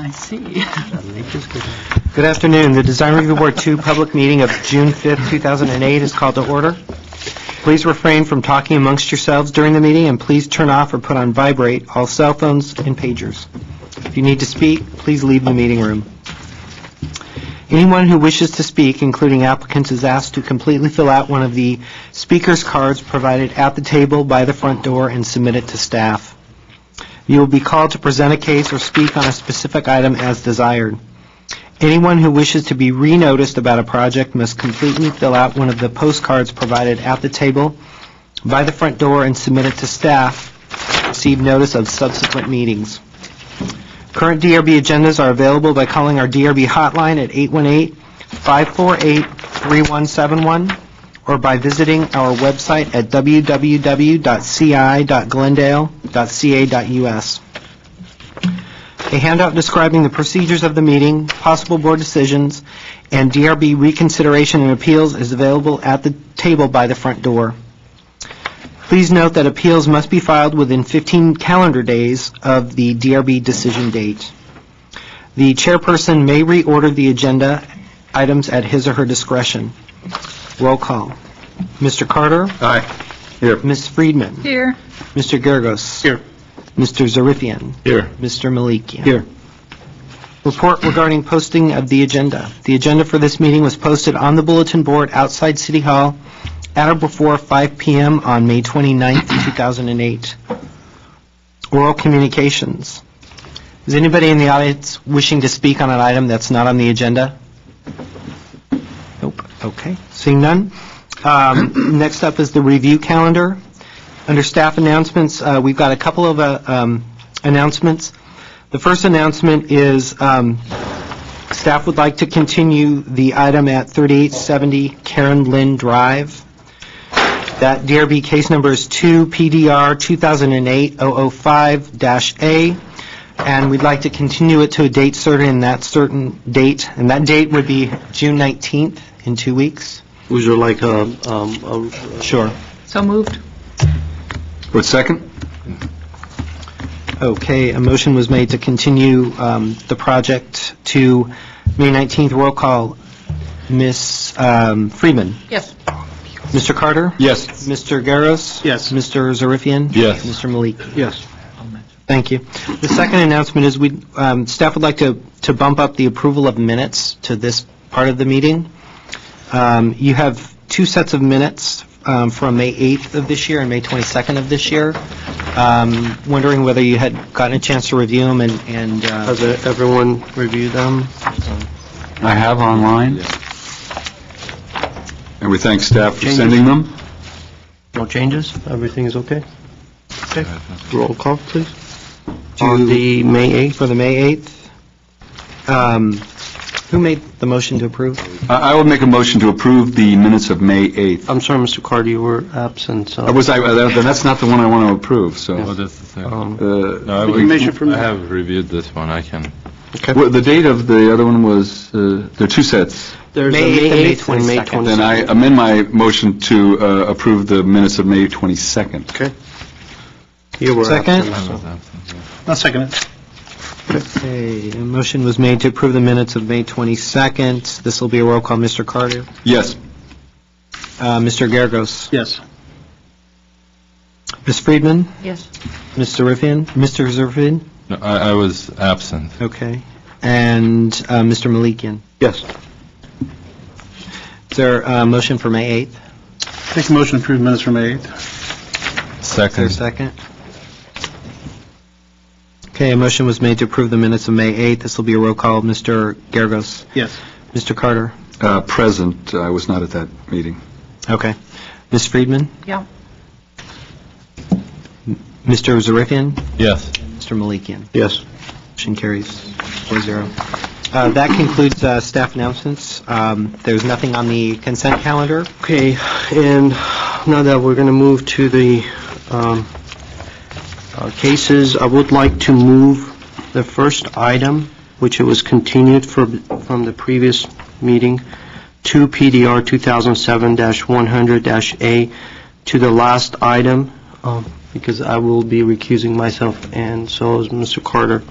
I see. Good afternoon. The Design Review Board 2 public meeting of June 5th, 2008 is called to order. Please refrain from talking amongst yourselves during the meeting, and please turn off or put on vibrate all cell phones and pagers. If you need to speak, please leave the meeting room. Anyone who wishes to speak, including applicants, is asked to completely fill out one of the speaker's cards provided at the table by the front door and submit it to staff. You will be called to present a case or speak on a specific item as desired. Anyone who wishes to be re-noticed about a project must completely fill out one of the postcards provided at the table by the front door and submit it to staff to receive notice of subsequent meetings. Current DRB agendas are available by calling our DRB hotline at 818-548-3171 or by visiting our website at www.ci.glendale.ca.us. A handout describing the procedures of the meeting, possible board decisions, and DRB reconsideration and appeals is available at the table by the front door. Please note that appeals must be filed within 15 calendar days of the DRB decision date. The chairperson may reorder the agenda items at his or her discretion. Roll call. Mr. Carter? Aye. Here. Ms. Friedman? Here. Mr. Gergos? Here. Mr. Zarifian? Here. Mr. Malikian? Here. Report regarding posting of the agenda. The agenda for this meeting was posted on the bulletin board outside City Hall at or before 5 p.m. on May 29th, 2008. Oral communications. Is anybody in the audience wishing to speak on an item that's not on the agenda? Nope. Okay. Seeing none. Next up is the review calendar. Under staff announcements, we've got a couple of announcements. The first announcement is staff would like to continue the item at 3870 Karen Lynn Drive. That DRB case number is 2 PDR 2008-005-A, and we'd like to continue it to a date certain, and that certain date, and that date would be June 19th in 2 weeks. Would you like a... Sure. So moved. What, second? Okay, a motion was made to continue the project to May 19th. Roll call. Ms. Friedman? Yes. Mr. Carter? Yes. Mr. Garros? Yes. Mr. Zarifian? Yes. Mr. Malik? Yes. Thank you. The second announcement is staff would like to bump up the approval of minutes to this part of the meeting. You have two sets of minutes from May 8th of this year and May 22nd of this year. Wondering whether you had gotten a chance to review them and Has everyone reviewed them? I have online. Yes. And we thank staff for sending them. No changes? Everything is okay? Okay. Roll call, please. On the May 8th? for the May 8th. Who made the motion to approve? I would make a motion to approve the minutes of May 8th. I'm sorry, Mr. Carter, you were absent, so... That's not the one I want to approve, so... Oh, that's the second. No, I have reviewed this one. I can. Okay. Well, the date of the other one was, there are two sets. There's May a 8th May and May 8th and May 22nd. 22nd. Then I amend my motion to approve the minutes of May 22nd. Okay. You were Second? absent, I so- was absent. I'll second it. Okay, a motion was made to approve the minutes of May 22nd. This will be a roll call. Mr. Carter? Yes. Mr. Gergos? Yes. Ms. Friedman? Yes. Mr. Zarifian? No, I was absent. Okay. And Mr. Malikian? Yes. Is there a motion for May 8th? Make a motion to approve minutes from May 8th. Is there a Second. second? Okay, a motion was made to approve the minutes of May 8th. This will be a roll call. Mr. Gergos? Yes. Mr. Carter? Present. I was not at that meeting. Okay. Ms. Friedman? Yeah. Mr. Zarifian? Yes. Mr. Malikian? Yes. Motion carries 4-0. That concludes staff announcements. There's nothing on the consent calendar. Okay, and now that we're going to move to the cases, I would like to move the first item, which it was continued from the previous meeting, 2 PDR 2007-100-A, to the last item, because I will be recusing myself, and so is Mr. Carter.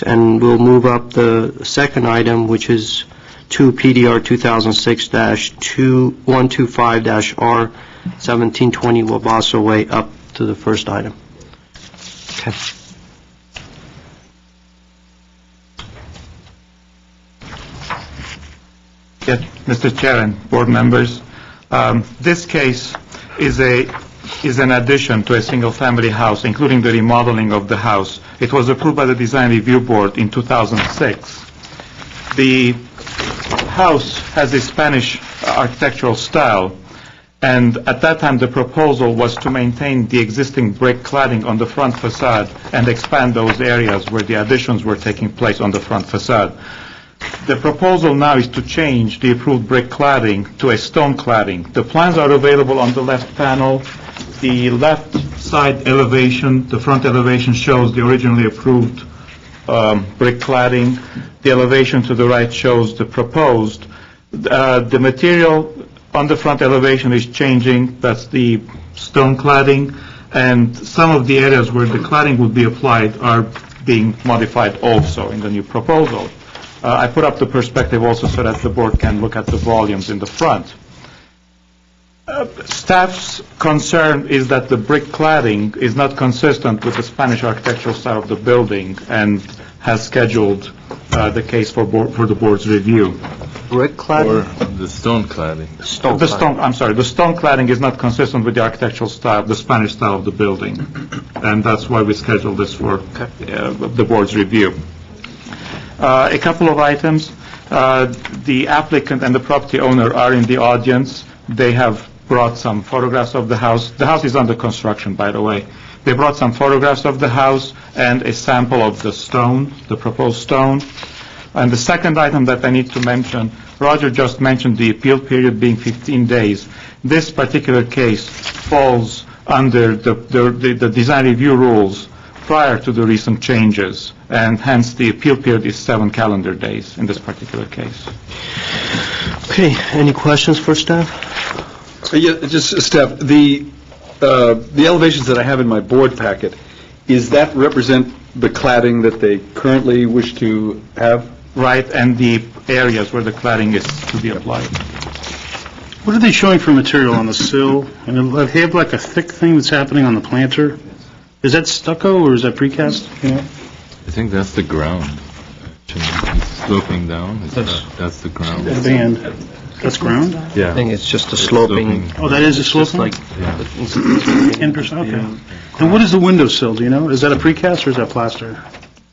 And we'll move up the second item, which is 2 PDR 2006-125-R 1720 Wabasso Way, up to the first item. Okay. Yes, Mr. Chair and board members, this case is an addition to a single-family house, including the remodeling of the house. It was approved by the Design Review Board in 2006. The house has a Spanish architectural style, and at that time the proposal was to maintain the existing brick cladding on the front facade and expand those areas where the additions were taking place on the front facade. The proposal now is to change the approved brick cladding to a stone cladding. The plans are available on the left panel. The left side elevation, the front elevation, shows the originally approved brick cladding. The elevation to the right shows the proposed. The material on the front elevation is changing. That's the stone cladding. And some of the areas where the cladding would be applied are being modified also in the new proposal. I put up the perspective also so that the board can look at the volumes in the front. Staff's concern is that the brick cladding is not consistent with the Spanish architectural style of the building and has scheduled the case for the board's review. Brick cladding? Or the stone cladding. The stone cladding is not consistent with the architectural style, the Spanish style of the building, and that's why we scheduled this for the board's review. A couple of items. The applicant and the property owner are in the audience. They have brought some photographs of the house. The house is under construction, by the way. They brought some photographs of the house and a sample of the stone, the proposed stone. And the second item that I need to mention, Roger just mentioned the appeal period being 15 days. This particular case falls under the design review rules prior to the recent changes, and hence the appeal period is 7 calendar days in this particular case. Okay, any questions for staff? Yeah, just Steph, the elevations that I have in my board packet, is that represent the cladding that they currently wish to have? Right, and the areas where the cladding is to be applied. What are they showing for material on the sill? And they have like a thick thing that's happening on the planter. Is that stucco or is that precast? You know? I think that's the ground. It's sloping down. That's the ground. That band. That's ground? Yeah. I think it's just a sloping. Oh, that is a Just sloping? like, 10%, okay. And what is the windowsill, do you know? Is that a precast or is that plaster?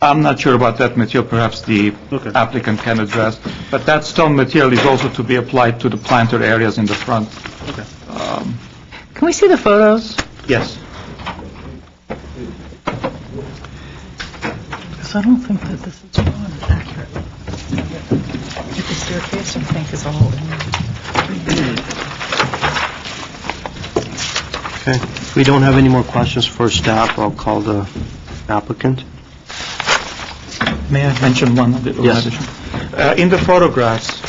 I'm not sure about that material, perhaps the Okay. applicant can address, but that stone material is also to be applied to the planter areas in the front. Okay. Can we see the photos? Yes. Because I don't think that this is drawing is accurate. Like the staircase, I think, is all in. Okay, if we don't have any more questions for staff, I'll call the applicant. May I mention one little Yes. addition? In the photographs,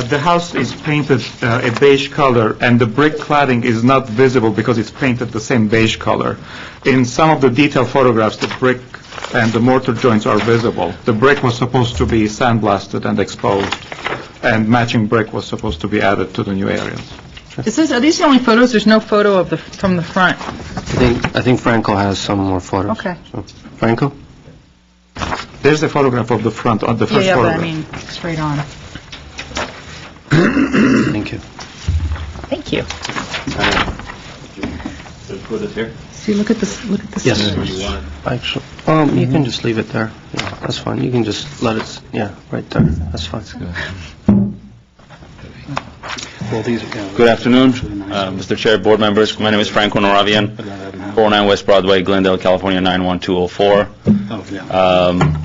the house is painted a beige color, and the brick cladding is not visible because it's painted the same beige color. In some of the detailed photographs, the brick and the mortar joints are visible. The brick was supposed to be sandblasted and exposed, and matching brick was supposed to be added to the new areas. Are these the only photos? There's no photo of from the front? I think Franco has some more photos. Okay. So, Franco? There's a photograph of the front, on the first Yeah, but I photograph. mean, straight on. Thank you. Thank you. See, look at this, Yes. Actually, you can just leave it there. Yeah, that's fine. You can just let it, right there. That's fine. Well, these, Good afternoon, Mr. Chair, board members. My name is Franco Noravian, 409 West Broadway, Glendale, California, 91204. oh, yeah.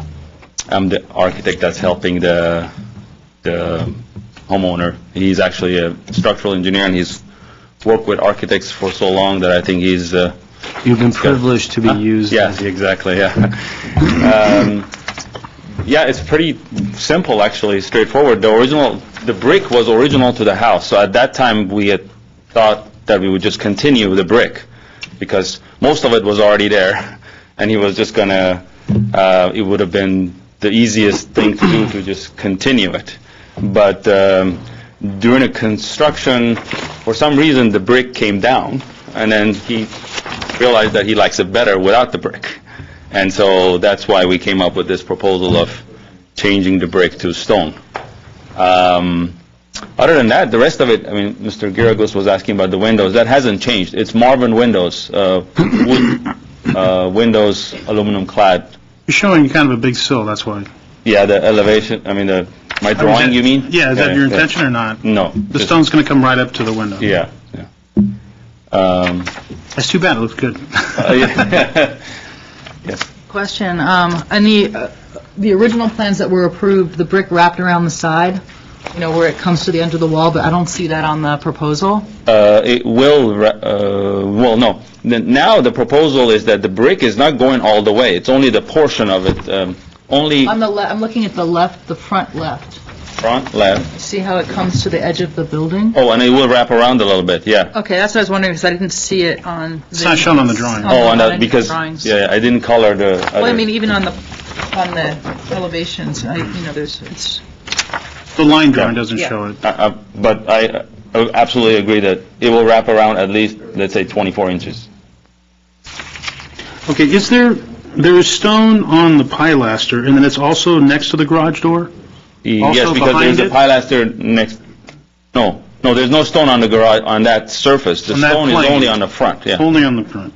I'm the architect that's helping the homeowner. He's actually a structural engineer, and he's worked with architects for so long that I think he's... You've been privileged to be used. Yes, exactly, yeah. Yeah, it's pretty simple, actually, straightforward. The brick was original to the house, so at that time we had thought that we would just continue the brick because most of it was already there, and he was just gonna, it would have been the easiest thing to do to just continue it. But during the construction, for some reason, the brick came down, and then he realized that he likes it better without the brick. And so that's why we came up with this proposal of changing the brick to stone. Other than that, the rest of it, I mean, Mr. Giragos was asking about the windows. That hasn't changed. It's Marvin windows, wood windows, aluminum clad. You're showing kind of a big sill, that's why. Yeah, the elevation, I mean, my drawing, you mean? Yeah, is that your intention or not? No. The stone's going to come right up to the window? Yeah, yeah. That's too bad, it looks good. Yes. Question, on the original plans that were approved, the brick wrapped around the side, you know, where it comes to the end of the wall, but I don't see that on the proposal. It will, well, no. Now the proposal is that the brick is not going all the way. It's only the portion of it, only On the I'm looking at the left, the front left. front left. See how it comes to the edge of the building? Oh, and it will wrap around a little bit, yeah. Okay, that's what I was wondering, because I didn't see it on. It's not shown on the drawing. Oh, and on any because, drawings. yeah, I didn't color the Well, I other. mean, even on the elevations, you know, it's, The line drawing doesn't show it. But I absolutely agree that it will wrap around at least, let's say, 24 inches. Okay, there is stone on the pilaster, and then it's also next to the garage door? Yes, because behind there's a it? pilaster next, no, there's no stone on the garage, on that surface. The On that stone is plane? only on the front, yeah. Only on the front?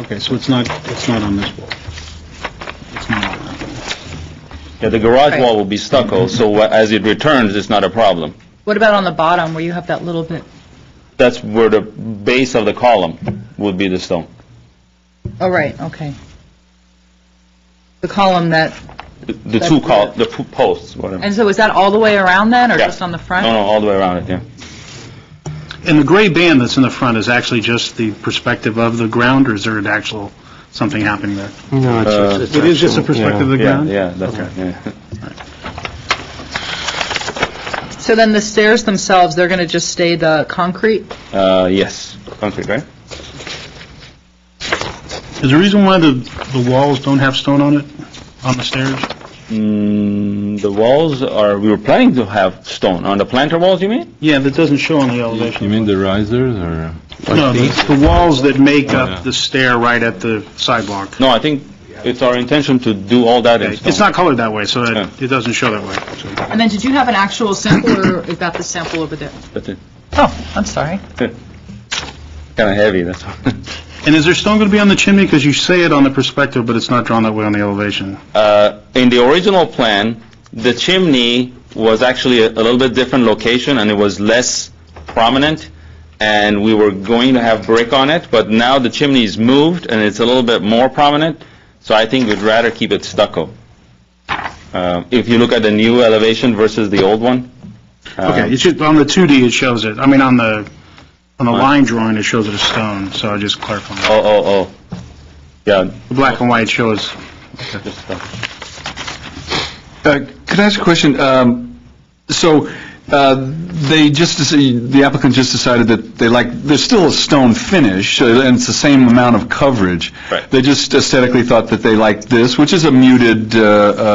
Okay, so it's not on this wall? It's not on that wall. Yeah, the garage Right. wall will be stucco, so as it returns, it's not a problem. what about on the bottom, where you have that little bit? That's where the base of the column would be the stone. Oh, right, okay. The column that, The two the posts, whatever. and so is that all the way around then, or Yeah. just on the front? No, all the way around it, yeah. And the gray band that's in the front is actually just the perspective of the ground, or is there an actual something happening there? No, it's It is just a actual- perspective of the Yeah, ground? yeah, that's Okay. right, yeah. So then the stairs themselves, they're going to just stay the concrete? Yes, concrete, right? Is there a reason why the walls don't have stone on it, on the stairs? The walls we were planning to have stone. On the planter walls, you mean? Yeah, that doesn't show on the elevation. You mean the risers, or? No, the walls that make yeah. up the stair right at the sidewalk. No, I think it's our intention to do all that in stone. It's not colored that way, so Yeah. it doesn't show that way. So- And then did you have an actual sample, or is that the sample over there? That's it. Oh, I'm sorry. Kind of heavy, that's all. And is there stone going to be on the chimney? Because you say it on the perspective, but it's not drawn that way on the elevation. In the original plan, the chimney was actually a little bit different location, and it was less prominent, and we were going to have brick on it, but now the chimney is moved, and it's a little bit more prominent, so I think we'd rather keep it stucco. If you look at the new elevation versus the old one. Okay, it's just, on the 2D, it shows it. I mean, on the line drawing, it shows it as stone, so I just clarifying. Oh. Yeah. The black and white shows, Could I ask a question? So the applicant just decided that there's still a stone finish, and it's the same amount of coverage. Right. They just aesthetically thought that they liked this, which is a muted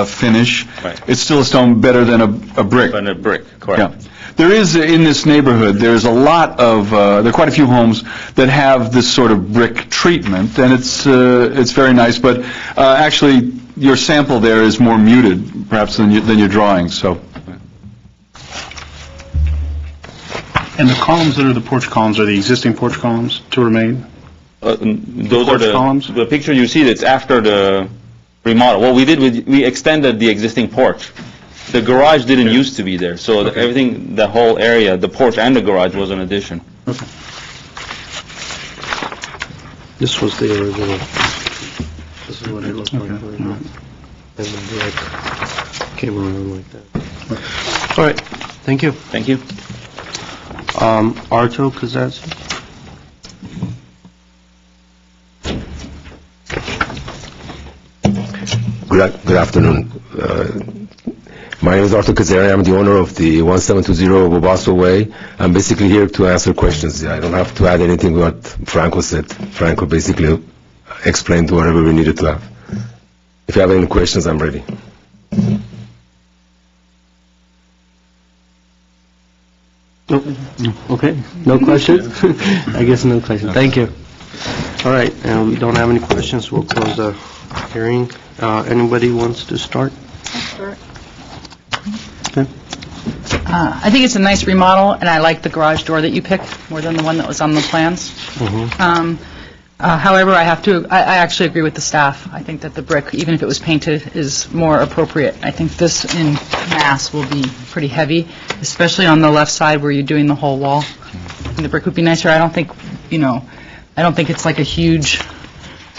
finish. Right. It's still a stone better than a brick. And a brick, correct. Yeah. There is, in this neighborhood, there's a lot of, there are quite a few homes that have this sort of brick treatment, and it's very nice, but actually, your sample there is more muted, perhaps, than your drawing, so. and the columns that are the porch columns are the existing porch columns to remain? Those are porch columns? the picture you see that's after the remodel. What we did, we extended the existing porch. The garage didn't used to be there, so everything, the whole area, the porch and the garage was an addition. Okay. This was the original. This is what it looked like. Okay, And all right. the brick came around like that. All right, thank you. Thank you. Arto Kazatsi? Good afternoon. My name is Arthur Kazari. I'm the owner of the 1720 Bobasso Way. I'm basically here to answer questions. I don't have to add anything to what Franco said. Franco basically explained whatever we needed to have. If you have any questions, I'm ready. Okay, no questions? I guess no questions. Thank you. All right, we don't have any questions. We'll close the hearing. Anybody wants to start? Okay. I think it's a nice remodel, and I like the garage door that you picked more than the one that was on the plans. However, I actually agree with the staff. I think that the brick, even if it was painted, is more appropriate. I think this in mass will be pretty heavy, especially on the left side where you're doing the whole wall. And the brick would be nicer. I don't think it's like a huge,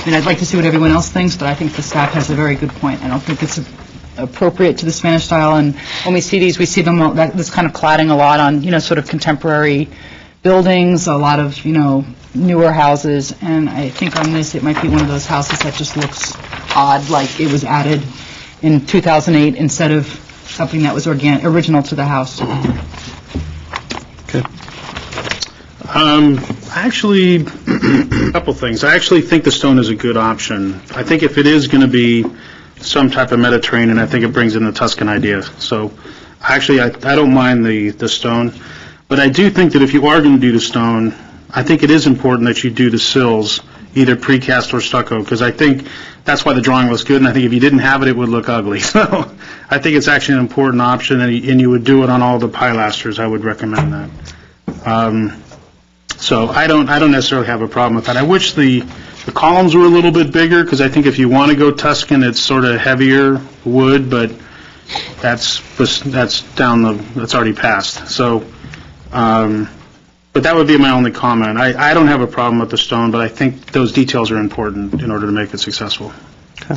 I'd like to see what everyone else thinks, but I think the staff has a very good point. I don't think it's appropriate to the Spanish style, and when we see these, we see them, this kind of cladding a lot on, sort of contemporary buildings, a lot of, newer houses, and I think on this, it might be one of those houses that just looks odd, like it was added in 2008 instead of something that was original to the house. Okay. Actually, a couple things. I actually think the stone is a good option. I think if it is going to be some type of Mediterranean, I think it brings in the Tuscan idea. So, actually, I don't mind the stone, but I do think that if you are going to do the stone, I think it is important that you do the sills, either precast or stucco, because I think that's why the drawing looks good, and I think if you didn't have it, it would look ugly. So I think it's actually an important option, and you would do it on all the pilasters. I would recommend that. So I don't necessarily have a problem with that. I wish the columns were a little bit bigger, because I think if you want to go Tuscan, it's sort of heavier wood, but that's already passed. So. But that would be my only comment. I don't have a problem with the stone, but I think those details are important in order to make it successful. Okay.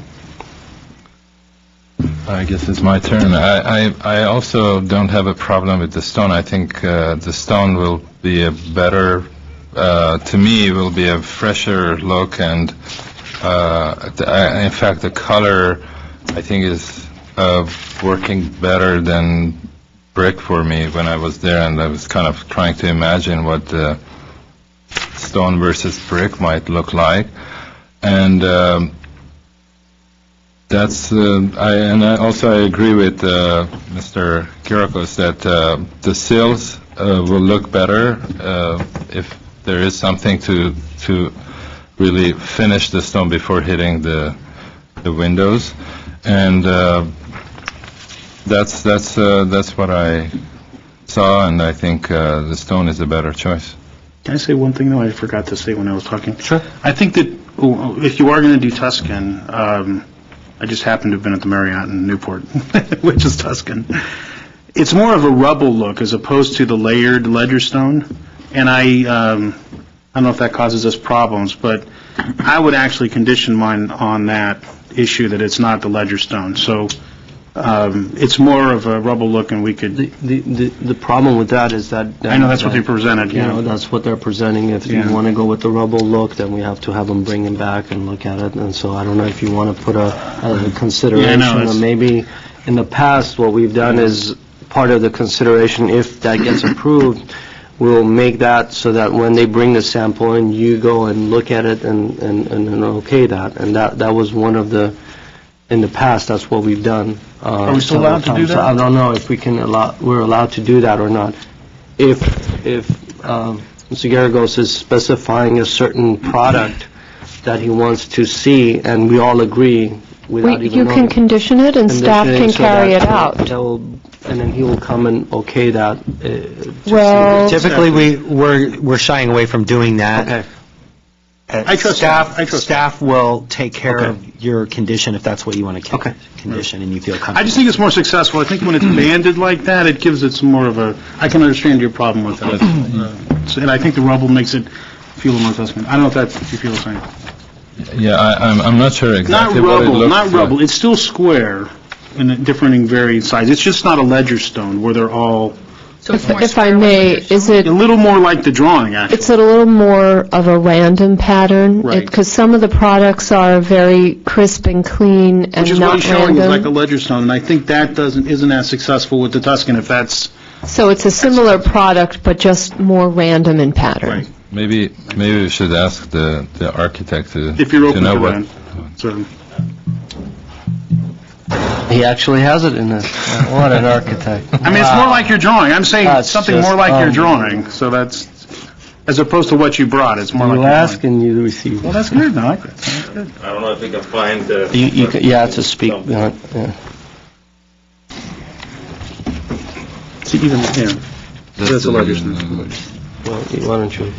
I guess it's my turn. I also don't have a problem with the stone. I think the stone will be a better, to me, will be a fresher look, and in fact, the color, I think, is working better than brick for me when I was there, and I was kind of trying to imagine what the stone versus brick might look like, and I agree with Mr. Kyrikos that the sills will look better if there is something to really finish the stone before hitting the windows, and that's what I saw, and I think the stone is a better choice. Can I say one thing, though? I forgot to say when I was talking. Sure. I think that if you are going to do Tuscan, I just happened to have been at the Marriott in Newport, which is Tuscan. It's more of a rubble look as opposed to the layered ledger stone, and I don't know if that causes us problems, but I would actually condition mine on that issue that it's not the ledger stone. So. It's more of a rubble look, and we could... The problem with that is that... I know that's what they presented, that's what they're presenting. If you want to go with the rubble look, then we have to have them bring it back and look at it. And so I don't know if you want to put a consideration, or maybe in the past what we've done is part of the consideration, if that gets approved, we'll make that so that when they bring the sample in, you go and look at it and okay that. And that was one of the... In the past, that's what we've done. Are we still allowed to do that? So I don't know if we're allowed to do that or not. If Mr. Garagos is specifying a certain product that he wants to see, and we all agree without even knowing. You can condition it, and staff can carry it out. And then he will come and okay that. Well, Typically, we're shying away from doing that. Okay. I trust Staff will take care of your condition if that's what you want to Okay. condition and you feel comfortable. I just think it's more successful. I think when it's banded like that, it gives it some more of a... I can understand your problem with that. And I think the rubble makes it feel more Tuscan. I don't know if that's you feel the same. Yeah, I'm not sure exactly Not what it rubble, looks not rubble. It's still square in differing varied sizes. It's just not a ledger stone where they're all... So it's more if I square may, with is it... A little more like the drawing, actually. It's a little more of a random pattern? Right. Because some of the products are very crisp and clean and not random. Which is what he's showing is like a ledger stone, and I think that isn't as successful with the Tuscan if that's... So it's a similar product, but just more random in pattern. Right. Maybe we should ask the architect to If you're open know to what. that. So, He actually has it in it. What an architect. I mean, it's more like your drawing. I'm saying That's something just more like your drawing, unbelievable. so that's, as opposed to what you brought, it's more like You your ask drawing. and you receive. Well, that's good, I like that. That's good. I don't know if we can find the... You have to speak. Yeah. See, even, yeah. That's a larger one. Well, why don't you?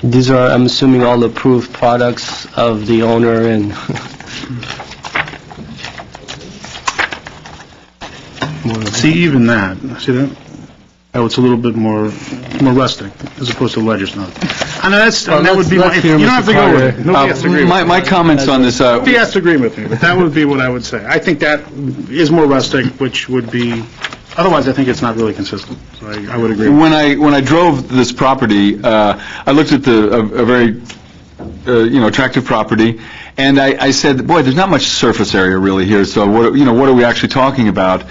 These are, I'm assuming, all approved products of the owner and... See, even that, see that? Oh, it's a little bit more rustic, as opposed to ledger stone. I know that's, Well, that would be, let's my- hear you don't Mr. have to go with it. Nobody has to agree with it. My comments on this, Nobody has to agree with me, but that would be what I would say. I think that is more rustic, which would be, otherwise I think it's not really consistent, so I would agree. when I drove this property, I looked at a very, attractive property, and I said, boy, there's not much surface area really here, so what are we actually talking about?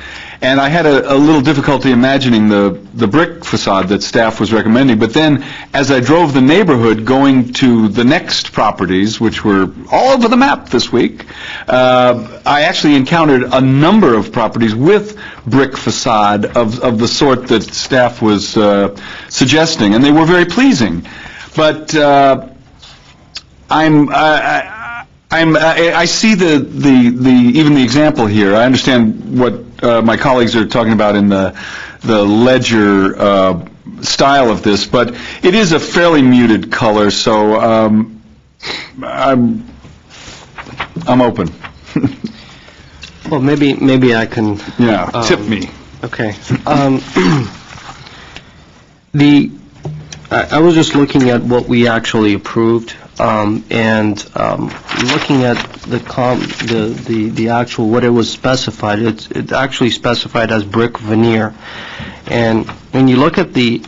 And I had a little difficulty imagining the brick facade that staff was recommending, but then as I drove the neighborhood going to the next properties, which were all over the map this week, I actually encountered a number of properties with brick facade of the sort that staff was suggesting, and they were very pleasing. But I see even the example here. I understand what my colleagues are talking about in the ledger style of this, but it is a fairly muted color, so I'm open. Well, maybe I can... Yeah, tip me. Okay. I was just looking at what we actually approved, and looking at the actual, what it was specified, it's actually specified as brick veneer. And when you look at the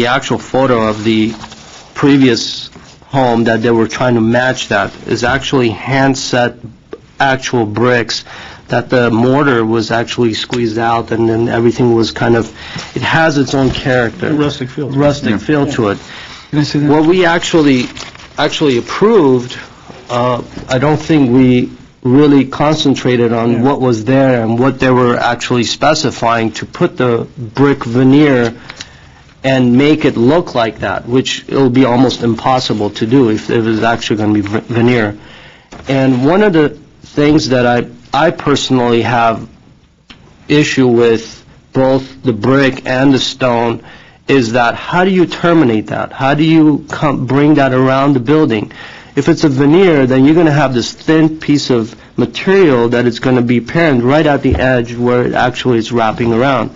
actual photo of the previous home that they were trying to match, that is actually hand-set actual bricks that the mortar was actually squeezed out, and then everything was kind of, it has its own character. Rustic feel. Rustic feel to it. Can I say that? What we actually approved, I don't think we really concentrated on what was there and what they were actually specifying to put the brick veneer and make it look like that, which it'll be almost impossible to do if it was actually going to be veneer. And one of the things that I personally have issue with both the brick and the stone is that how do you terminate that? How do you bring that around the building? If it's a veneer, then you're going to have this thin piece of material that is going to be pinned right at the edge where it actually is wrapping around.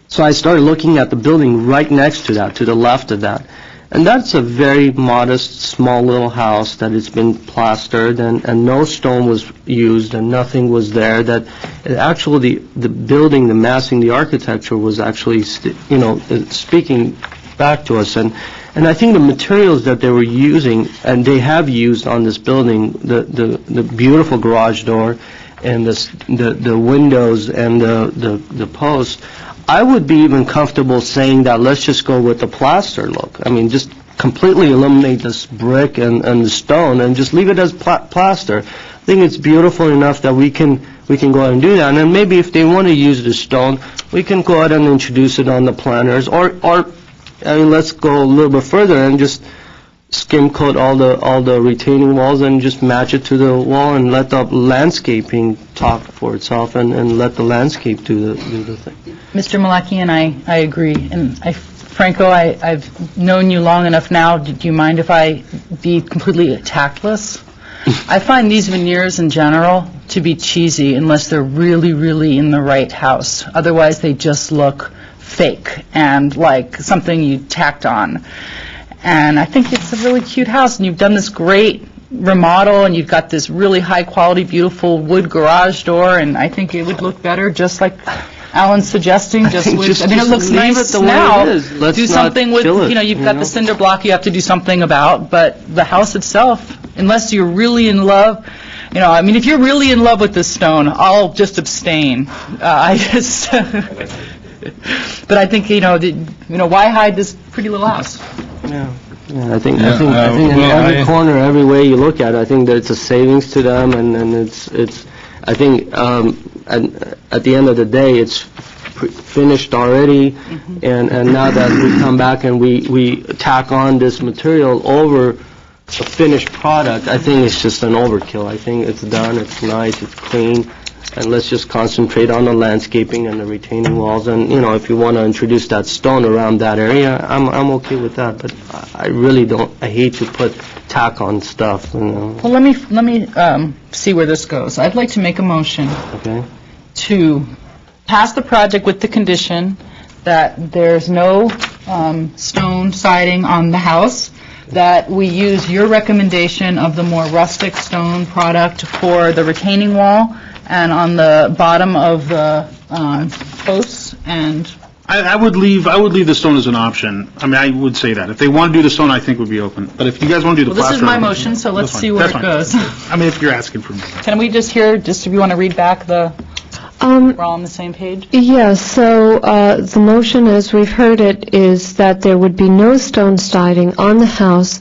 So I started looking at the building right next to that, to the left of that. And that's a very modest, small little house that has been plastered, and no stone was used, and nothing was there. That actually the building, the massing, the architecture was actually, speaking back to us. And I think the materials that they were using, and they have used on this building, the beautiful garage door, and the windows and the posts, I would be even comfortable saying that let's just go with the plaster look. I mean, just completely eliminate this brick and the stone and just leave it as plaster. I think it's beautiful enough that we can go ahead and do that. And then maybe if they want to use the stone, we can go ahead and introduce it on the planners, or I mean, let's go a little bit further and just skim coat all the retaining walls and just match it to the wall and let the landscaping talk for itself and let the landscape do the thing. Mr. Malaki and I agree. And Franco, I've known you long enough now. Do you mind if I be completely tactless? I find these veneers in general to be cheesy unless they're really, really in the right house. Otherwise, they just look fake and like something you tacked on. And I think it's a really cute house, and you've done this great remodel, and you've got this really high-quality, beautiful wood garage door, and I think it would look better just like Alan's suggesting, it looks nice now. Do something with, you've got the cinder block you have to do something about, but the house itself, unless you're really in love, if you're really in love with this stone, I'll just abstain. But I think, why hide this pretty little house? Yeah. Yeah, I think Yeah, in well, every corner, every way you look at it, I think that it's a savings to them, and it's, I think, at the end of the day, it's finished already, and now that we come back and we tack on this material over a finished product, I think it's just an overkill. I think it's done, it's nice, it's clean, and let's just concentrate on the landscaping and the retaining walls, and, if you want to introduce that stone around that area, I'm okay with that, but I really don't, I hate to put tack on stuff, Well, let me see where this goes. I'd like to make a motion okay? to pass the project with the condition that there's no stone siding on the house, that we use your recommendation of the more rustic stone product for the retaining wall and on the bottom of the posts, and I would leave the stone as an option. I mean, I would say that. If they want to do the stone, I think would be open. But if you guys want to do the well, this plaster... is my motion, so let's that's see fine. where That's it fine. goes. I mean, if you're asking for me. Can we just hear, if you want to read back we're all on the same page? Yes, so the motion, as we've heard it, is that there would be no stone siding on the house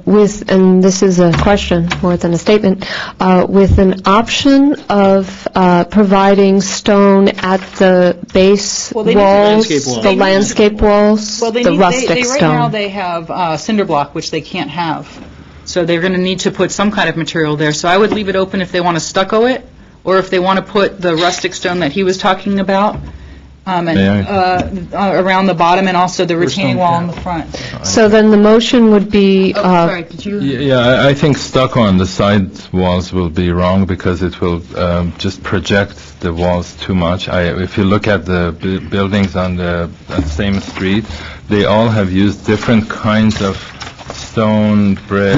with, and this is a question more than a statement, with an option of providing stone at the base Well, they need walls, landscape walls. the landscape walls, Well, the rustic right now stone. they have cinder block, which they can't have. So they're going to need to put some kind of material there. So I would leave it open if they want to stucco it, or if they want to put the rustic stone that he was talking about, around the bottom, and also the retaining wall in the front. So then the motion would be, Sorry, did you? Yeah, I think stucco on the side walls will be wrong because it will just project the walls too much. If you look at the buildings on the same street, they all have used different kinds of stone, brick,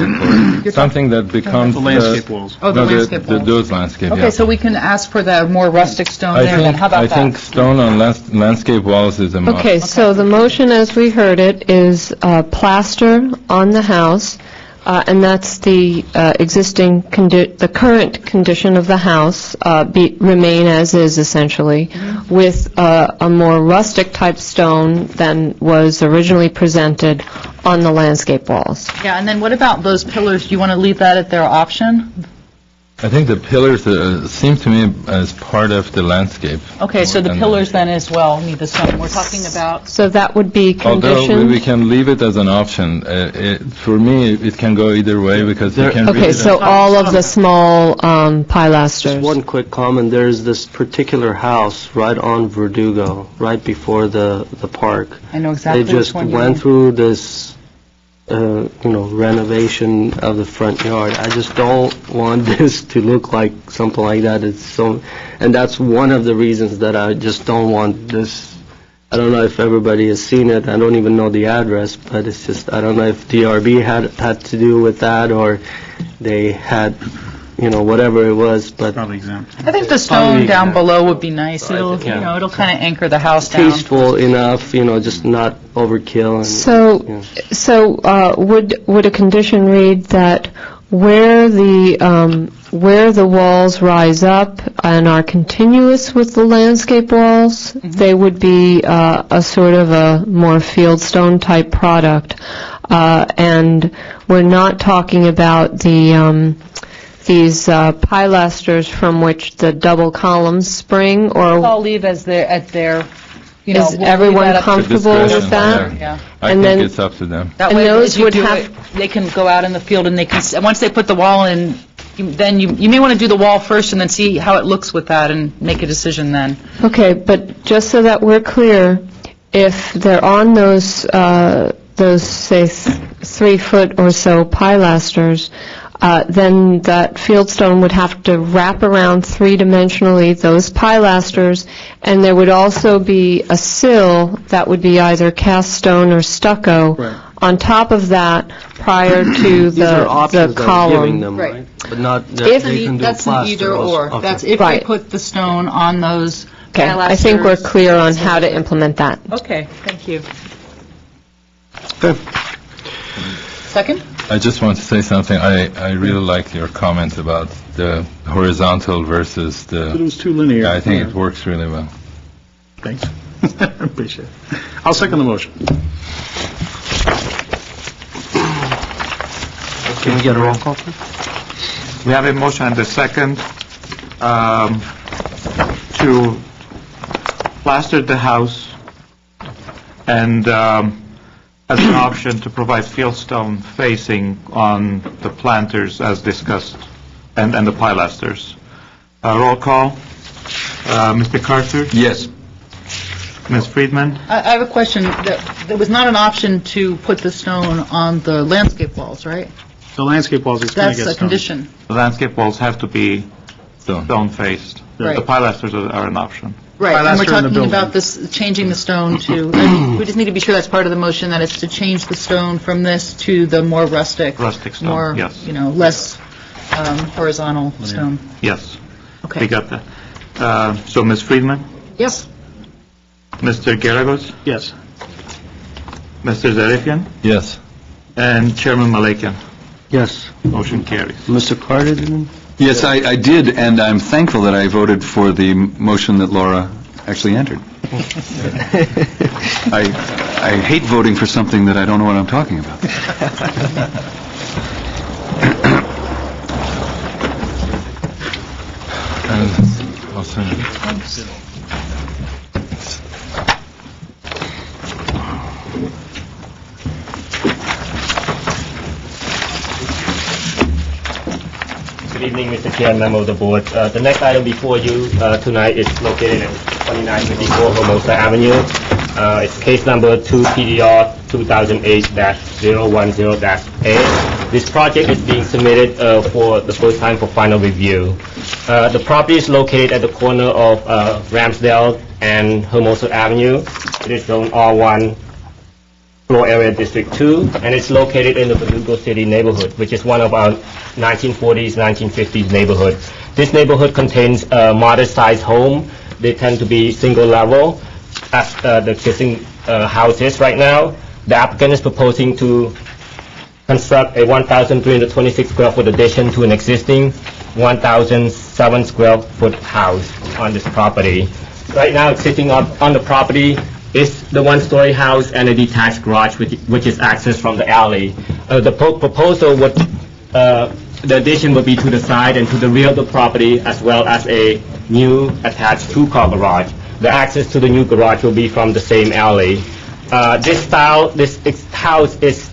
or something that becomes... The landscape walls. Oh, the landscape walls. Those landscape, Okay, yeah. so we can ask for the more rustic stone there, then how about I that? think stone on landscape walls is a must. okay, so the motion, as we heard it, is plaster on the house, and that's the existing, the current condition of the house, remain as is essentially, with a more rustic type stone than was originally presented on the landscape walls. Yeah, and then what about those pillars? Do you want to leave that at their option? I think the pillars seem to me as part of the landscape. Okay, so the And- pillars then as well need the stone. We're talking about, So that would be Although we conditioned? can leave it as an option, for me, it can go either way because you can read Okay, it so all of the small Just pilasters. one quick comment, there's this particular house right on Verdugo, right before the park. I know They exactly which just one you mean. went through this, renovation of the front yard. I just don't want this to look like something like that. And that's one of the reasons that I just don't want this. I don't know if everybody has seen it. I don't even know the address, but it's just, I don't know if DRB had to do with that, or they had, whatever it was, but Probably exempt. I think the stone down below would be nice. It'll, Yeah. it'll kind of anchor the house down. tasteful enough, just not overkill. And, So would a condition read that where the walls rise up and are continuous with the landscape walls, they would be a sort of a more fieldstone type product, and we're not talking about these pilasters from which the double columns spring, or I'll leave as at their, is we'll leave everyone that up to comfortable with discretion, that? Yeah. I And think then- it's up to them. That And way, those as you would do have- it, they can go out in the field and they can, once they put the wall in, then you may want to do the wall first and then see how it looks with that and make a decision then. Okay, but just so that we're clear, if they're on those, say, 3-foot or so pilasters, then that fieldstone would have to wrap around three-dimensionally those pilasters, and there would also be a sill that would be either cast stone or stucco Right. on top of that prior to these are the options that we're column. giving them, Right. right? But not that If- they can do That's an plaster either also. or. Okay. That's if they Right. put the stone on those Okay, I think we're pilasters. clear on how to implement that. Okay, thank you. Second? I just want to say something. I really like your comment about the horizontal versus But it the... was too linear. I think it works really well. Thanks. Appreciate it. I'll second the motion. Can we get a roll call, please? We have a motion and a second to plaster the house and as an option to provide fieldstone facing on the planters as discussed and the pilasters. Roll call. Mr. Carter? Yes. Ms. Friedman? I have a question. There was not an option to put the stone on the landscape walls, right? The landscape walls is going to get That's a stoned. condition. The landscape walls have to be Stone. stone-faced. Right. The pilasters are an option. Right, and we're Pilaster in the talking about building. this, changing the stone to, we just need to be sure that's part of the motion, that it's to change the stone from this to the more rustic. Rustic stone, More, yes. less horizontal stone. Yes, Okay. we got that. So Ms. Friedman? Yes. Mr. Geragos? Yes. Mr. Zarifian? Yes. And Chairman Malakian? Yes. Motion carries. Mr. Carter, then? Yes, I did, and I'm thankful that I voted for the motion that Laura actually entered. I hate voting for something that I don't know what I'm talking about. And also, Good evening, Mr. Chair and member of the board. The next item before you tonight is located at 2954 Hermosa Avenue. It's case number 2 PDR 2008-010-A. This project is being submitted for the first time for final review. The property is located at the corner of Ramsdale and Hermosa Avenue. It is zone R1, floor area District 2, and it's located in the Verdugo City neighborhood, which is one of our 1940s, 1950s neighborhood. This neighborhood contains a modest-sized home. They tend to be single-level, as the existing houses right now. The applicant is proposing to construct a 1,326 square foot addition to an existing 1,007 square foot house on this property. Right now, it's sitting up on the property is the one-story house and a detached garage, which is accessed from the alley. The proposal would, the addition would be to the side and to the rear of the property, as well as a new attached two-car garage. The access to the new garage will be from the same alley. This house is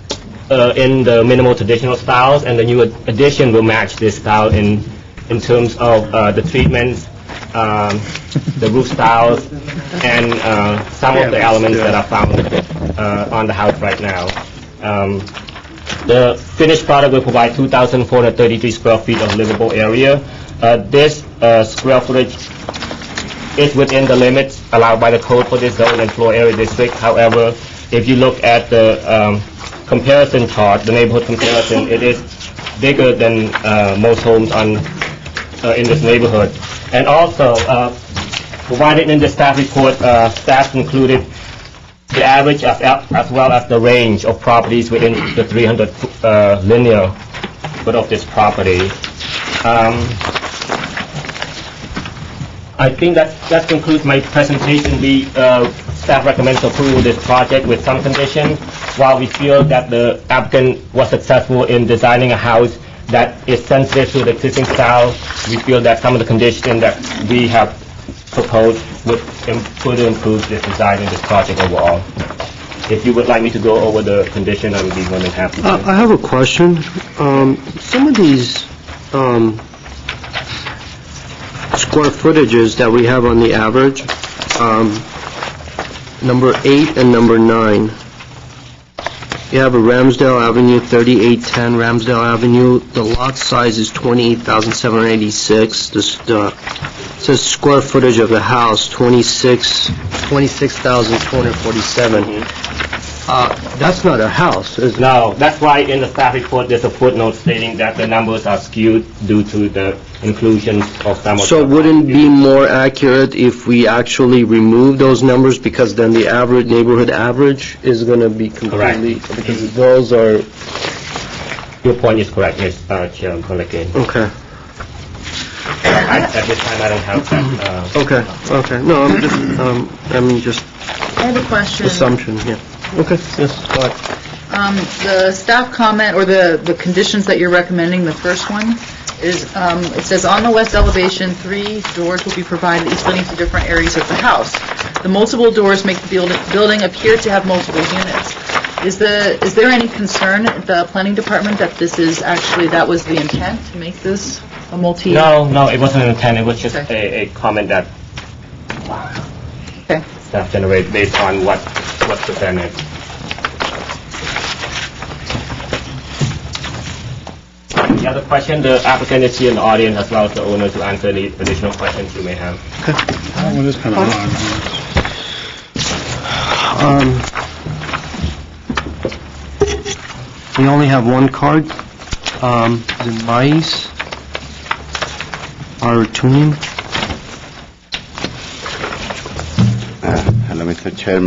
in the minimal traditional styles, and the new addition will match this style in terms of the treatments, the roof styles, and some of the elements that are found on the house right now. The finished product will provide 2,433 square feet of livable area. This square footage is within the limits allowed by the code for this zone and floor area district. However, if you look at the comparison chart, the neighborhood comparison, it is bigger than most homes in this neighborhood. And also, provided in the staff report, staff included the average as well as the range of properties within the 300 linear foot of this property. I think that concludes my presentation. Staff recommends approval of this project with some conditions. While we feel that the applicant was successful in designing a house that is sensitive to the existing style, we feel that some of the conditions that we have proposed would further improve the design of this project overall. If you would like me to go over the condition, I would be more than happy to. I have a question. Some of these square footages that we have on the average, number 8 and number 9. You have a Ramsdale Avenue, 3810 Ramsdale Avenue. The lot size is 28,786. It says square footage of the house, 26,247. That's not a house, is it? No, that's why in the staff report, there's a footnote stating that the numbers are skewed due to the inclusion of some of So the... wouldn't it be more accurate if we actually remove those numbers, because then the average, neighborhood average is going to be completely... Correct. Because those are... Your point is correct, Ms. Chair Malakian. Okay, At this time, I don't have that. okay. No, I'm just I have a question. assumption, yeah. Okay, yes, go ahead. The staff comment, or the conditions that you're recommending, the first one, is, it says, on the west elevation, 3 doors will be provided, each leading to different areas of the house. The multiple doors make the building appear to have multiple units. Is there any concern at the planning department that this is actually, that was the intent, to make this a multi? No, it wasn't an intent, it was just Okay. a comment that Okay. staff generated based on what's presented. The other question, the applicant is here in the audience as well as the owner to answer any additional questions you may have. That one is kind of odd. We only have one card. The Mais Artunin. Hello, Mr. Chair,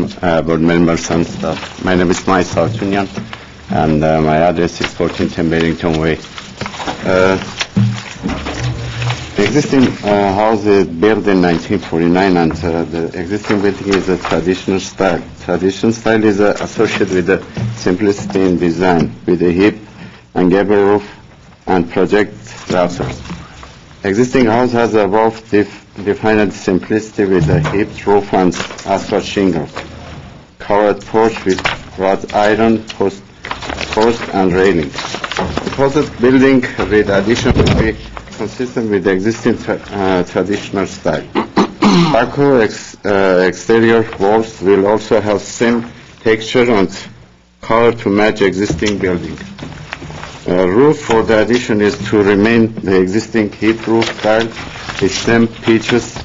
board members and staff. My name is Mais Artunian, and my address is 1410 Barrington Way. The existing house is built in 1949, and the existing building is a traditional style. Traditional style is associated with the simplicity in design, with a hip and gable roof and project rafters. Existing house has above defined simplicity with a hip roof and asphalt shingles, covered porch with wrought iron post and railing. Proposed building with addition will be consistent with the existing traditional style. Stucco exterior walls will also have same texture and color to match existing building. Roof for the addition is to remain the existing hip roof style with same features.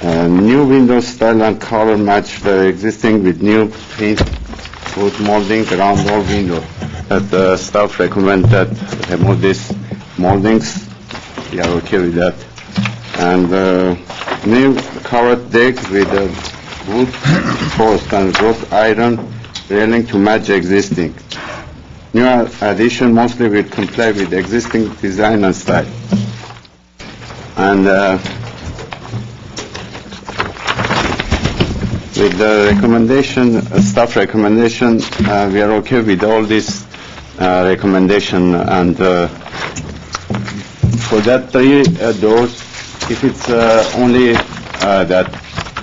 New window style and color match the existing with new paint, wood molding, round wall window. The staff recommend that remove these moldings. We are okay with that. And new covered deck with a wood post and wrought iron railing to match existing. New addition mostly will comply with existing design and style. And with the recommendation, staff recommendation, we are okay with all this recommendation. And for that 3 doors, if it's only that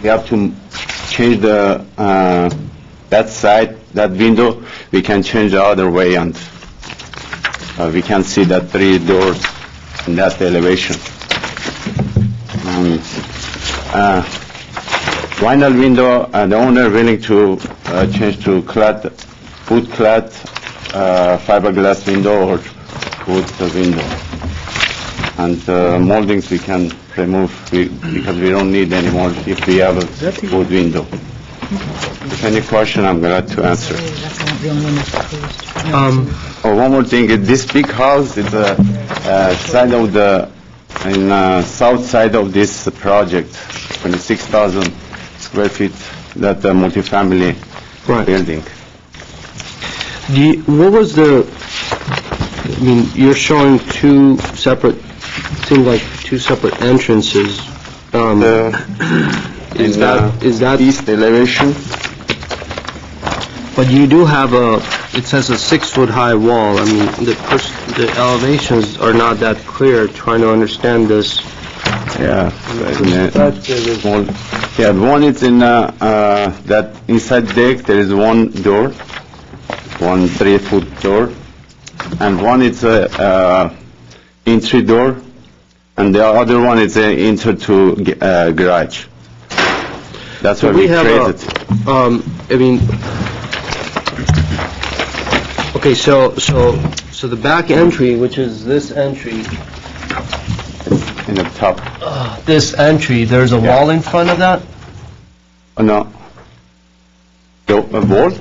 we have to change the that side, that window, we can change the other way, and we can see that 3 doors in that elevation. Vinyl window, the owner willing to change to wood clad fiberglass window or wood window. And moldings we can remove because we don't need any more if we have a wood window. If any question, I'm glad to answer. One more thing, this big house is side of south side of this project, 26,000 square feet, that multifamily building. What was you're showing 2 separate, seems like 2 separate entrances. Is that east elevation? But you do have it says a 6-foot high wall. I mean, the elevations are not that clear, trying to understand this. Yeah. One is in that inside deck, there is one door, one 3-foot door, and one is a entry door, and the other one is an enter to garage. That's why we created. Okay, so the back entry, which is this entry, in the top. this entry, there's a wall in front of that? No. The wall?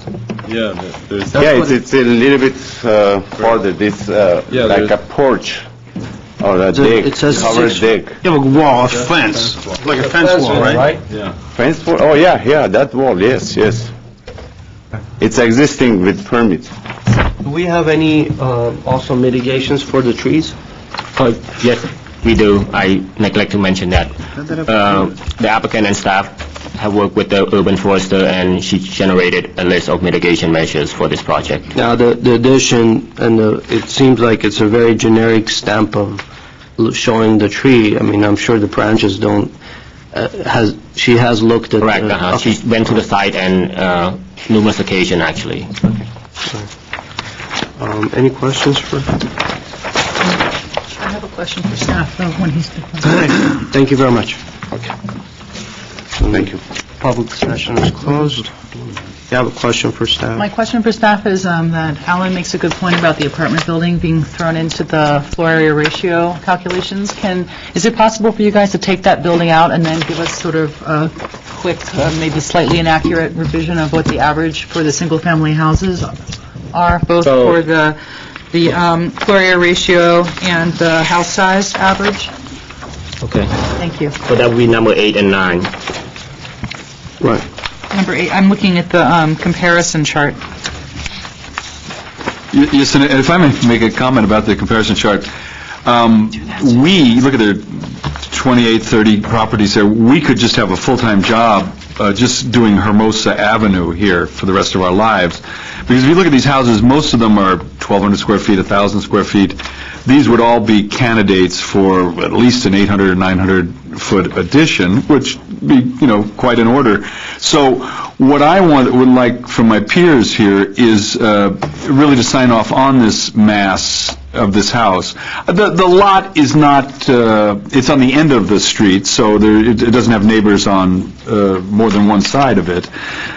Yeah, there's... Yeah, it's a little bit farther. This like a porch or a deck, it says covered deck. You have a wall, a fence, like a fence wall, right? Yeah. Fence wall? Oh, yeah, that wall, yes. It's existing with permit. Do we have any also mitigations for the trees? Yes, we do. I neglect to mention that. The applicant and staff have worked with the urban forester, and she generated a list of mitigation measures for this project. Now, the addition, and it seems like it's a very generic stamp of showing the tree. I mean, I'm sure the branches don't, she has looked at... Correct, okay. She went to the site and numerous occasions, actually. Any questions for... I have a question for staff, though, when he's... Thank you very much. Thank you. Public session is closed. You have a question for staff? My question for staff is that Alan makes a good point about the apartment building being thrown into the floor area ratio calculations. Is it possible for you guys to take that building out and then give us sort of a quick, maybe slightly inaccurate revision of what the average for the single-family houses are, both for the floor area ratio and the house size average? Okay. Thank you. So that would be number 8 and 9. Right. Number 8, I'm looking at the comparison chart. Yes, and if I may make a comment about the comparison chart, we, look at the 28, 30 properties there, we could just have a full-time job just doing Hermosa Avenue here for the rest of our lives. Because if you look at these houses, most of them are 1,200 square feet, 1,000 square feet. These would all be candidates for at least an 800 or 900-foot addition, which be, quite in order. So what I would like from my peers here is really to sign off on this mass of this house. The lot is not, it's on the end of the street, so it doesn't have neighbors on more than one side of it.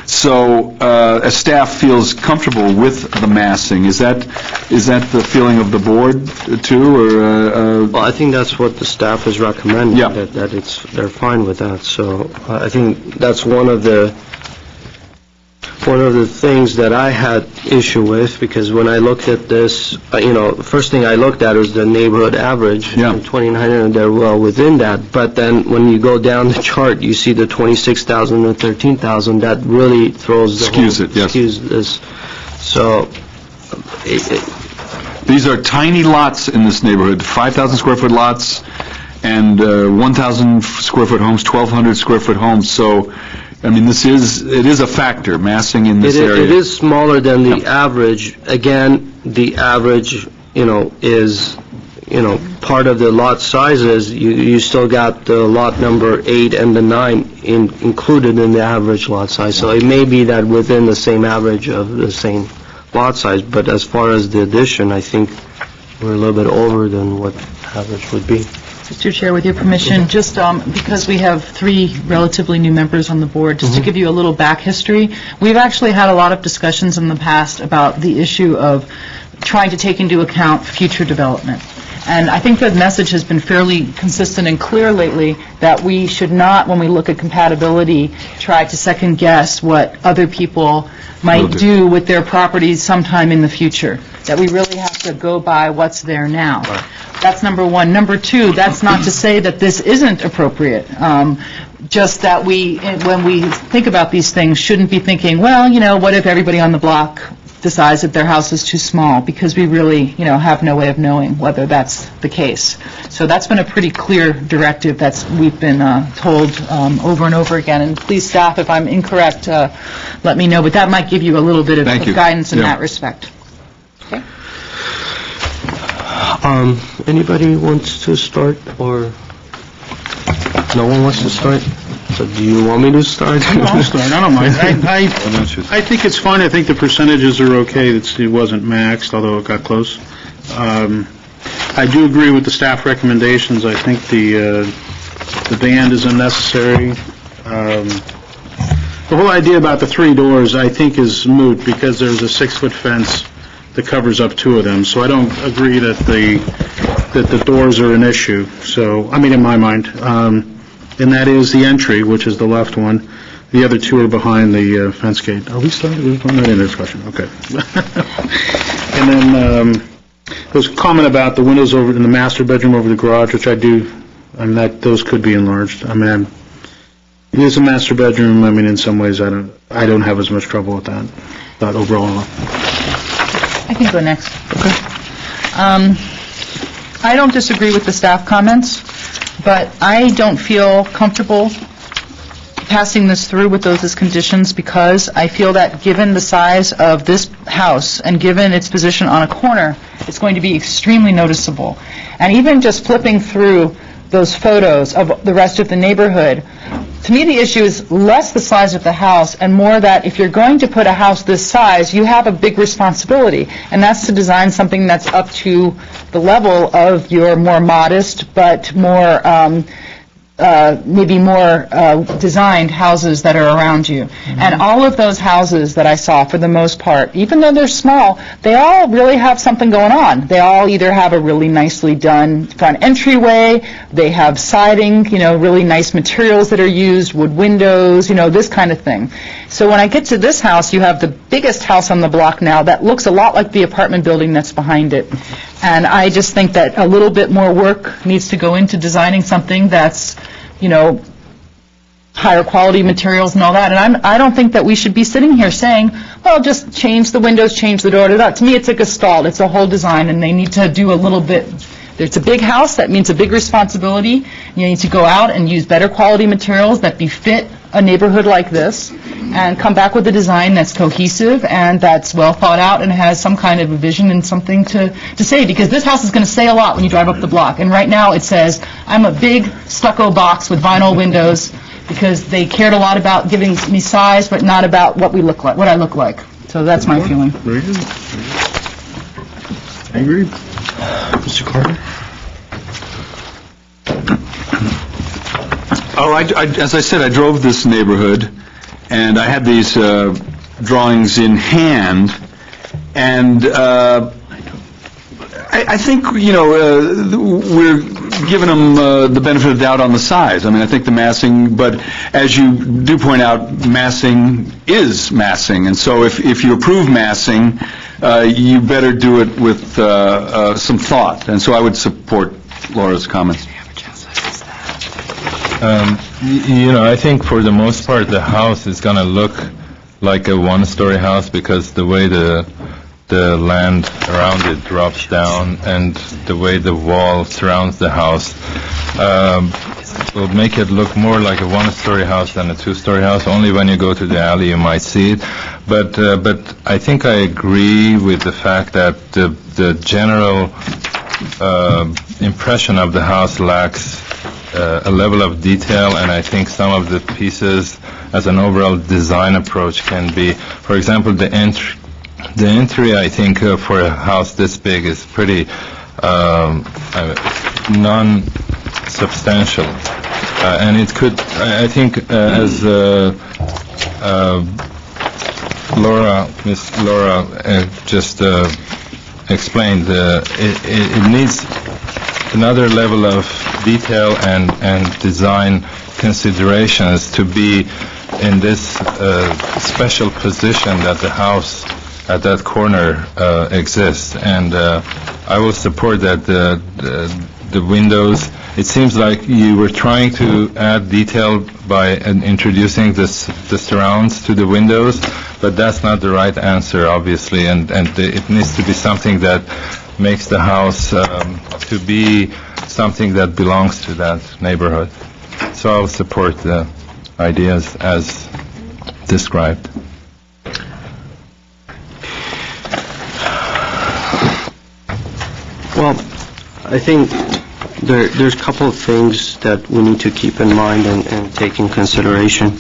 So as staff feels comfortable with the massing, is that the feeling of the board too, or? Well, I think that's what the staff is recommending, Yeah. that they're fine with that. So I think that's one of the things that I had issue with, because when I looked at this, the first thing I looked at was the neighborhood average. Yeah. 2,900, they're well within that. But then when you go down the chart, you see the 26,000 and 13,000, that really throws the Skews it, yes. Skews this. So These are tiny lots in this neighborhood, 5,000 square foot lots and 1,000 square foot homes, 1,200 square foot homes. So, I mean, it is a factor, massing in this area. It is smaller than the average. Again, the average, is, part of the lot sizes, you still got the lot number 8 and the 9 included in the average lot size. So it may be that within the same average of the same lot size, but as far as the addition, I think we're a little bit over than what average would be. Mr. Chair, with your permission, just because we have 3 relatively new members on the board, just to give you a little back history, we've actually had a lot of discussions in the past about the issue of trying to take into account future development. And I think the message has been fairly consistent and clear lately that we should not, when we look at compatibility, try to second-guess what other people might do with their properties sometime in the future, that we really have to go by what's there now. That's number 1. Number 2, that's not to say that this isn't appropriate, just that we, when we think about these things, shouldn't be thinking, well, what if everybody on the block decides that their house is too small, because we really, have no way of knowing whether that's the case. So that's been a pretty clear directive we've been told over and over again. And please, staff, if I'm incorrect, let me know. But that might give you a little bit of guidance in that respect. Okay. Anybody wants to start, or no one wants to start? So do you want me to start? I'll start. I don't mind. I think it's fine. I think the percentages are okay. It wasn't maxed, although it got close. I do agree with the staff recommendations. I think the band is unnecessary. The whole idea about the 3 doors, I think, is moot, because there's a 6-foot fence that covers up 2 of them. So I don't agree that the doors are an issue. So, I mean, in my mind. And that is the entry, which is the left one. The other 2 are behind the fence gate. Are we starting? We're not in this question. Okay. And then there was a comment about the windows over in the master bedroom over the garage, which I do, and those could be enlarged. I mean, it is a master bedroom. I mean, in some ways, I don't have as much trouble with that. But overall, I can go next. Okay. I don't disagree with the staff comments, but I don't feel comfortable passing this through with those as conditions because I feel that given the size of this house and given its position on a corner, it's going to be extremely noticeable. And even just flipping through those photos of the rest of the neighborhood, to me the issue is less the size of the house and more that if you're going to put a house this size, you have a big responsibility, and that's to design something that's up to the level of your more modest but more maybe more designed houses that are around you. And all of those houses that I saw, for the most part, even though they're small, they all really have something going on. They all either have a really nicely done front entryway, they have siding, really nice materials that are used, wood windows, this kind of thing. So when I get to this house, you have the biggest house on the block now that looks a lot like the apartment building that's behind it. And I just think that a little bit more work needs to go into designing something that's, higher quality materials and all that. And I don't think that we should be sitting here saying, well, just change the windows, change the door. To me, it's a gestalt. It's a whole design, and they need to do a little bit. It's a big house. That means a big responsibility. You need to go out and use better quality materials that befit a neighborhood like this and come back with a design that's cohesive and that's well thought out and has some kind of a vision and something to say, because this house is going to say a lot when you drive up the block. And right now it says, I'm a big stucco box with vinyl windows, because they cared a lot about giving me size but not about what we look like, what I look like. So that's my feeling. Very good. I agree. Mr. Carter? Oh, as I said, I drove this neighborhood, and I had these drawings in hand, and I think, we're giving them the benefit of the doubt on the size. I mean, I think the massing, but as you do point out, massing is massing, and so if you approve massing, you better do it with some thought, and so I would support Laura's comments. I think for the most part, the house is going to look like a one-story house because the way the land around it drops down and the way the wall surrounds the house will make it look more like a one-story house than a two-story house. Only when you go to the alley you might see it. But I think I agree with the fact that the general impression of the house lacks a level of detail, and I think some of the pieces as an overall design approach can be, for example, the entry I think for a house this big is pretty non-substantial, and it could, I think, as Miss Laura just explained, it needs another level of detail and design considerations to be in this special position that the house at that corner exists. And I will support that the windows, it seems like you were trying to add detail by introducing the surrounds to the windows, but that's not the right answer, obviously, and it needs to be something that makes the house to be something that belongs to that neighborhood. So I'll support the ideas as described. Well, I think there's a couple of things that we need to keep in mind and take in consideration.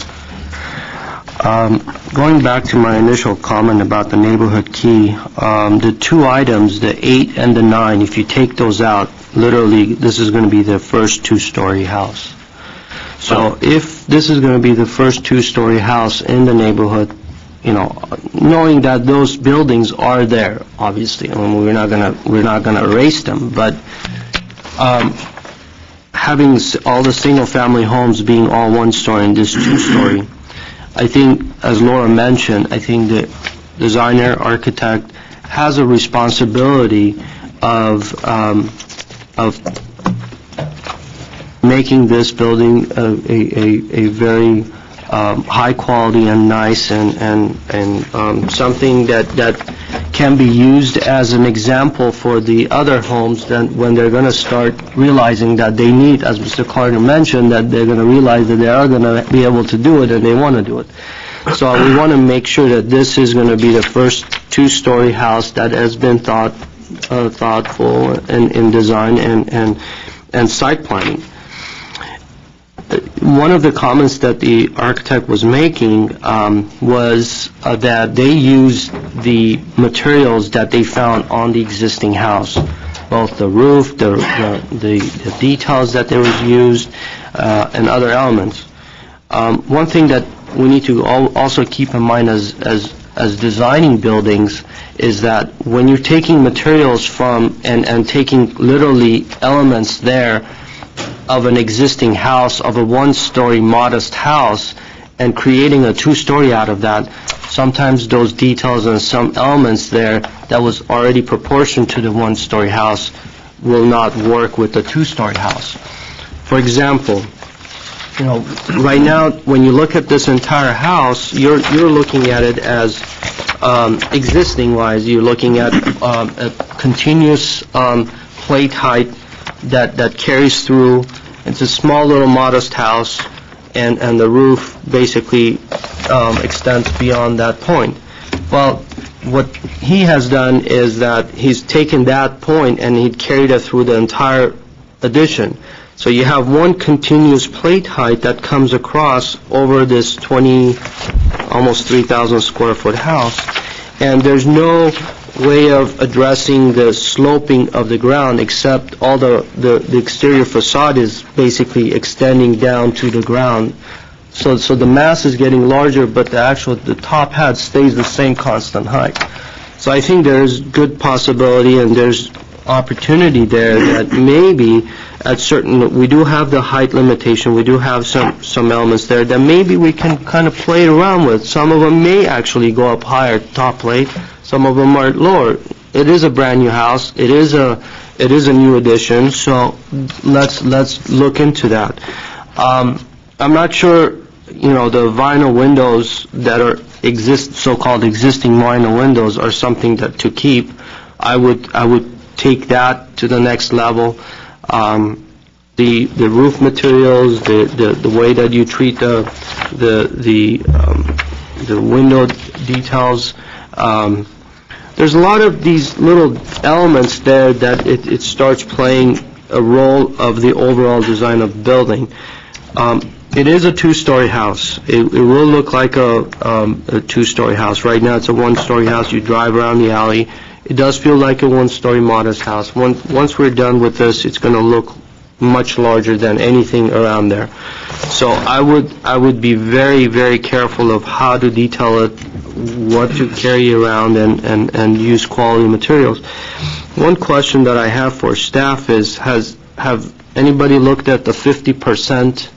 Going back to my initial comment about the neighborhood key, the two items, the 8 and the 9, if you take those out, literally this is going to be the first two-story house. So if this is going to be the first two-story house in the neighborhood, knowing that those buildings are there, obviously, I mean, we're not going to erase them, but having all the single-family homes being all one-story and this two-story, I think, as Laura mentioned, I think the designer, architect has a responsibility of making this building a very high quality and nice and something that can be used as an example for the other homes that when they're going to start realizing that they need, as Mr. Carter mentioned, that they're going to realize that they are going to be able to do it and they want to do it. So we want to make sure that this is going to be the first two-story house that has been thoughtful in design and site planning. One of the comments that the architect was making was that they used the materials that they found on the existing house, both the roof, the details that they was used, and other elements. One thing that we need to also keep in mind as designing buildings is that when you're taking materials from and taking literally elements there of an existing house, of a one-story modest house, and creating a two-story out of that, sometimes those details and some elements there that was already proportioned to the one-story house will not work with the two-story house. For example, right now, when you look at this entire house, you're looking at it as existing-wise. You're looking at a continuous plate height that carries through. It's a small little modest house, and the roof basically extends beyond that point. Well, what he has done is that he's taken that point and he carried it through the entire addition. So you have one continuous plate height that comes across over this almost 3,000 square foot house, and there's no way of addressing the sloping of the ground except all the exterior facade is basically extending down to the ground. So the mass is getting larger, but the top hat stays the same constant height. So I think there's good possibility and there's opportunity there that maybe we do have the height limitation, we do have some elements there that maybe we can kind of play around with. Some of them may actually go up higher, top plate, some of them are lower. It is a brand new house, it is a new addition, so let's look into that. I'm not sure, the vinyl windows that are so-called existing vinyl windows are something that to keep. I would take that to the next level. The roof materials, the way that you treat the window details. There's a lot of these little elements there that it starts playing a role of the overall design of the building. It is a two-story house. It will look like a two-story house. Right now it's a one-story house. You drive around the alley. It does feel like a one-story modest house. Once we're done with this, it's going to look much larger than anything around there. So I would be very, very careful of how to detail it, what to carry around, and use quality materials. One question that I have for staff is, have anybody looked at the 50%?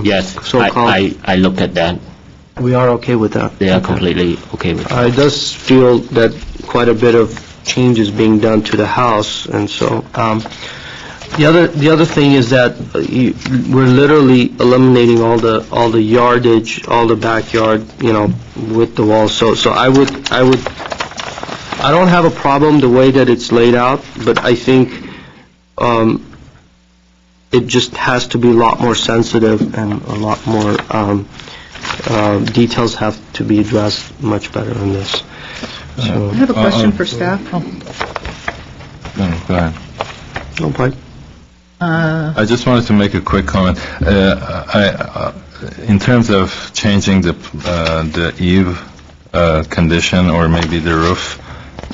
Yes, so-called? I looked at that. We are okay with that? They are completely okay with that. It does feel that quite a bit of change is being done to the house, and so the other thing is that we're literally eliminating all the yardage, all the backyard, with the walls. So I don't have a problem the way that it's laid out, but I think it just has to be a lot more sensitive and a lot more details have to be addressed much better in this. So, I have a question for staff. Go ahead. no problem. I just wanted to make a quick comment. In terms of changing the eave condition or maybe the roof,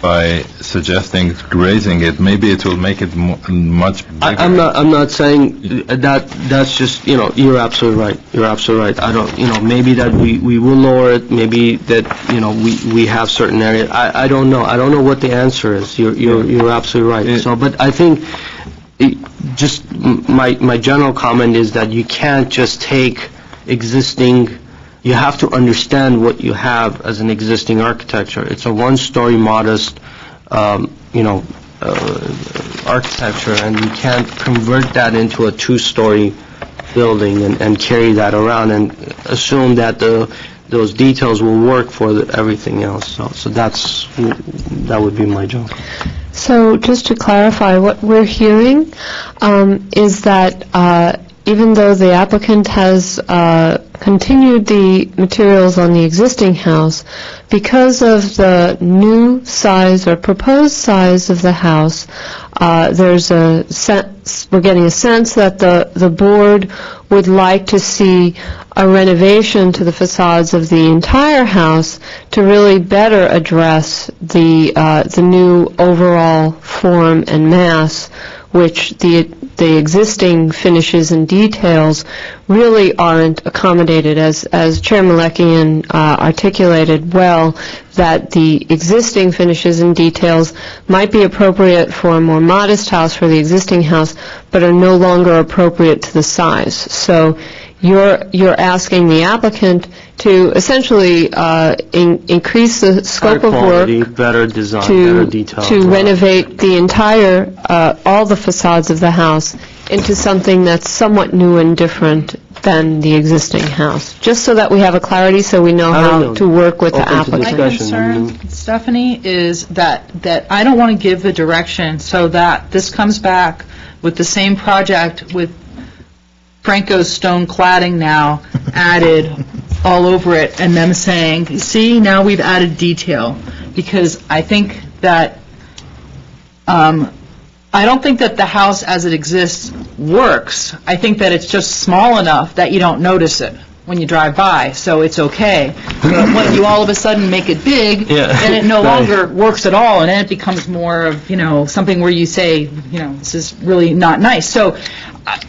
by suggesting raising it, maybe it will make it much bigger. I'm not saying that's just, you're absolutely right. You're absolutely right. I don't, maybe that we will lower it, maybe that, we have certain areas. I don't know. I don't know what the answer is. You're absolutely right. So, but I think just my general comment is that you can't just take existing. You have to understand what you have as an existing architecture. It's a one-story modest, architecture, and you can't convert that into a two-story building and carry that around and assume that those details will work for everything else. So that would be my job. So just to clarify, what we're hearing is that even though the applicant has continued the materials on the existing house, because of the new size or proposed size of the house, there's a sense, we're getting a sense that the board would like to see a renovation to the facades of the entire house to really better address the new overall form and mass, which the existing finishes and details really aren't accommodated, as Chair Malekian articulated well, that the existing finishes and details might be appropriate for a more modest house for the existing house, but are no longer appropriate to the size. So you're asking the applicant to essentially increase the scope of work, better design, better detail, to renovate the entire, all the facades of the house into something that's somewhat new and different than the existing house, just so that we have a clarity, so we know how to work with the applicant. My concern, Stephanie, is that I don't want to give the direction so that this comes back with the same project with Franco's stone cladding now added all over it, and them saying, see, now we've added detail. Because I think that, I don't think that the house as it exists works. I think that it's just small enough that you don't notice it when you drive by, so it's okay. But when you all of a sudden make it big, then it no longer works at all, and then it becomes more of, something where you say, this is really not nice. So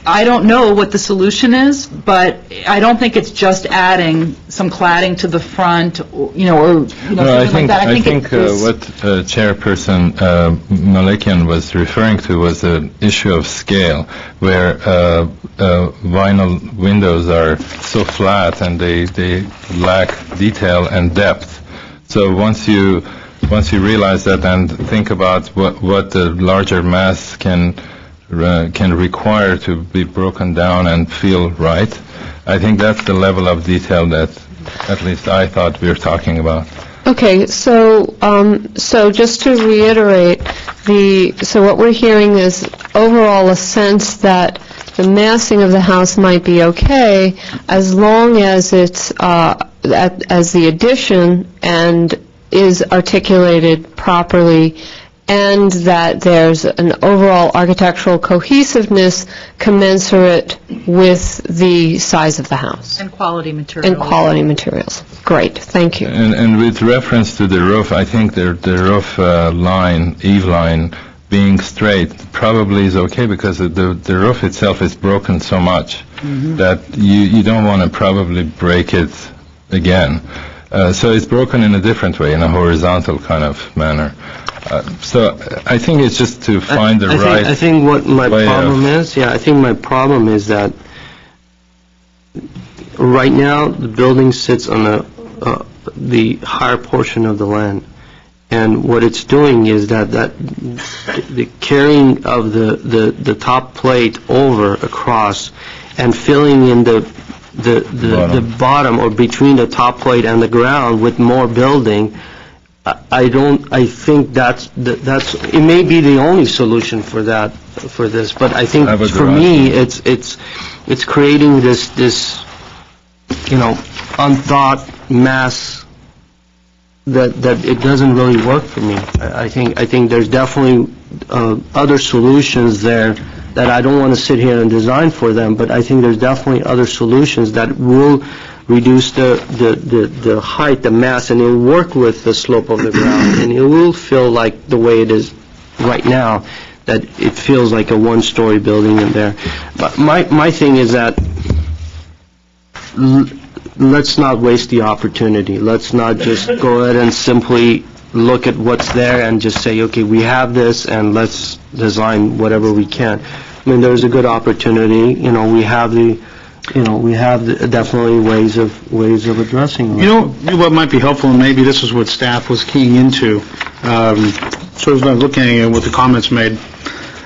I don't know what the solution is, but I don't think it's just adding some cladding to the front, or something like that. I think what Chairperson Malekian was referring to was an issue of scale, where vinyl windows are so flat and they lack detail and depth. So once you realize that and think about what the larger mass can require to be broken down and feel right, I think that's the level of detail that at least I thought we were talking about. Okay, so just to reiterate, so what we're hearing is overall a sense that the massing of the house might be okay as long as it's as the addition and is articulated properly, and that there's an overall architectural cohesiveness commensurate with the size of the house. And quality materials. And quality materials. Great, thank you. And with reference to the roof, I think the roof eave line being straight probably is okay, because the roof itself is broken so much that you don't want to probably break it again. So it's broken in a different way, in a horizontal kind of manner. So I think it's just to find the right. I think what my problem is, I think my problem is that right now the building sits on the higher portion of the land, and what it's doing is that the carrying of the top plate over across and filling in the bottom or between the top plate and the ground with more building. I think that's it may be the only solution for this, but I think for me it's creating this unthought mass that it doesn't really work for me. I think there's definitely other solutions there that I don't want to sit here and design for them, but I think there's definitely other solutions that will reduce the height, the mass, and it will work with the slope of the ground, and it will feel like the way it is right now, that it feels like a one-story building in there. But my thing is that let's not waste the opportunity. Let's not just go ahead and simply look at what's there and just say, okay, we have this, and let's design whatever we can. I mean, there's a good opportunity. We have definitely ways of addressing it. What might be helpful, and maybe this is what staff was keying into, sort of looking at what the comments made.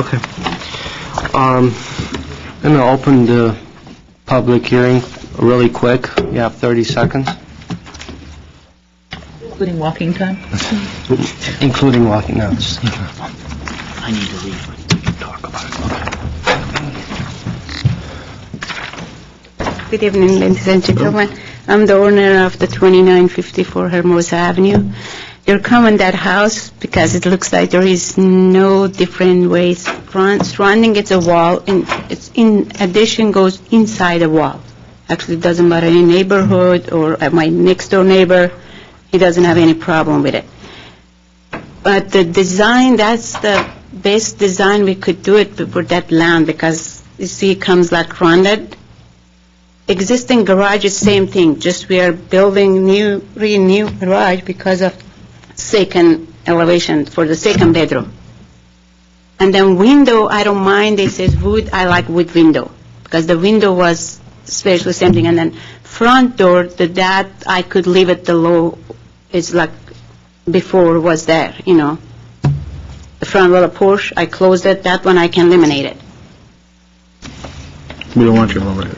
Okay. I'm going to open the public hearing really quick. You have 30 seconds, Including walking time? including walking now. I need to leave. Talk about it. Good evening, ladies and gentlemen. I'm the owner of the 2954 Hermosa Avenue. You're coming that house because it looks like there is no different ways. Surrounding it's a wall, and it's in addition goes inside the wall. Actually, it doesn't matter any neighborhood or my next door neighbor, he doesn't have any problem with it. But the design, that's the best design we could do it for that land, because you see it comes like rounded. Existing garage is same thing, just we are building real new garage because of second elevation for the second bedroom. And then window, I don't mind, they says wood, I like wood window, because the window was especially same thing. And then front door, that I could leave it the low, it's like before was there, you know. The front wall of Porsche, I closed it, that one I can eliminate it. We don't want you over it.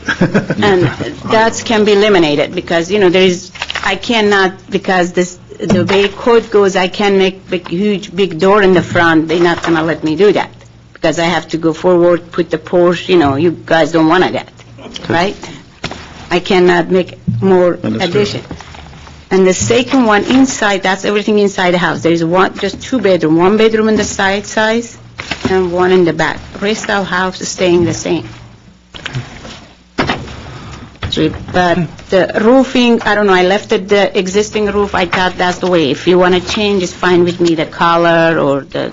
And that can be eliminated, because, you know, I cannot, because the way code goes, I can make big door in the front. They're not going to let me do that, because I have to go forward, put the Porsche, you know, you guys don't want that, right? I cannot make more addition. And the second one inside, that's everything inside the house. There's just two bedroom, one bedroom in the side size and one in the back. Rest of the house is staying the same. But the roofing, I don't know, I left it the existing roof. I thought that's the way. If you want to change, it's fine with me, the color or the...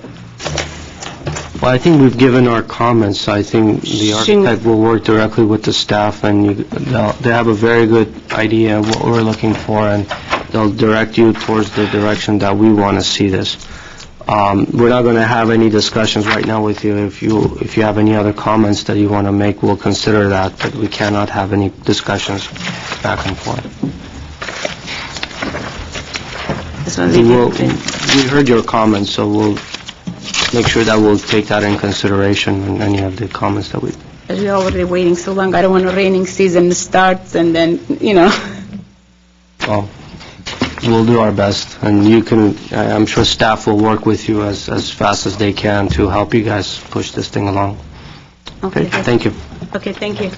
Well, I think we've given our comments. I think the architect will work directly with the staff, and they have a very good idea of what we're looking for, and they'll direct you towards the direction that we want to see this. We're not going to have any discussions right now with you. If you have any other comments that you want to make, we'll consider that, but we cannot have any discussions back and forth. We heard your comments, so we'll make sure that we'll take that in consideration in any of the comments that we... We're already waiting so long. I don't want a raining season starts and then, you know... Well, we'll do our best, and you can, I'm sure staff will work with you as fast as they can to help you guys push this thing along. Okay, thank you. Okay, thank you.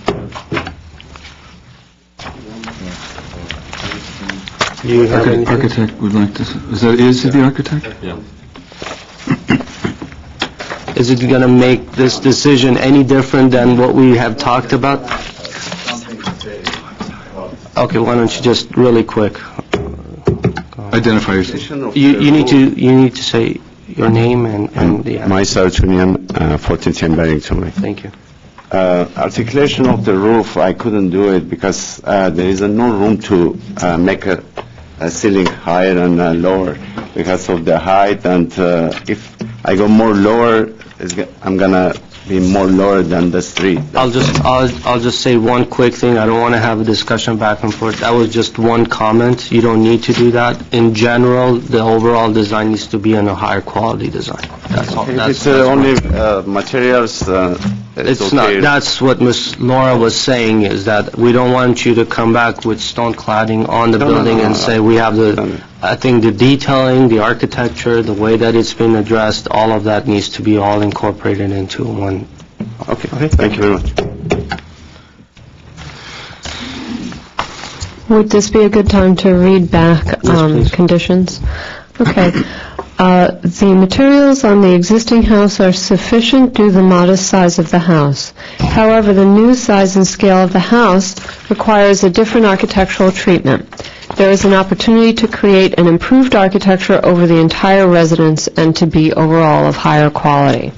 You have anything? Architect would like to, is it the architect? Yeah. Is it going to make this decision any different than what we have talked about? Okay, why don't you just really quick. Identify yourself. You need to say your name and the... Myself, Union, 1410 Barrington Way. Thank you. Articulation of the roof, I couldn't do it because there is no room to make a ceiling higher and lower because of the height, and if I go more lower, I'm gonna be more lower than the street. I'll just say one quick thing. I don't want to have a discussion back and forth. That was just one comment. You don't need to do that. In general, the overall design needs to be in a higher quality design. That's all. If it's only materials, it's okay. not. That's what Ms. Laura was saying, is that we don't want you to come back with stone cladding on the building and say we have the... I think the detailing, the architecture, the way that it's been addressed, all of that needs to be all incorporated into one. Okay, thank you very much. Would this be a good time to read back please. conditions? Okay. The materials on the existing house are sufficient due to the modest size of the house. However, the new size and scale of the house requires a different architectural treatment. There is an opportunity to create an improved architecture over the entire residence and to be overall of higher quality.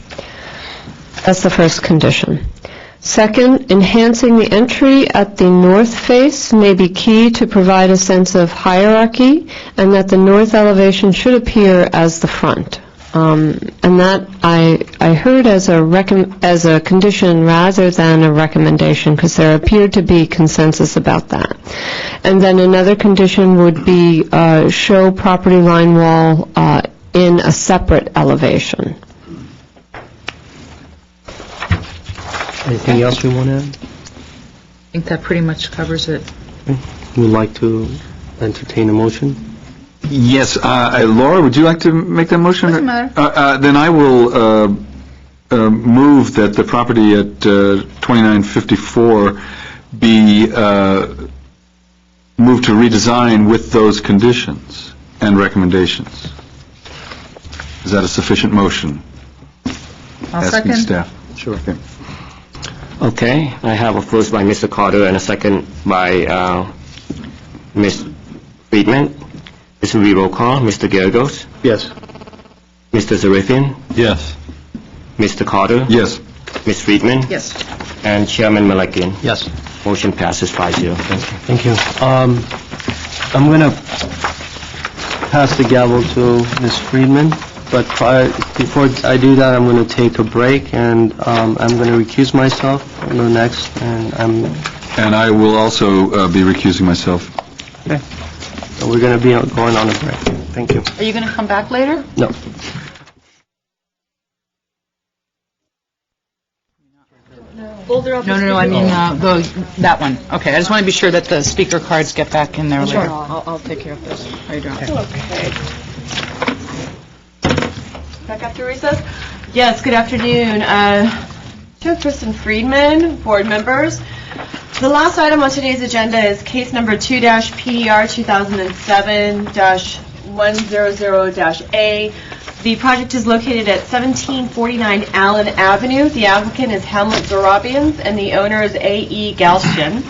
That's the first condition. Second, enhancing the entry at the north face may be key to provide a sense of hierarchy, and that the north elevation should appear as the front. And that I heard as a condition rather than a recommendation, because there appeared to be consensus about that. And then another condition would be show property line wall in a separate elevation. Anything else you want to add? I think that pretty much covers it. Would like to entertain a motion? Yes, Laura, would you like to make that motion? Doesn't matter. Then I will move that the property at 2954 be moved to redesign with those conditions and recommendations. Is that a sufficient motion? I'll Asking second. staff. Sure. Okay. Okay, I have a first by Mr. Carter and a second by Ms. Friedman. This will be roll call. Mr. Geragos, Yes. Mr. Zarifian, Yes. Mr. Carter, Yes. Ms. Friedman, Yes. and Chairman Malakian. Yes. Motion passes 5-0. Thank you. Thank you. I'm going to pass the gavel to Ms. Friedman, but before I do that, I'm going to take a break, and I'm going to recuse myself. I'll go next, and And I will also be recusing myself. okay. So we're going to be going on a break. Thank you. Are you going to come back later? No. No, I mean, that one. Okay, I just want to be sure that the speaker cards get back in there later. Sure, I'll take care of this. How are you doing? Okay. Back after recess? Yes, good afternoon. Chairperson Friedman, board members. The last item on today's agenda is case number 2-PDR 2007-100-A. The project is located at 1749 Allen Avenue. The applicant is Hamlet Zorabians, and the owner is A.E. Galshian.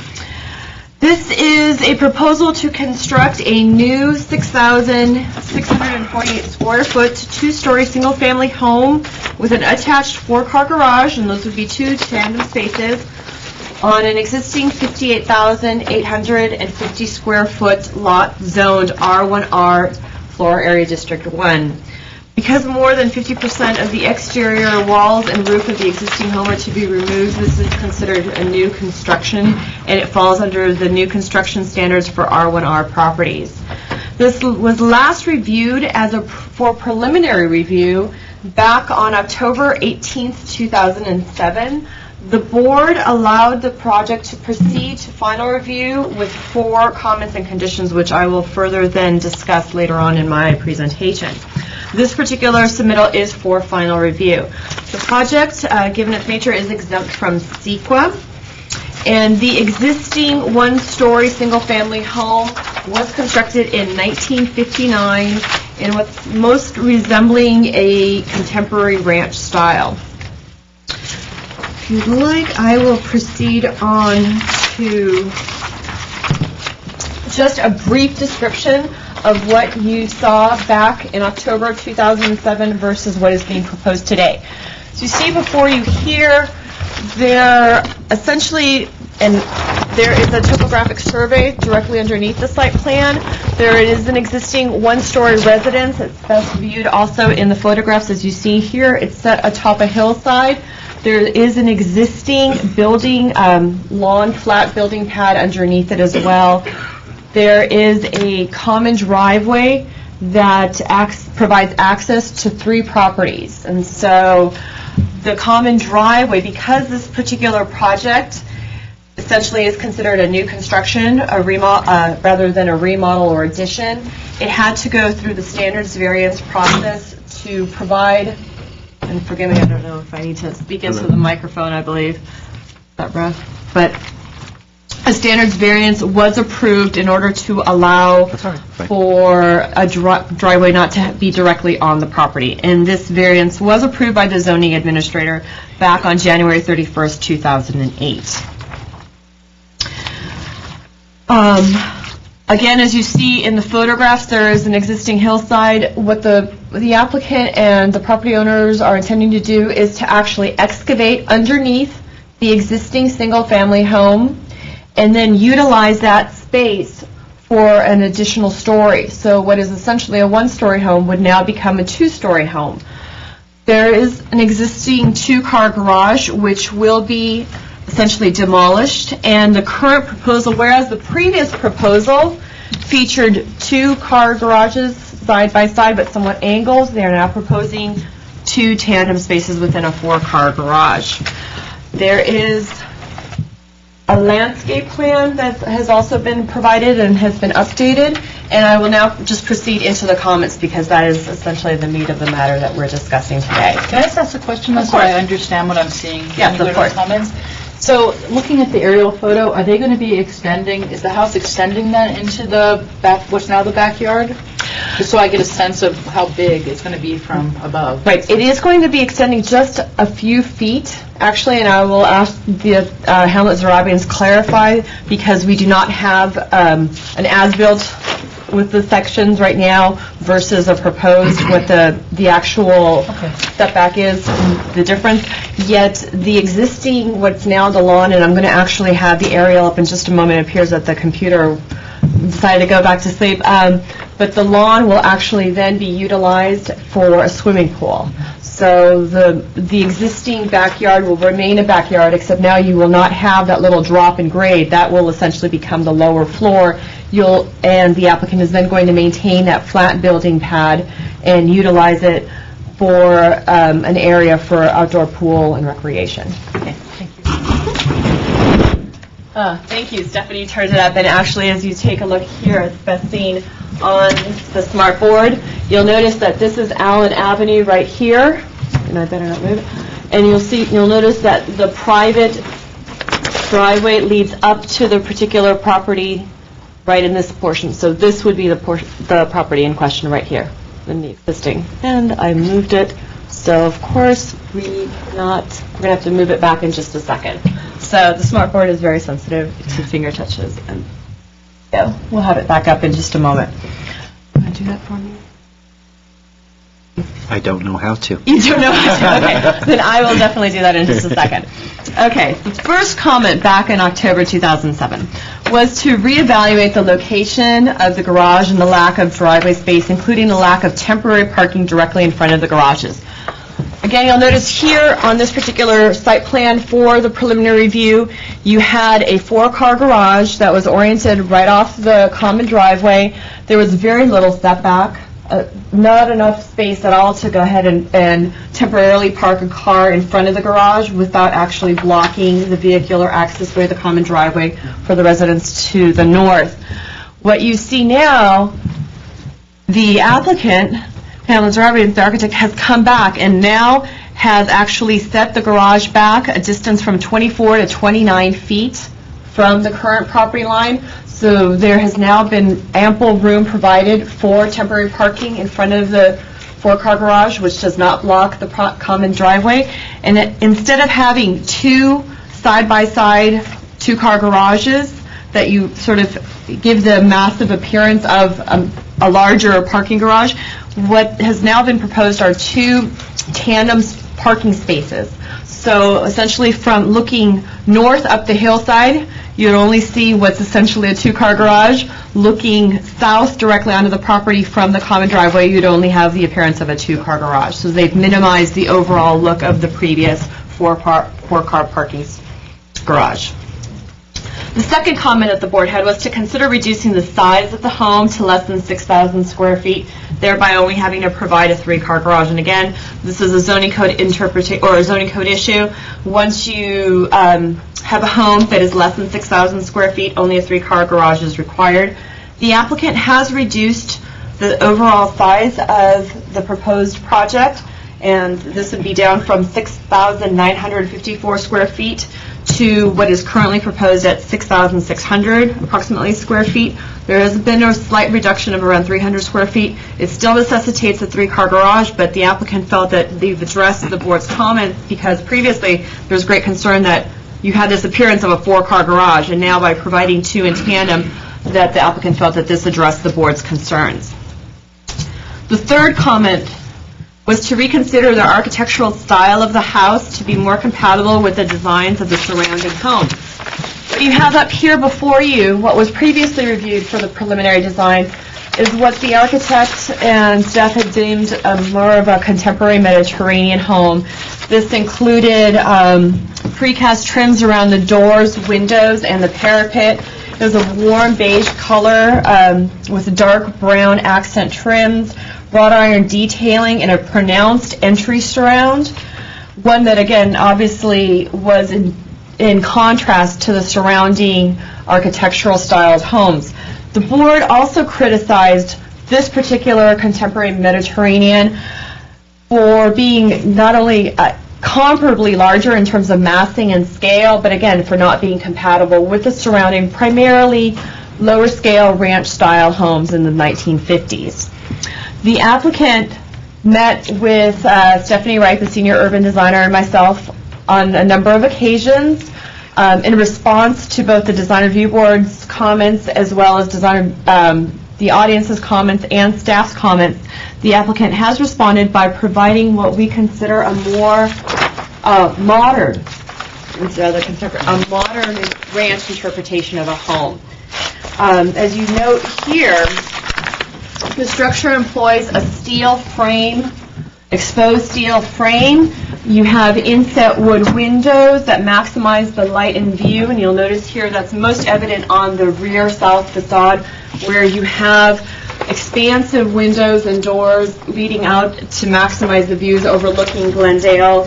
This is a proposal to construct a new 6,648 square foot, two-story single-family home with an attached four-car garage, and those would be two tandem spaces, on an existing 58,850 square foot lot zoned R1R, Floor Area District 1. Because more than 50% of the exterior walls and roof of the existing home are to be removed, this is considered a new construction, and it falls under the new construction standards for R1R properties. This was last reviewed for preliminary review back on October 18th, 2007. The board allowed the project to proceed to final review with 4 comments and conditions, which I will further then discuss later on in my presentation. This particular submittal is for final review. The project, given its nature, is exempt from CEQA, and the existing one-story single-family home was constructed in 1959 in what's most resembling a contemporary ranch style. If you'd like, I will proceed on to just a brief description of what you saw back in October 2007 versus what is being proposed today. So you see before you here, there essentially, and there is a topographic survey directly underneath the site plan. There is an existing one-story residence. It's best viewed also in the photographs as you see here. It's set atop a hillside. There is an existing building, lawn flat building pad underneath it as well. There is a common driveway that provides access to 3 properties. And so the common driveway, because this particular project essentially is considered a new construction, rather than a remodel or addition, it had to go through the standards variance process to provide, and forgive me, I don't know if I need to speak into the microphone, I believe. Is that rough? But a standards variance was approved in order to allow for a driveway not to be directly on the property. And this variance was approved by the zoning administrator back on January 31st, 2008. Again, as you see in the photographs, there is an existing hillside. What the applicant and the property owners are intending to do is to actually excavate underneath the existing single-family home and then utilize that space for an additional story. So what is essentially a one-story home would now become a 2-story home. There is an existing 2-car garage which will be essentially demolished, and the current proposal, whereas the previous proposal featured 2-car garages side by side but somewhat angled, they are now proposing 2 tandem spaces within a 4-car garage. There is a landscape plan that has also been provided and has been updated, and I will now just proceed into the comments because that is essentially the meat of the matter that we're discussing today. Can I just ask a question, so I understand what I'm seeing? Yes, of course. Comments? So, looking at the aerial photo, are they going to be extending, is the house extending that into the back, what's now the backyard? Just so I get a sense of how big it's going to be from above. Right, it is going to be extending just a few feet, actually, and I will ask the Hamlet Zarabians clarify because we do not have an as-built with the sections right now versus a proposed what the actual setback is, the difference. Yet the existing, what's now the lawn, and I'm going to actually have the aerial up in just a moment. It appears that the computer decided to go back to sleep. But the lawn will actually then be utilized for a swimming pool. So the existing backyard will remain a backyard, except now you will not have that little drop in grade. That will essentially become the lower floor. And the applicant is then going to maintain that flat building pad and utilize it for an area for outdoor pool and recreation. Okay, thank you. Thank you. Stephanie turned it up, and actually, as you take a look here, it's best seen on the smart board. You'll notice that this is Allen Avenue right here, and I better not move it. And you'll notice that the private driveway leads up to the particular property right in this portion. So this would be the property in question right here, in the existing. And I moved it, so of course we're going to have to move it back in just a second. So the smart board is very sensitive to finger touches. And yeah, we'll have it back up in just a moment. You want to do that for me? I don't know how to. You don't know how to? Okay. Then I will definitely do that in just a second. Okay. The first comment back in October 2007 was to reevaluate the location of the garage and the lack of driveway space, including the lack of temporary parking directly in front of the garages. Again, you'll notice here on this particular site plan for the preliminary review, you had a 4-car garage that was oriented right off the common driveway. There was very little setback, not enough space at all to go ahead and temporarily park a car in front of the garage without actually blocking the vehicular accessway, the common driveway for the residents to the north. What you see now, the applicant, Hamlet Zarabian, the architect, has come back and now has actually set the garage back a distance from 24 to 29 feet from the current property line. So there has now been ample room provided for temporary parking in front of the 4-car garage, which does not block the common driveway. And instead of having 2 side-by-side 2-car garages that you sort of give the massive appearance of a larger parking garage, what has now been proposed are 2 tandem parking spaces. So essentially from looking north up the hillside, you'd only see what's essentially a 2-car garage. Looking south directly onto the property from the common driveway, you'd only have the appearance of a 2-car garage. So they've minimized the overall look of the previous 4-car parking garage. The second comment that the board had was to consider reducing the size of the home to less than 6,000 square feet, thereby only having to provide a 3-car garage. And again, this is a zoning code issue. Once you have a home that is less than 6,000 square feet, only a 3-car garage is required. The applicant has reduced the overall size of the proposed project, and this would be down from 6,954 square feet to what is currently proposed at 6,600 approximately square feet. There has been a slight reduction of around 300 square feet. It still necessitates a 3-car garage, but the applicant felt that they've addressed the board's comment because previously there was great concern that you had this appearance of a 4-car garage, and now by providing 2 in tandem, that the applicant felt that this addressed the board's concerns. The third comment was to reconsider the architectural style of the house to be more compatible with the designs of the surrounding home. What you have up here before you, what was previously reviewed for the preliminary design, is what the architect and staff had deemed more of a contemporary Mediterranean home. This included precast trims around the doors, windows, and the parapet. It was a warm beige color with dark brown accent trims, wrought iron detailing, and a pronounced entry surround. one that, again, obviously was in contrast to the surrounding architectural styled homes. The board also criticized this particular contemporary Mediterranean for being not only comparably larger in terms of massing and scale, but again, for not being compatible with the surrounding primarily lower scale ranch style homes in the 1950s. The applicant met with Stephanie Wright, the senior urban designer, and myself on a number of occasions in response to both the design review board's comments as well as the audience's comments and staff's comments. The applicant has responded by providing what we consider a more modern ranch interpretation of a home. As you note here, the structure employs a steel frame, exposed steel frame. You have inset wood windows that maximize the light and view, and you'll notice here that's most evident on the rear south facade, where you have expansive windows and doors leading out to maximize the views overlooking Glendale.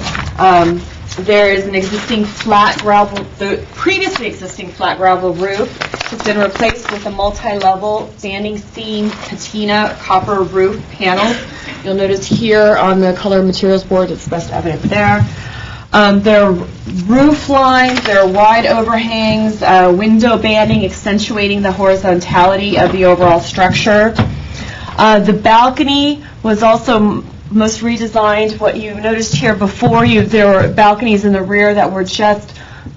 There is an existing flat gravel, the previously existing flat gravel roof has been replaced with a multi-level standing seam patina copper roof panels. You'll notice here on the color materials board, it's best evident there. There are roof lines, there are wide overhangs, window banding accentuating the horizontality of the overall structure. The balcony was also most redesigned. What you noticed here before you, there were balconies in the rear that were just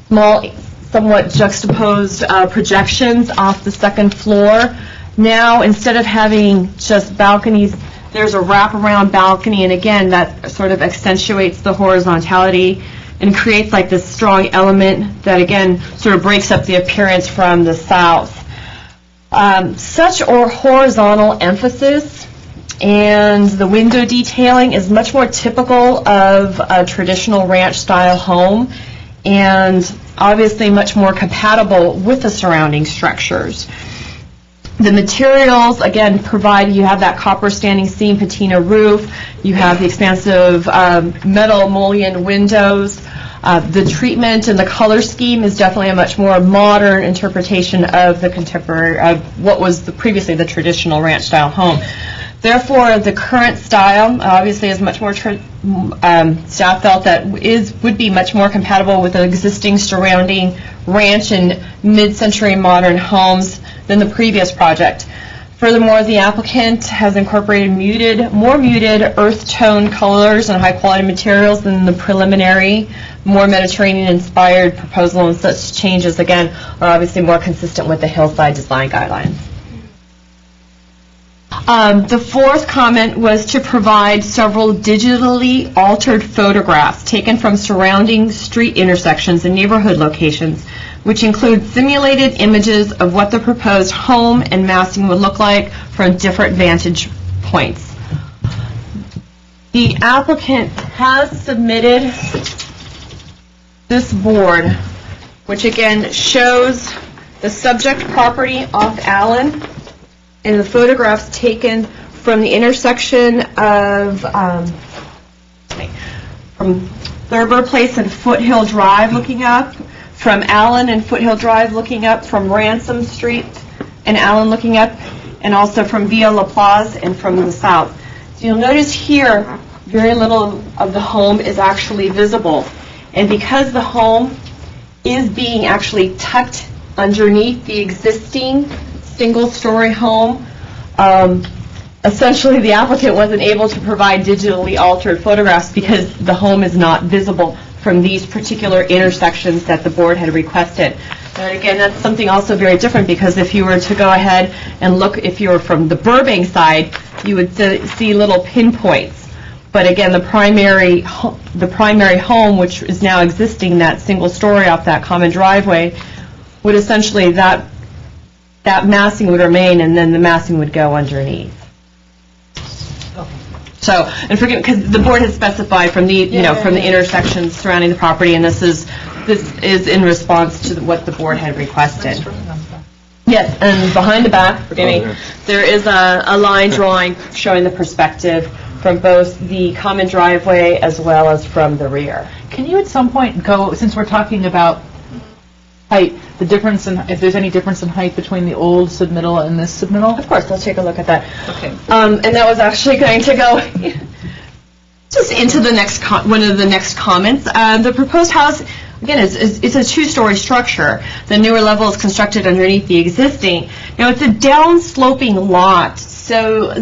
small, somewhat juxtaposed projections off the second floor. Now, instead of having just balconies, there's a wraparound balcony, and again, that sort of accentuates the horizontality and creates like this strong element that again sort of breaks up the appearance from the south. Such or horizontal emphasis and the window detailing is much more typical of a traditional ranch style home and obviously much more compatible with the surrounding structures. The materials, again, provide, you have that copper standing seam patina roof, you have the expansive metal mullion windows. The treatment and the color scheme is definitely a much more modern interpretation of the contemporary, of what was previously the traditional ranch style home. Therefore, the current style obviously is much more, staff felt that would be much more compatible with the existing surrounding ranch and mid-century modern homes than the previous project. Furthermore, the applicant has incorporated more muted earth tone colors and high quality materials than the preliminary, more Mediterranean-inspired proposal, and such changes, again, are obviously more consistent with the hillside design guidelines. The fourth comment was to provide several digitally altered photographs taken from surrounding street intersections and neighborhood locations, which include simulated images of what the proposed home and massing would look like from different vantage points. The applicant has submitted this board, which again shows the subject property off Allen and the photographs taken from the intersection of from Thurber Place and Foothill Drive looking up, from Allen and Foothill Drive looking up, from Ransom Street and Allen looking up, and also from Via La Plaza and from the south. So you'll notice here very little of the home is actually visible. And because the home is being actually tucked underneath the existing single-story home, essentially the applicant wasn't able to provide digitally altered photographs because the home is not visible from these particular intersections that the board had requested. And again, that's something also very different, because if you were to go ahead and look, if you were from the Burbank side, you would see little pinpoints. But again, the primary home, which is now existing, that single story off that common driveway, would essentially, that massing would remain, and then the massing would go underneath. So, and forget, because the board has specified from the, from the intersections surrounding the property, and this is in response to what the board had requested. Yes, and behind the back, forgive me, there is a line drawing showing the perspective from both the common driveway as well as from the rear. Can you at some point go, since we're talking about height, the difference in, if there's any difference in height between the old submittal and this submittal? Of course, let's take a look at that. Okay. And that was actually going to go just into the next one of the next comments. The proposed house, again, it's a two-story structure. The newer level is constructed underneath the existing. Now, it's a down-sloping lot, so,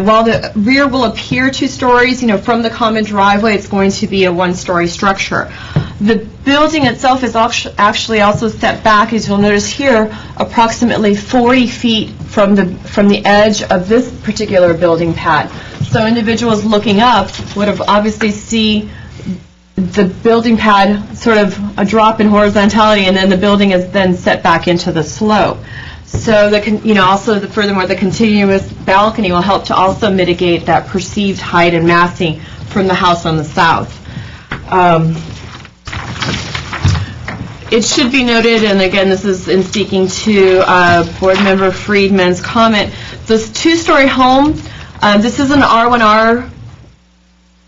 while the rear will appear 2 stories, from the common driveway, it's going to be a 1-story structure. The building itself is actually also set back, as you'll notice here, approximately 40 feet from the edge of this particular building pad. So individuals looking up would have obviously see the building pad sort of a drop in horizontality, and then the building is then set back into the slope. So furthermore, the continuous balcony will help to also mitigate that perceived height and massing from the house on the south. It should be noted, and again, this is in speaking to Board Member Friedman's comment, this 2-story home, this is an R1R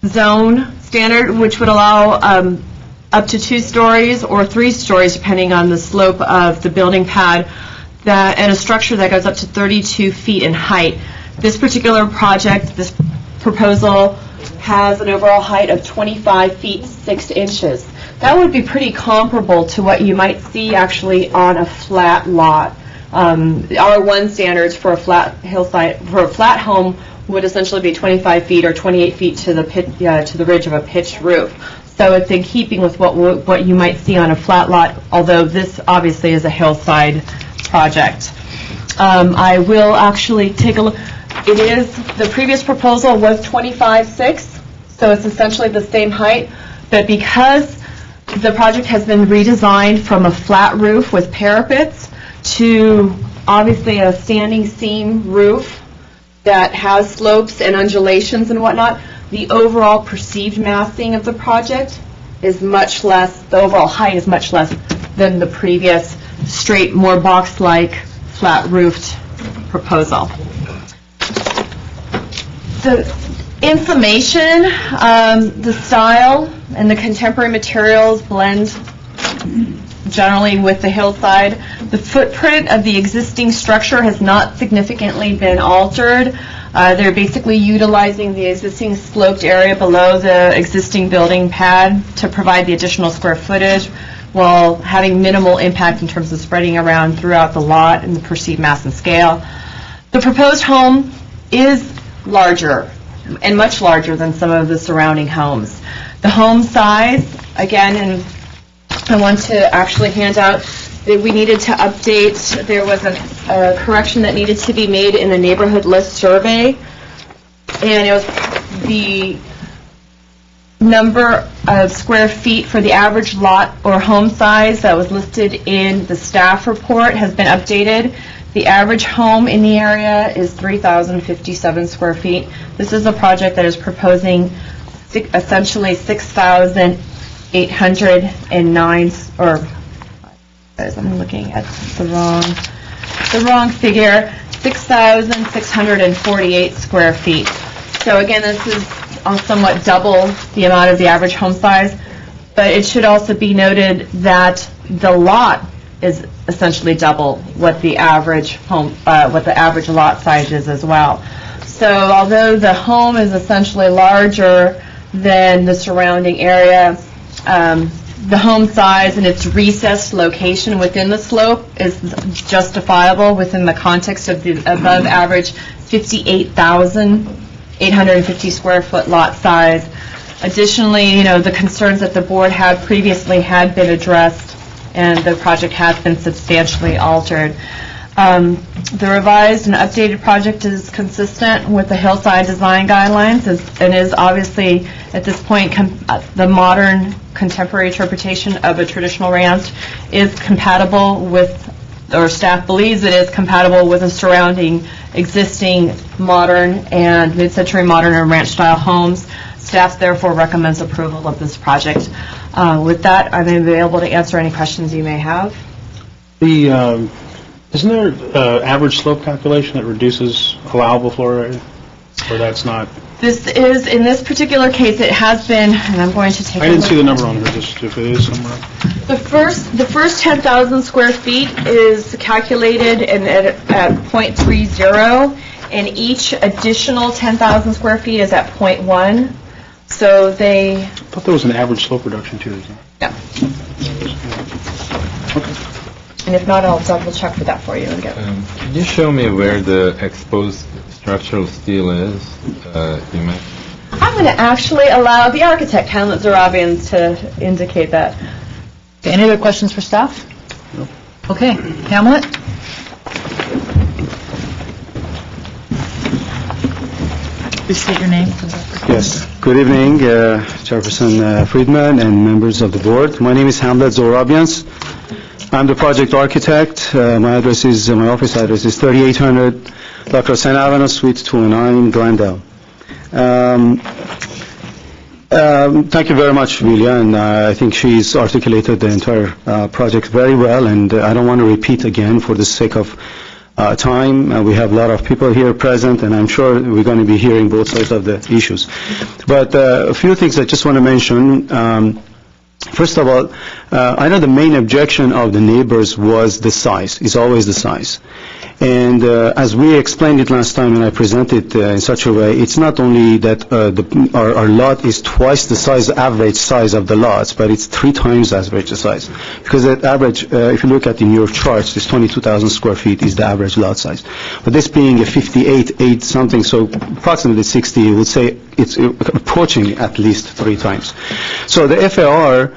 zone standard, which would allow up to 2 stories or 3 stories, depending on the slope of the building pad, and a structure that goes up to 32 feet in height. This particular project, this proposal, has an overall height of 25 feet 6 inches. That would be pretty comparable to what you might see actually on a flat lot. R1 standards for a flat hillside, for a flat home, would essentially be 25 feet or 28 feet to the ridge of a pitched roof. So it's in keeping with what you might see on a flat lot, although this obviously is a hillside project. I will actually take a look. The previous proposal was 25.6, so it's essentially the same height, but because the project has been redesigned from a flat roof with parapets to obviously a standing seam roof that has slopes and undulations and whatnot, the overall perceived massing of the project is much less, the overall height is much less than the previous straight, more box-like, flat-roofed proposal. The inflammation, the style, and the contemporary materials blend generally with the hillside. The footprint of the existing structure has not significantly been altered. They're basically utilizing the existing sloped area below the existing building pad to provide the additional square footage while having minimal impact in terms of spreading around throughout the lot and the perceived mass and scale. The proposed home is larger and much larger than some of the surrounding homes. The home size, again, and I want to actually hand out that we needed to update, there was a correction that needed to be made in the neighborhood list survey, and it was the number of square feet for the average lot or home size that was listed in the staff report has been updated. The average home in the area is 3,057 square feet. This is a project that is proposing essentially 6,809, or I'm looking at the wrong figure, 6,648 square feet. So again, this is somewhat double the amount of the average home size, but it should also be noted that the lot is essentially double what the average lot size is as well. So although the home is essentially larger than the surrounding area, the home size and its recessed location within the slope is justifiable within the context of the above average 58,850 square foot lot size. Additionally, the concerns that the board had previously had been addressed, and the project has been substantially altered. The revised and updated project is consistent with the hillside design guidelines and is obviously, at this point, the modern contemporary interpretation of a traditional ranch is compatible with, or staff believes it is compatible with the surrounding existing modern and mid-century modern and ranch-style homes. Staff therefore recommends approval of this project. With that, I'm available to answer any questions you may have. Isn't there average slope calculation that reduces allowable floor area? Or that's not? This is, in this particular case, it has been, and I'm going to take a I didn't look. see the number on here, just if it is somewhere. The first 10,000 square feet is calculated at .30, and each additional 10,000 square feet is at .1. So they... I thought there was an average slope reduction too. Yeah. And if not, I'll double check for that for you and get... Can you show me where the exposed structural steel is? You mentioned. I'm going to actually allow the architect, Hamlet Zorabian, to indicate that. Okay, any other questions for staff? No. Okay, Hamlet? Please state your name. Yes. Good evening, Chairperson Friedman and members of the board. My name is Hamlet Zorabians. I'm the project architect. My office address is 3800 La Crosse Avenue, Suite 209, Glendale. Thank you very much, Julia, and I think she's articulated the entire project very well, and I don't want to repeat again for the sake of time. We have a lot of people here present, and I'm sure we're going to be hearing both sides of the issues. But a few things I just want to mention. First of all, I know the main objection of the neighbors was the size. It's always the size. And as we explained it last time, and I presented in such a way, it's not only that our lot is twice the average size of the lots, but it's 3 times average size. Because the average, if you look at in your charts, this 22,000 square feet is the average lot size. But this being a 58 something, so approximately 60, you would say it's approaching at least 3 times. So the FAR,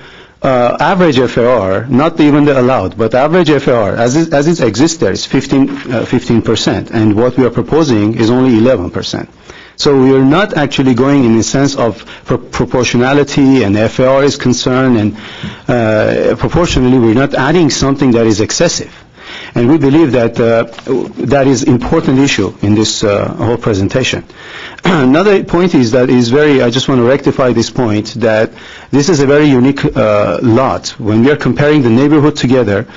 average FAR, not even the allowed, but average FAR, as it exists there, is 15%, and what we are proposing is only 11%. So we are not actually going in the sense of proportionality, and FAR is concerned, and proportionally we're not adding something that is excessive. And we believe that that is an important issue in this whole presentation. Another point is that I just want to rectify this point, that this is a very unique lot. When we are comparing the neighborhood together,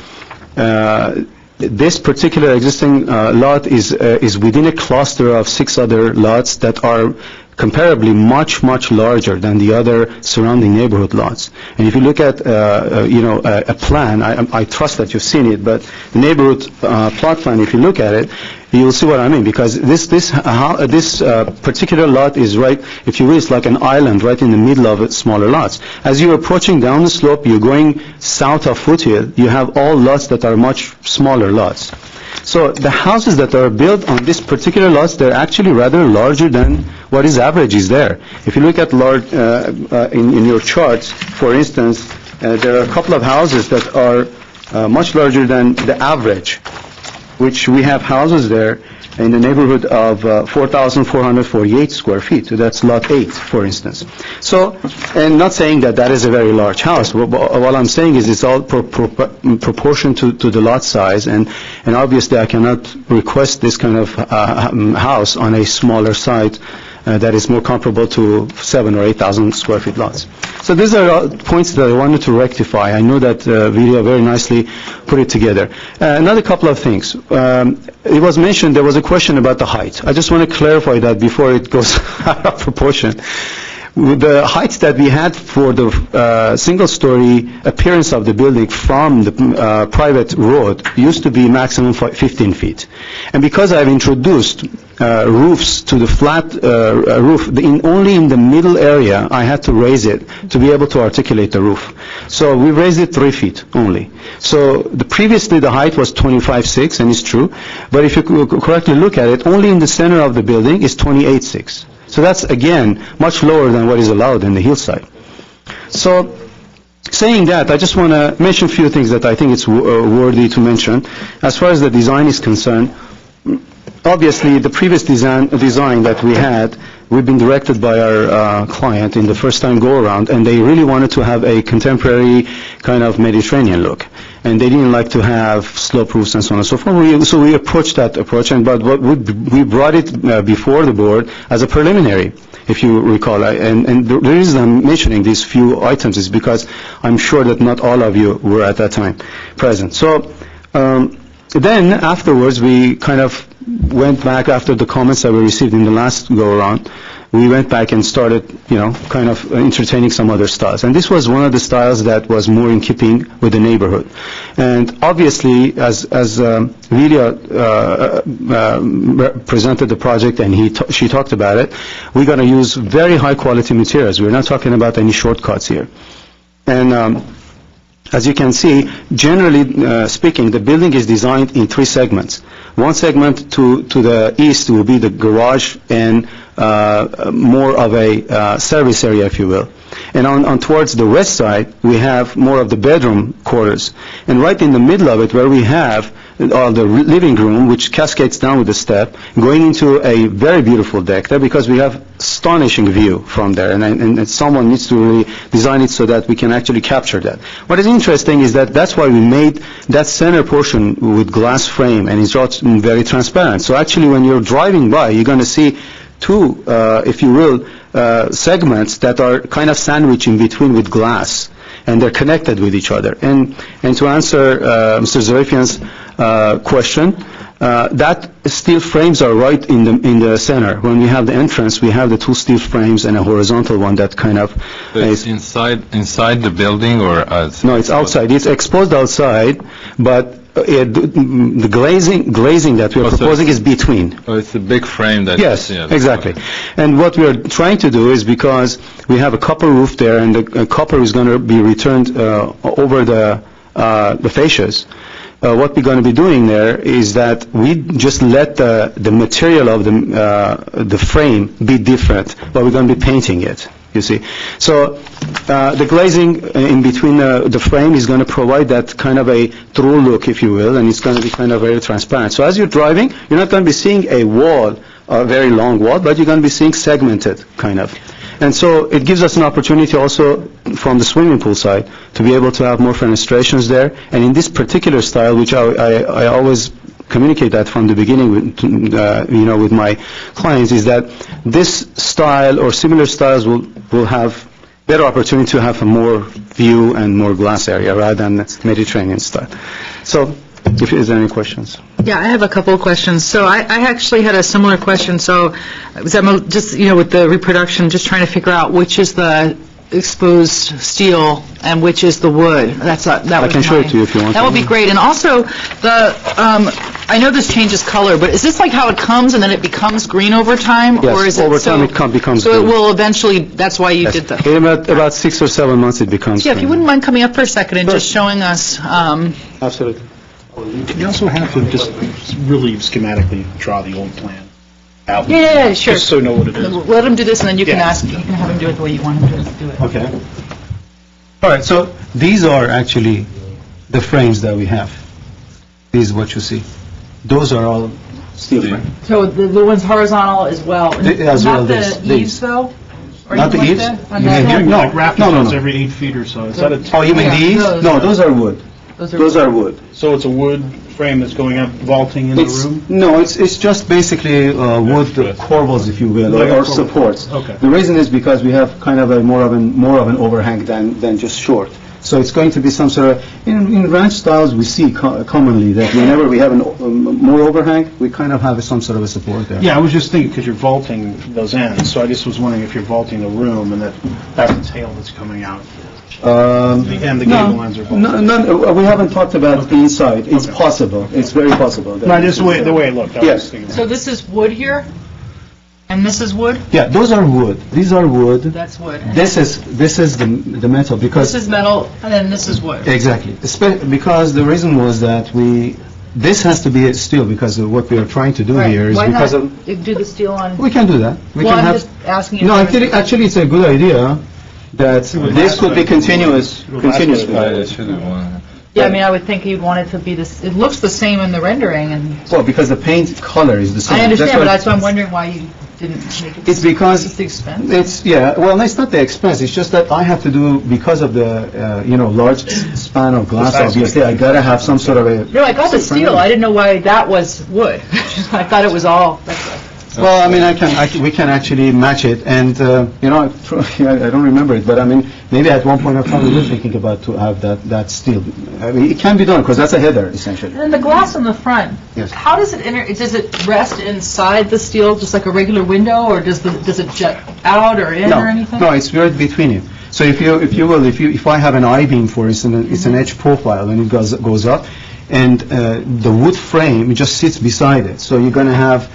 this particular existing lot is within a cluster of 6 other lots that are comparably much larger than the other surrounding neighborhood lots. And if you look at a plan, I trust that you've seen it, but the neighborhood plot plan, if you look at it, you'll see what I mean, because this particular lot is right, if you will, it's like an island right in the middle of smaller lots. As you're approaching down the slope, you're going south of Foothill, you have all lots that are much smaller lots. So the houses that are built on this particular lots, they're actually rather larger than what is average is there. If you look at large in your charts, for instance, there are a couple of houses that are much larger than the average, which we have houses there in the neighborhood of 4,448 square feet. So that's lot 8, for instance. So, and not saying that that is a very large house. But what I'm saying is it's all proportion to the lot size, and obviously I cannot request this kind of house on a smaller site that is more comparable to 7,000 or 8,000 square feet lots. So these are points that I wanted to rectify. I know that Vidya very nicely put it together. Another couple of things. It was mentioned, there was a question about the height. I just want to clarify that before it goes out of proportion. The height that we had for the single-story appearance of the building from the private road used to be maximum 15 feet. And because I've introduced roofs to the flat roof, only in the middle area I had to raise it to be able to articulate the roof. So we raised it 3 feet only. So previously the height was 25.6, and it's true. But if you correctly look at it, only in the center of the building is 28.6. So that's, again, much lower than what is allowed in the hillside. So saying that, I just want to mention a few things that I think it's worthy to mention. As far as the design is concerned, obviously the previous design that we had, we've been directed by our client in the first time go-around, and they really wanted to have a contemporary kind of Mediterranean look. And they didn't like to have slope roofs and so on and so forth. So we approached that approach, but we brought it before the board as a preliminary, if you recall. And the reason I'm mentioning these few items is because I'm sure that not all of you were at that time present. So then afterwards, we kind of went back after the comments that we received in the last go-around, we went back and started, kind of entertaining some other styles. And this was one of the styles that was more in keeping with the neighborhood. And obviously, as Lilia presented the project and she talked about it, we're going to use very high quality materials. We're not talking about any shortcuts here. And as you can see, generally speaking, the building is designed in 3 segments. One segment to the east will be the garage and more of a service area, if you will. And on towards the west side, we have more of the bedroom quarters. And right in the middle of it, where we have the living room, which cascades down with the step, going into a very beautiful deck there, because we have astonishing view from there, and someone needs to really design it so that we can actually capture that. What is interesting is that that's why we made that center portion with glass frame, and it's also very transparent. So actually, when you're driving by, you're going to see 2, if you will, segments that are kind of sandwiched in between with glass, and they're connected with each other. And to answer Mr. Zarifian's question, that steel frames are right in the center. When we have the entrance, we have the 2 steel frames and a horizontal one that kind of It's inside the building or outside? No, it's outside. It's exposed outside, but the glazing that we are proposing is between. Oh, it's a big frame that... Yes, exactly. And what we are trying to do is, because we have a copper roof there, and the copper is going to be returned over the fascias, what we're going to be doing there is that we just let the material of the frame be different, but we're going to be painting it, you see. So the glazing in between the frame is going to provide that kind of a true look, if you will, and it's going to be kind of very transparent. So as you're driving, you're not going to be seeing a wall, a very long wall, but you're going to be seeing segmented, kind of. And so it gives us an opportunity also from the swimming pool side to be able to have more fenestrations there. And in this particular style, which I always communicate that from the beginning with my clients, is that this style or similar styles will have better opportunity to have a more view and more glass area rather than Mediterranean style. So if there's any questions. Yeah, I have a couple of questions. So I actually had a similar question. So I'm just, with the reproduction, just trying to figure out which is the exposed steel and which is the wood. I can show it to you if you want. That would be great. And also, I know this changes color, but is this like how it comes and then it becomes green over time? Yes, or is over time it becomes green. So it will eventually, that's why you did that? In about 6 or 7 months it becomes green. Yeah, if you wouldn't mind coming up for a second and just showing us. Absolutely. You also have to just really schematically draw the old plan out. Yeah, sure. Just so you know what it is. Let him do this, and then you can have him do it the way you want him to do it. Okay. All right, so these are actually the frames that we have. This is what you see. Those are all steel frames. So the one's horizontal as well? As well, not the eaves, though? Or not the like eaves? that? No, like rafters every 8 feet or so. Is that a... Oh, you mean these? No, those are wood. Those are wood. So it's a wood frame that's going up, vaulting in the room? No, it's just basically wood corbels, if you will, or supports. Okay. The reason is because we have kind of more of an overhang than just short. So it's going to be some sort of, in ranch styles we see commonly that whenever we have more overhang, we kind of have some sort of a support there. Yeah, I was just thinking, because you're vaulting those ends, so I just was wondering if you're vaulting the room and that's the tail that's coming out. And the gable ends are vaulted. No, we haven't talked about the inside. It's possible. It's very possible. No, just the way it looked. Yes. So this is wood here? And this is wood? Yeah, those are wood. These are wood. That's wood. This is the metal, because this is metal, and then this is wood. Exactly. Because the reason was that this has to be steel, because of what we are trying to do here is because of... do the steel on... We can do that. I'm just asking you... No, actually it's a good idea that this could be continuously. Yeah, I mean, I would think you'd want it to be this, it looks the same in the rendering, and... Well, because the paint color is the same. I understand, but that's why I'm wondering why you didn't make it... It's because... It's the expense? It's not the expense, it's just that I have to do, because of the, large span of glass, obviously, I gotta have some sort of a... No, I got the steel, I didn't know why that was wood. I thought it was all... Well, I mean, we can actually match it, and, you know, I don't remember it, but I mean, maybe at one point of time, we were thinking about to have that steel. I mean, it can be done, because that's a header, essentially. And then the glass on the front, Yes. how does does it rest inside the steel, just like a regular window, or does it jet out or in or anything? No, it's right between it. So if if I have an I-beam, for instance, it's an edge profile, and it goes up, and the wood frame just sits beside it. So you're going to have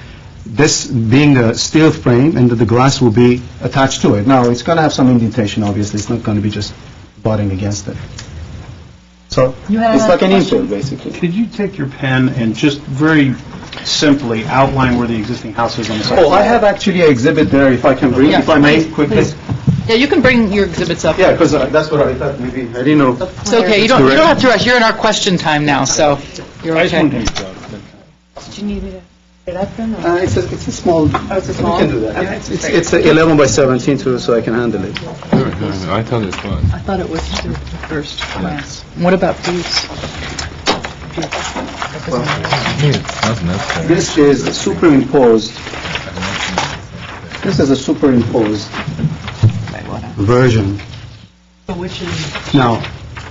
this being a steel frame, and the glass will be attached to it. Now, it's going to have some indentation, obviously. It's not going to be just butting against it. So it's like an infill, basically. Could you take your pen and just very simply outline where the existing house is on the site? Oh, I have actually an exhibit there, if I can bring, if I may, quickly. Yeah, you can bring your exhibits up. Yeah, because that's what I thought, maybe, I didn't know. It's okay, you don't have to rush, you're in our question time now, so you're okay. Did you need me to get up then? It's a small. Oh, it's a small? We can do that. Okay. It's 11 by 17 too, so I can handle it. I thought it was. I thought it was the first class. What about booths? Not necessary. This is superimposed. This is a superimposed version. Which is? Now,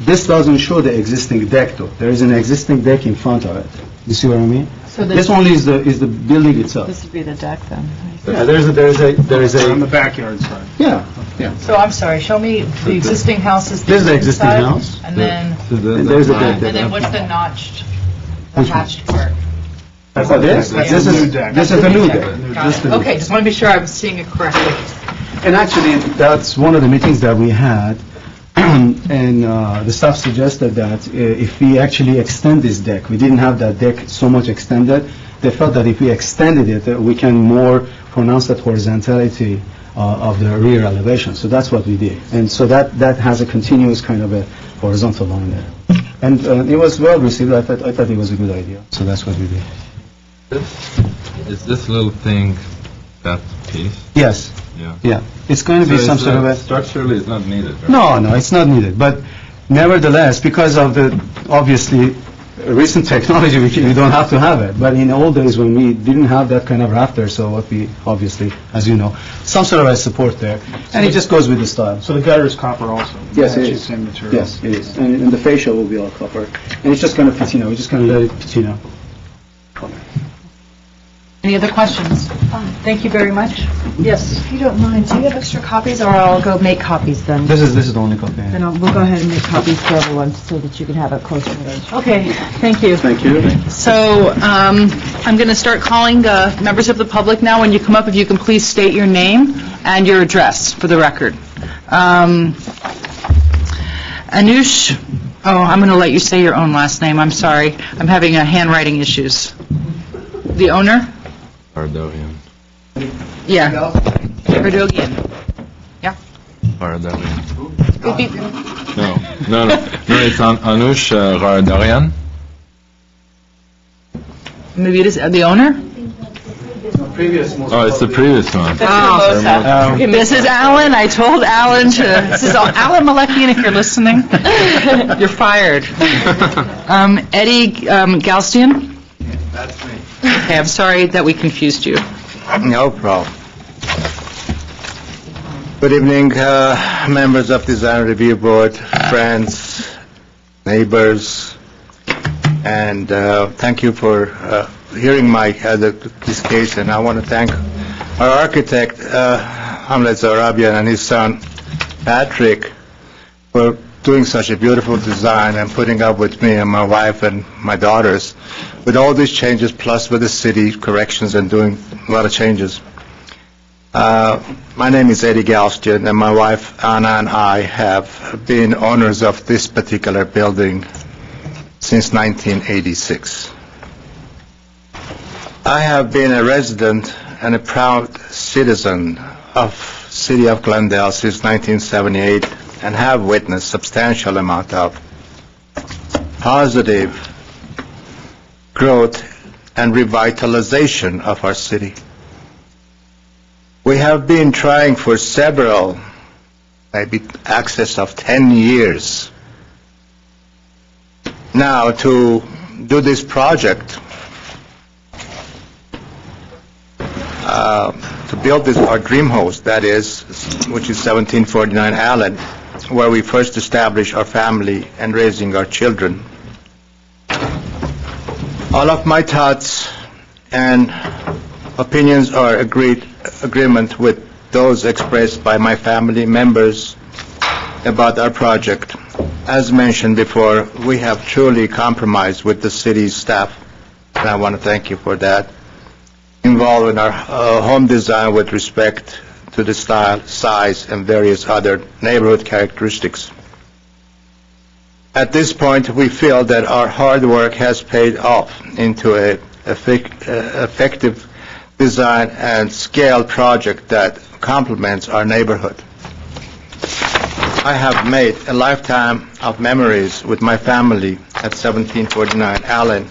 this doesn't show the existing deck though. There is an existing deck in front of it. You see what I mean? So this only is the building itself. This would be the deck then. There is On the a, backyard side. yeah. So I'm sorry, show me the existing house is This is the existing inside, house. And then, And there's a deck and then there. what's the notched, the Which one? hatched part? Oh, this? That's This the is new deck. This is the new deck. Got This it. is the new Okay, just want to be sure I'm seeing it correctly. And actually, that's one of the meetings that we had, and the staff suggested that if we actually extend this deck, we didn't have that deck so much extended, they felt that if we extended it, we can more pronounce that horizontality of the rear elevation. So that's what we did. And so that has a continuous kind of a horizontal line there. And it was well received. I thought it was a good idea. So that's what we did. Is this little thing that piece? Yes. Yeah. Yeah. It's going to be some sort of a... Structurally, it's not needed, right? No, it's not needed. But nevertheless, because of the, obviously, recent technology, we don't have to have it. But in old days when we didn't have that kind of rafter, so what we, obviously, as you know, some sort of a support there. And it just goes with the style. So the gutter is copper also? Yes, it Matches is. Same material? Yes, it is. And the fascia will be all copper. And it's just going to patina. We're just going to let it patina. Any other questions? Thank you very much. Yes. If you don't mind, do you have extra copies, or I'll go make copies then? This is the only copy. Then we'll go ahead and make copies for everyone so that you can have a closer look. Okay, thank you. Thank you. So I'm going to start calling members of the public now. When you come up, if you can please state your name and your address for the record. Anush, I'm going to let you say your own last name. I'm sorry. I'm having handwriting issues. The owner? Ardovian. Yeah. Erdogan. Yeah. Ardovian. No, it's Anush Gardarian. Maybe it is the owner? Oh, it's the previous one. This is Alan. I told Alan to, this is Alan Malekian, if you're listening. You're fired. Eddie Galstian? That's me. Okay, I'm sorry that we confused you. No problem. Good evening, members of Design Review Board, friends, neighbors, and thank you for hearing this case, and I want to thank our architect, Hamlet Zorabian, and his son, Patrick, for doing such a beautiful design and putting up with me and my wife and my daughters with all these changes, plus with the city corrections and doing a lot of changes. My name is Eddie Galstian, and my wife Anna and I have been owners of this particular building since 1986. I have been a resident and a proud citizen of City of Glendale since 1978 and have witnessed substantial amount of positive growth and revitalization of our city. We have been trying for several, maybe access of 10 years now to do this project. to build this, our dream house, that is, which is 1749 Allen, where we first established our family and raising our children. All of my thoughts and opinions are agreement with those expressed by my family members about our project. As mentioned before, we have truly compromised with the city's staff, and I want to thank you for that, involved in our home design with respect to the style, size, and various other neighborhood characteristics. At this point, we feel that our hard work has paid off into an effective design and scale project that complements our neighborhood. I have made a lifetime of memories with my family at 1749 Allen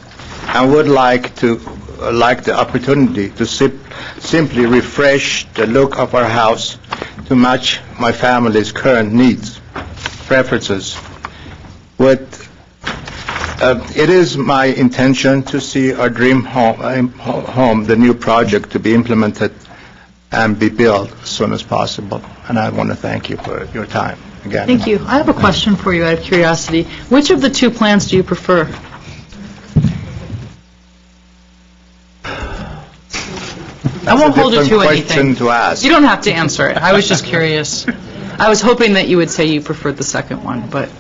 and would like the opportunity to simply refresh the look of our house to match my family's current needs, preferences. It is my intention to see our dream home, the new project, to be implemented and be built as soon as possible. And I want to thank you for your time again. Thank you. I have a question for you out of curiosity. Which of the two plans do you prefer? I won't hold you to anything. Question to ask. You don't have to answer it. I was just curious. I was hoping that you would say you preferred the second one, but...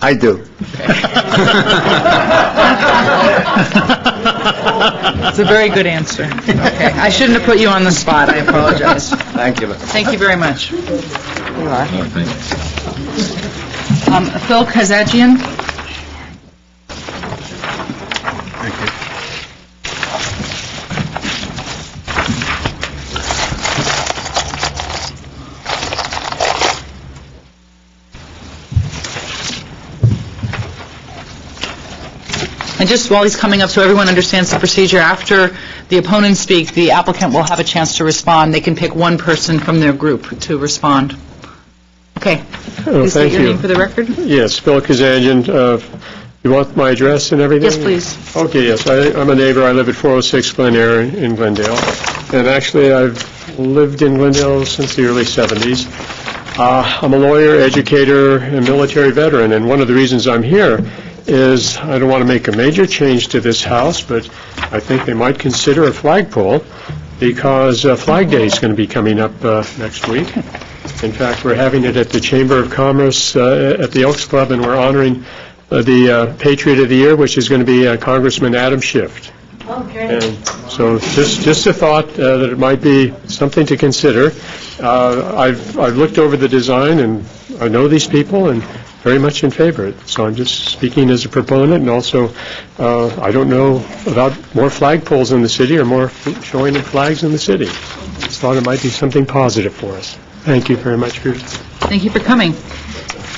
I do. It's a very good answer. Okay. I shouldn't have put you on the spot. I apologize. Thank you. Thank you very much. Phil Kazajian. Thank you. And just while he's coming up, so everyone understands the procedure, after the opponents speak, the applicant will have a chance to respond. They can pick one person from their group to respond. Okay. Please state your name for the record. Yes, Phil Kazanjian. You want my address and everything? Yes, please. Okay, yes. I'm a neighbor. I live at 406 Glendale in Glendale. And actually, I've lived in Glendale since the early 70s. I'm a lawyer, educator, and military veteran, and one of the reasons I'm here is I don't want to make a major change to this house, but I think they might consider a flagpole because Flag Day is going to be coming up next week. In fact, we're having it at the Chamber of Commerce at the Elks Club, and we're honoring the Patriot of the Year, which is going to be Congressman Adam Schiff. Okay. And so just a thought that it might be something to consider. I've looked over the design, and I know these people, and very much in favor of it. So I'm just speaking as a proponent, and also I don't know about more flagpoles in the city or more showing of flags in the city. Just thought it might be something positive for us. Thank you very much for your time. Thank you for coming.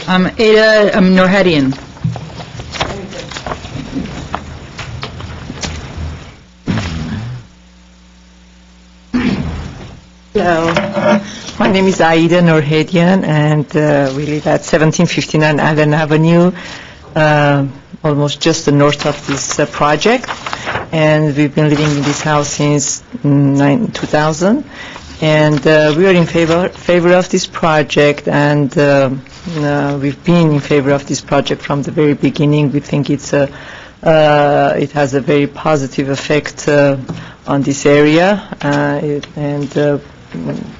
Ada Norhedian. Hello. My name is Aida Norhedian, and we live at 1759 Allen Avenue, almost just north of this project. And we've been living in this house since 2000. And we are in favor of this project, and we've been in favor of this project from the very beginning. We think it has a very positive effect on this area, and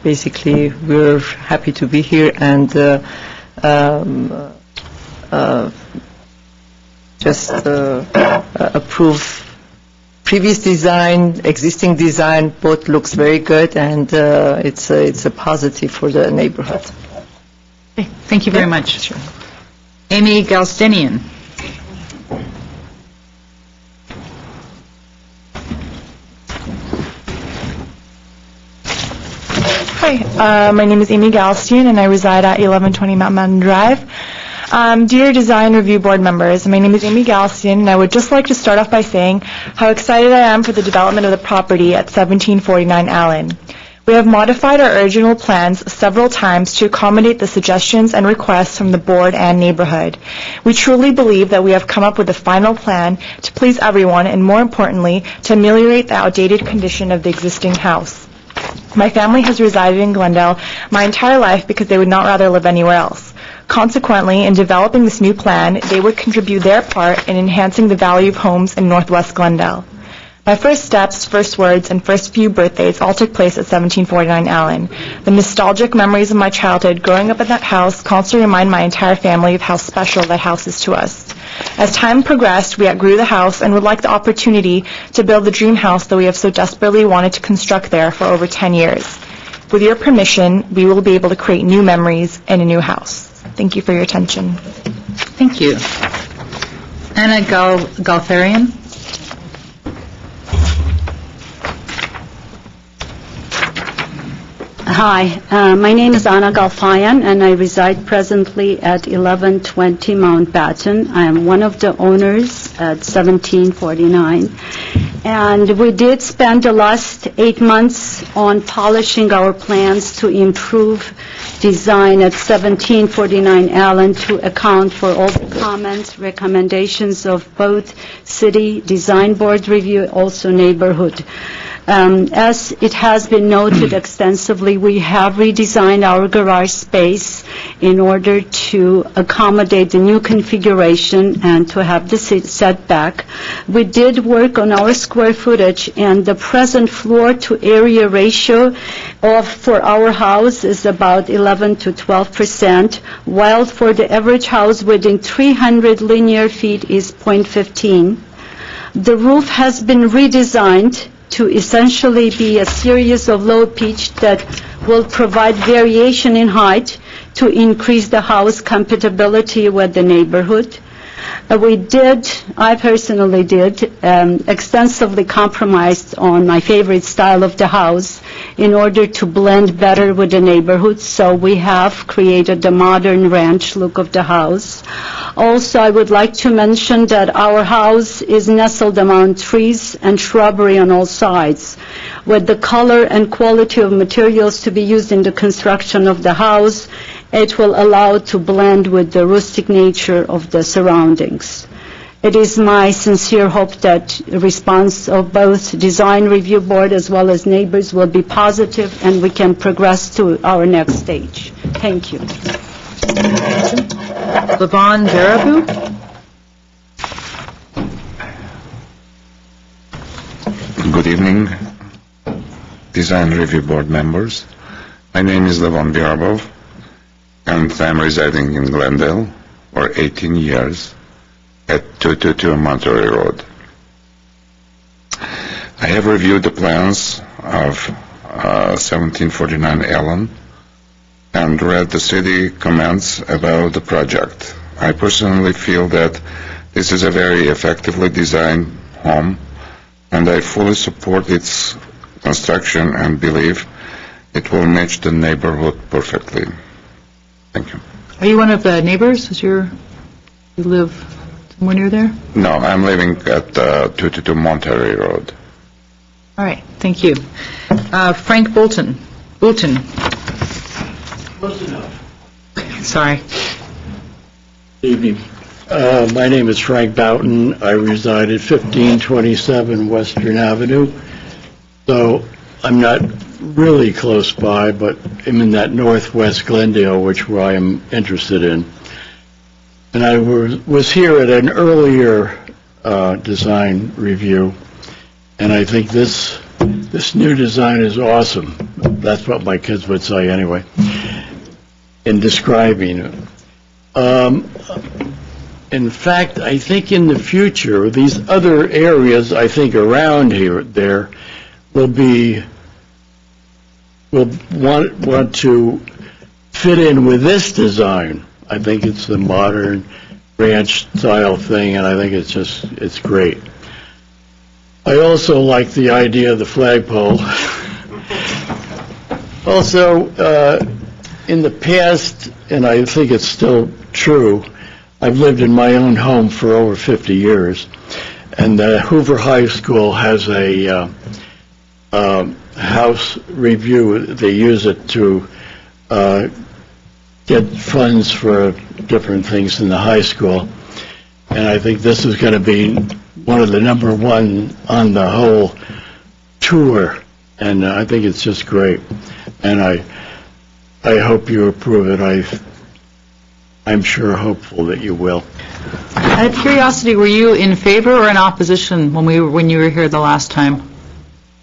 basically we're happy to be here and just approve previous design, existing design, both looks very good, and it's a positive for the neighborhood. Okay, thank you very much. Sure. Amy Galstinian. Hi, my name is Amy Galstian, and I reside at 1120 Mount Mountain Drive. Dear Design Review Board members, my name is Amy Galstian, and I would just like to start off by saying how excited I am for the development of the property at 1749 Allen. We have modified our original plans several times to accommodate the suggestions and requests from the board and neighborhood. We truly believe that we have come up with a final plan to please everyone, and more importantly, to ameliorate the outdated condition of the existing house. My family has resided in Glendale my entire life because they would not rather live anywhere else. Consequently, in developing this new plan, they would contribute their part in enhancing the value of homes in Northwest Glendale. My first steps, first words, and first few birthdays all took place at 1749 Allen. The nostalgic memories of my childhood growing up in that house constantly remind my entire family of how special that house is to us. As time progressed, we outgrew the house and would like the opportunity to build the dream house that we have so desperately wanted to construct there for over 10 years. With your permission, we will be able to create new memories in a new house. Thank you for your attention. Thank you. Anna Galfarian? Hi, my name is Anna Galfayan, and I reside presently at 1120 Mountbatten. I am one of the owners at 1749. And we did spend the last 8 months on polishing our plans to improve design at 1749 Allen to account for all the comments, recommendations of both City Design Board review, also neighborhood. As it has been noted extensively, we have redesigned our garage space in order to accommodate the new configuration and to have the setback. We did work on our square footage, and the present floor to area ratio for our house is about 11 to 12%, while for the average house within 300 linear feet is 0.15. The roof has been redesigned to essentially be a series of low pitch that will provide variation in height to increase the house compatibility with the neighborhood. I personally did, extensively compromised on my favorite style of the house in order to blend better with the neighborhood, so we have created the modern ranch look of the house. Also, I would like to mention that our house is nestled among trees and shrubbery on all sides. With the color and quality of materials to be used in the construction of the house, it will allow it to blend with the rustic nature of the surroundings. It is my sincere hope that the response of both Design Review Board as well as neighbors will be positive and we can progress to our next stage. Thank you. Levon Barabu? Good evening, Design Review Board members. My name is Levon Barabu, and I'm residing in Glendale for 18 years at 222 Monterey Road. I have reviewed the plans of 1749 Allen and read the city comments about the project. I personally feel that this is a very effectively designed home, and I fully support its construction and believe it will match the neighborhood perfectly. Thank you. Are you one of the neighbors? You live somewhere near there? No, I'm living at 222 Monterey Road. All right, thank you. Frank Bolton. Close enough. Sorry. Good evening. My name is Frank Boughton. I reside at 1527 Western Avenue. So I'm not really close by, but I'm in that northwest Glendale, which I am interested in. And I was here at an earlier design review, and I think this new design is awesome. That's what my kids would say anyway, in describing it. In fact, I think in the future, these other areas, I think around there will want to fit in with this design. I think it's the modern ranch style thing, and I think it's great. I also like the idea of the flagpole. Also, in the past, and I think it's still true, I've lived in my own home for over 50 years, and Hoover High School has a house review. They use it to get funds for different things in the high school, and I think this is going to be one of the number one on the whole tour and I think it's just great. And I hope you approve it. I'm sure hopeful that you will. Out of curiosity, were you in favor or in opposition when you were here the last time?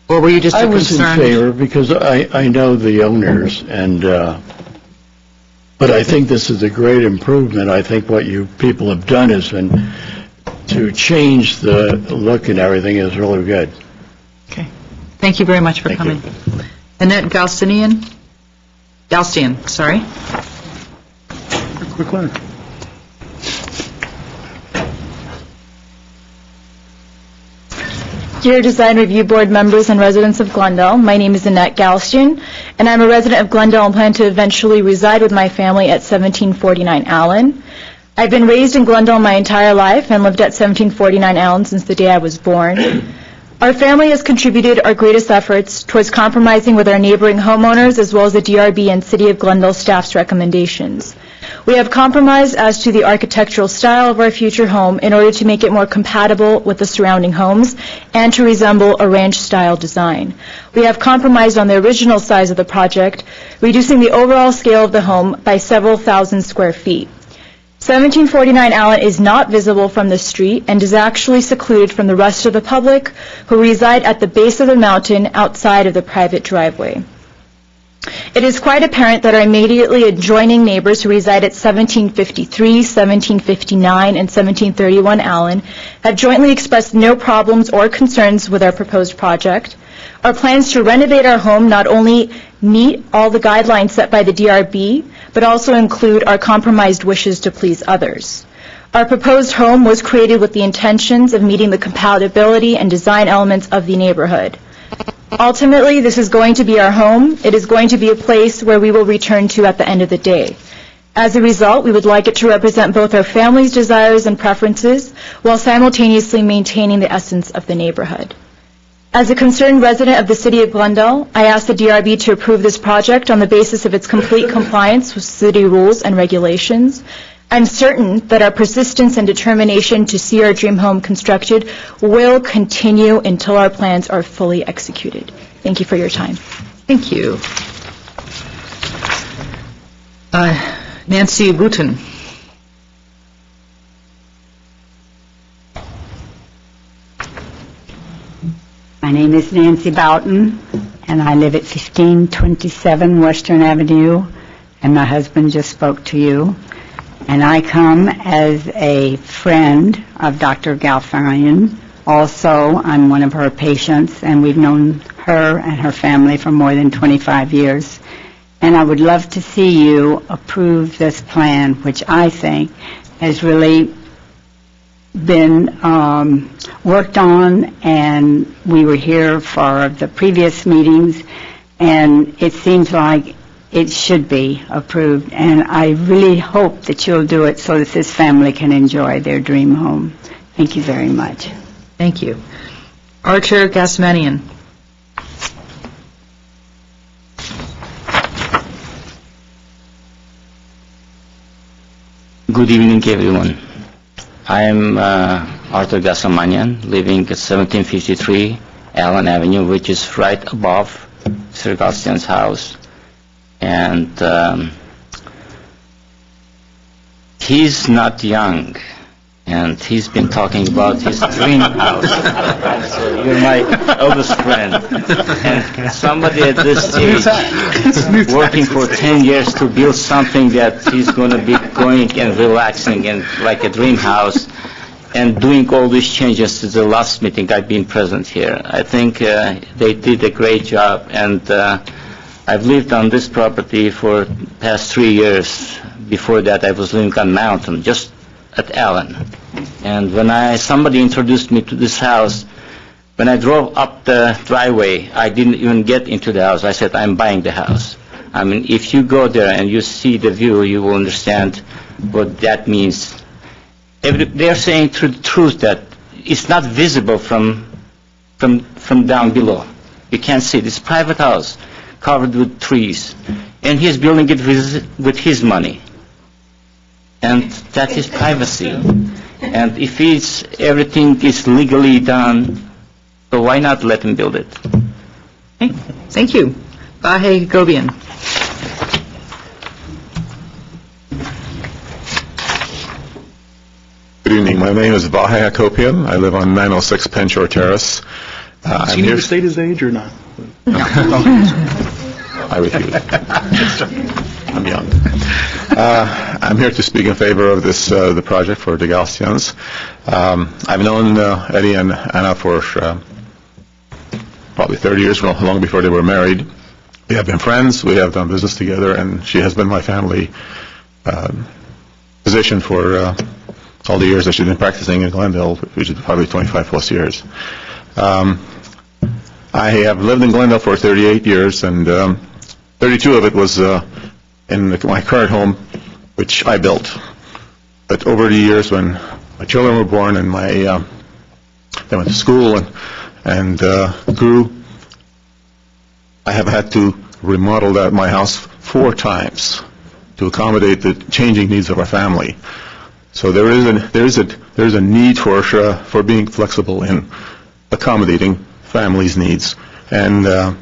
Or were you just I a was in concern? favor because I know the owners, and but I think this is a great improvement. I think what you people have done has been to change the look and everything is really good. Okay. Thank you very much for coming. Annette Galstian, sorry. Quick one. Dear Design Review Board members and residents of Glendale, my name is Annette Galstian, and I'm a resident of Glendale and plan to eventually reside with my family at 1749 Allen. I've been raised in Glendale my entire life and lived at 1749 Allen since the day I was born. Our family has contributed our greatest efforts towards compromising with our neighboring homeowners as well as the DRB and City of Glendale staff's recommendations. We have compromised as to the architectural style of our future home in order to make it more compatible with the surrounding homes and to resemble a ranch-style design. We have compromised on the original size of the project, reducing the overall scale of the home by several thousand square feet. 1749 Allen is not visible from the street and is actually secluded from the rest of the public who reside at the base of the mountain outside of the private driveway. It is quite apparent that our immediately adjoining neighbors who reside at 1753, 1759, and 1731 Allen have jointly expressed no problems or concerns with our proposed project. Our plans to renovate our home not only meet all the guidelines set by the DRB, but also include our compromised wishes to please others. Our proposed home was created with the intentions of meeting the compatibility and design elements of the neighborhood. Ultimately, this is going to be our home. It is going to be a place where we will return to at the end of the day. As a result, we would like it to represent both our family's desires and preferences while simultaneously maintaining the essence of the neighborhood. As a concerned resident of the City of Glendale, I ask the DRB to approve this project on the basis of its complete compliance with city rules and regulations. I'm certain that our persistence and determination to see our dream home constructed will continue until our plans are fully executed. Thank you for your time. Thank you. Nancy Wooten. My name is Nancy Boughton, and I live at 1527 Western Avenue, and my husband just spoke to you. And I come as a friend of Dr. Galfarian. Also, I'm one of her patients, and we've known her and her family for more than 25 years. And I would love to see you approve this plan, which I think has really been worked on, and we were here for the previous meetings, and it seems like it should be approved, and I really hope that you'll do it so that this family can enjoy their dream home. Thank you very much. Thank you. Archer Gasmanian. Good evening, everyone. I am Arthur Gasmanian, living at 1753 Allen Avenue, which is right above Sir Galstian's house. And he's not young, and he's been talking about his dream house. So you're my oldest friend, and somebody at this age working for 10 years to build something that he's going to be going and relaxing and like a dream house, and doing all these changes to the last meeting I've been present here. I think they did a great job, and I've lived on this property for the past 3 years. Before that, I was living on Mountain, just at Allen. And when somebody introduced me to this house, when I drove up the driveway, I didn't even get into the house. I said, I'm buying the house. I mean, if you go there and you see the view, you will understand what that means. They're saying the truth that it's not visible from down below. You can't see it. It's a private house, covered with trees, and he's building it with his money, and that is privacy. And if everything is legally done, so why not let him build it? Okay, thank you. Vahe Gobian. Good evening. My name is Vahe Akopian. I live on 906 Penshore Terrace. Does he need to state his age or not? I refuse. I'm young. I'm here to speak in favor of this the project for the Galstians. I've known Eddie and Anna for probably 30 years, long before they were married. We have been friends. We have done business together, and she has been my family physician for all the years that she's been practicing in Glendale, which is probably 25 plus years. I have lived in Glendale for 38 years, and 32 of it was in my current home, which I built. But over the years, when my children were born and they went to school and grew, I have had to remodel my house 4 times to accommodate the changing needs of our family. So there is a need for being flexible in accommodating families' needs. And I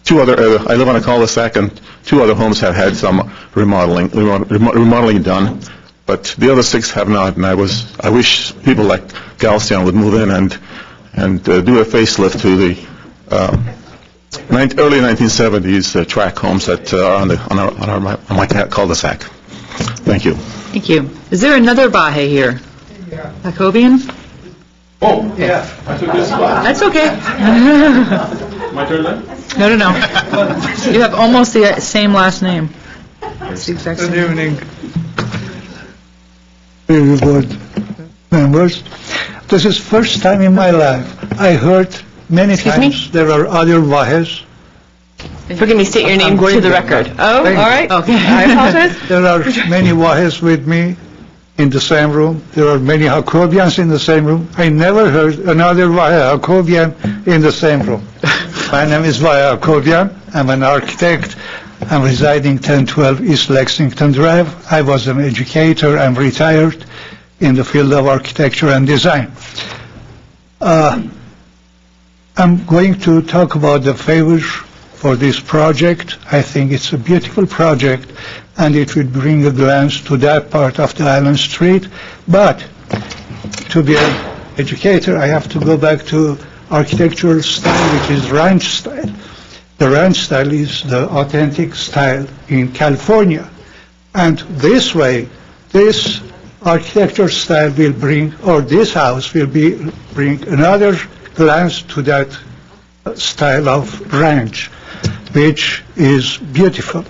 live on a cul-de-sac, and 2 other homes have had some remodeling done, but the other 6 have not. And I wish people like Galstian would move in and do a facelift to the early 1970s track homes that are on my cul-de-sac. Thank you. Thank you. Is there another Vahe here? Jacobian? Oh, yeah. I took this spot. That's okay. My turn then? No. You have almost the same last name. It's the exact same. Good evening, review board members. This is first time in my life. I heard many times there are other Vahes. Forgive me, state your name to the record. Oh, all right. Okay. I apologize. There are many Vahes with me in the same room. There are many Jacobians in the same room. I never heard another Vahe Jacobian in the same room. My name is Vahe Jacobian. I'm an architect. I'm residing 1012 East Lexington Drive. I was an educator. I'm retired in the field of architecture and design. I'm going to talk about the favors for this project. I think it's a beautiful project, and it would bring a glance to that part of the Island Street. But to be an educator, I have to go back to architectural style, which is ranch style. The ranch style is the authentic style in California. And this way, this architectural style will bring, or this house will bring another glance to that style of ranch, which is beautiful.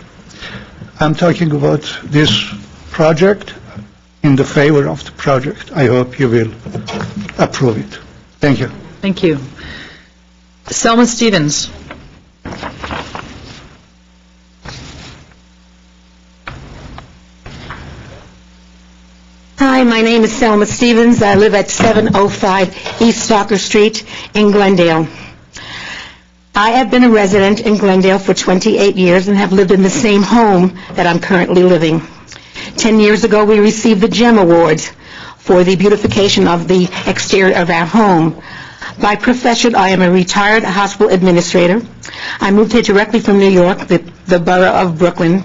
I'm talking about this project in the favor of the project. I hope you will approve it. Thank you. Thank you. Selma Stevens. Hi, my name is Selma Stevens. I live at 705 East Stalker Street in Glendale. I have been a resident in Glendale for 28 years and have lived in the same home that I'm currently living. 10 years ago, we received the GEM Awards for the beautification of the exterior of our home. By profession, I am a retired hospital administrator. I moved here directly from New York, the borough of Brooklyn.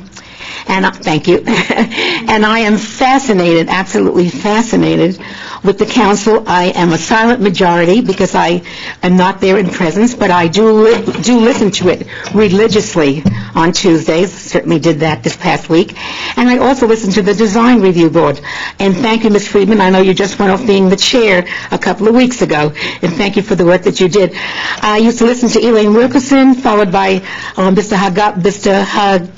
And thank you. And I am fascinated, absolutely fascinated with the council. I am a silent majority because I am not there in presence, but I do listen to it religiously on Tuesdays. Certainly did that this past week. And I also listen to the Design Review Board. And thank you, Ms. Friedman. I know you just went off being the chair a couple of weeks ago. And thank you for the work that you did. I used to listen to Elaine Wilkerson, followed by Mr. Hagani,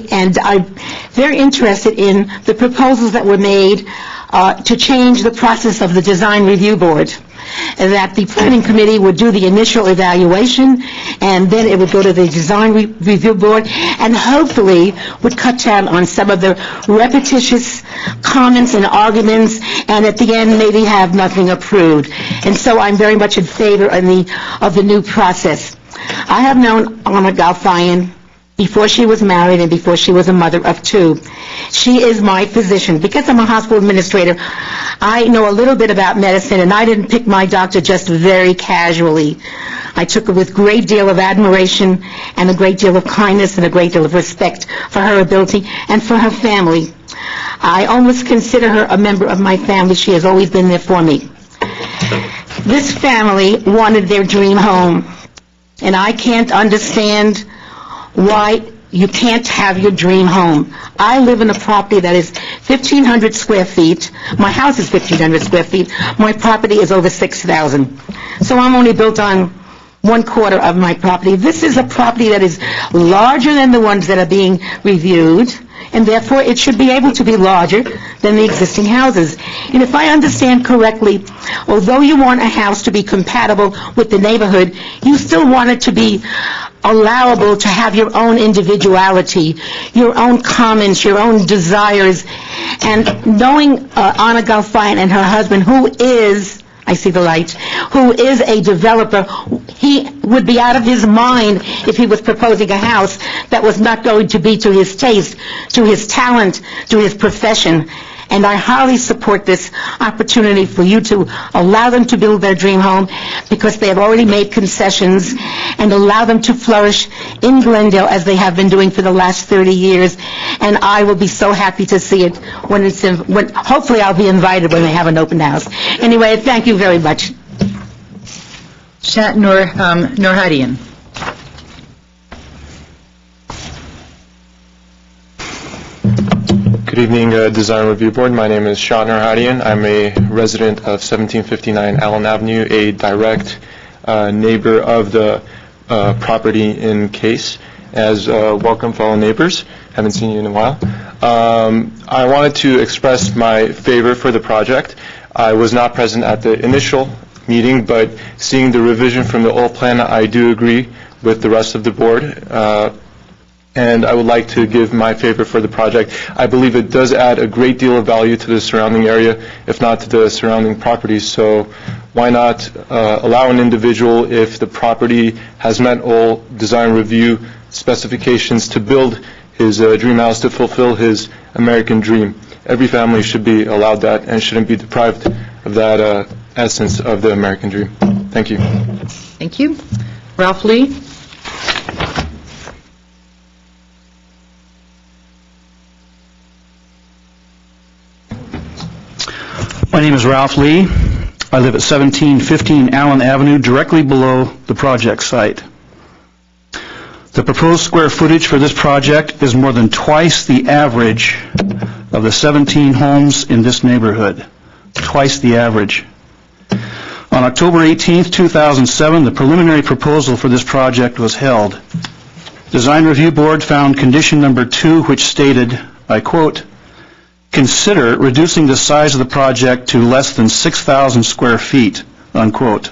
and I'm very interested in the proposals that were made to change the process of the Design Review Board, that the Planning Committee would do the initial evaluation, and then it would go to the Design Review Board, and hopefully would cut down on some of the repetitious comments and arguments, and at the end maybe have nothing approved. And so I'm very much in favor of the new process. I have known Anna Galfian before she was married and before she was a mother of 2. She is my physician. Because I'm a hospital administrator, I know a little bit about medicine, and I didn't pick my doctor just very casually. I took her with a great deal of admiration and a great deal of kindness and a great deal of respect for her ability and for her family. I almost consider her a member of my family. She has always been there for me. This family wanted their dream home, and I can't understand why you can't have your dream home. I live in a property that is 1,500 square feet. My house is 1,500 square feet. My property is over 6,000. So I'm only built on 1/4 of my property. This is a property that is larger than the ones that are being reviewed, and therefore it should be able to be larger than the existing houses. And if I understand correctly, although you want a house to be compatible with the neighborhood, you still want it to be allowable to have your own individuality, your own comments, your own desires. And knowing Anna Galfayan and her husband, who is, I see the light, who is a developer, he would be out of his mind if he was proposing a house that was not going to be to his taste, to his talent, to his profession. And I highly support this opportunity for you to allow them to build their dream home, because they have already made concessions, and allow them to flourish in Glendale as they have been doing for the last 30 years. And I will be so happy to see it when hopefully I'll be invited when they have an open house. Anyway, thank you very much. Noorhadian. Good evening, Design Review Board. My name is Shah Noorhadian. I'm a resident of 1759 Allen Avenue, a direct neighbor of the property in case. Welcome, fellow neighbors. Haven't seen you in a while. I wanted to express my favor for the project. I was not present at the initial meeting, but seeing the revision from the old plan, I do agree with the rest of the board. And I would like to give my favor for the project. I believe it does add a great deal of value to the surrounding area, if not to the surrounding properties. So why not allow an individual, if the property has met all design review specifications, to build his dream house, to fulfill his American dream. Every family should be allowed that and shouldn't be deprived of that essence of the American dream. Thank you. Thank you. Ralph Lee. My name is Ralph Lee. I live at 1715 Allen Avenue, directly below the project site. The proposed square footage for this project is more than twice the average of the 17 homes in this neighborhood. Twice the average. On October 18, 2007, the preliminary proposal for this project was held. Design Review Board found condition number 2, which stated, I quote, "Consider reducing the size of the project to less than 6,000 square feet," unquote.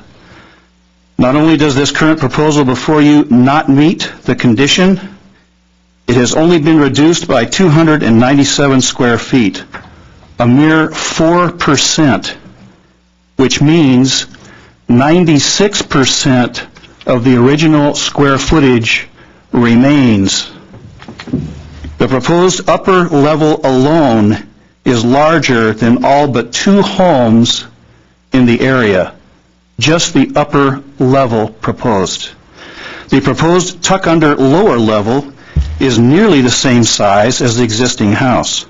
Not only does this current proposal before you not meet the condition, it has only been reduced by 297 square feet, a mere 4%, which means 96% of the original square footage remains. The proposed upper level alone is larger than all but 2 homes in the area. Just the upper level proposed. The proposed tuck-under lower level is nearly the same size as the existing house.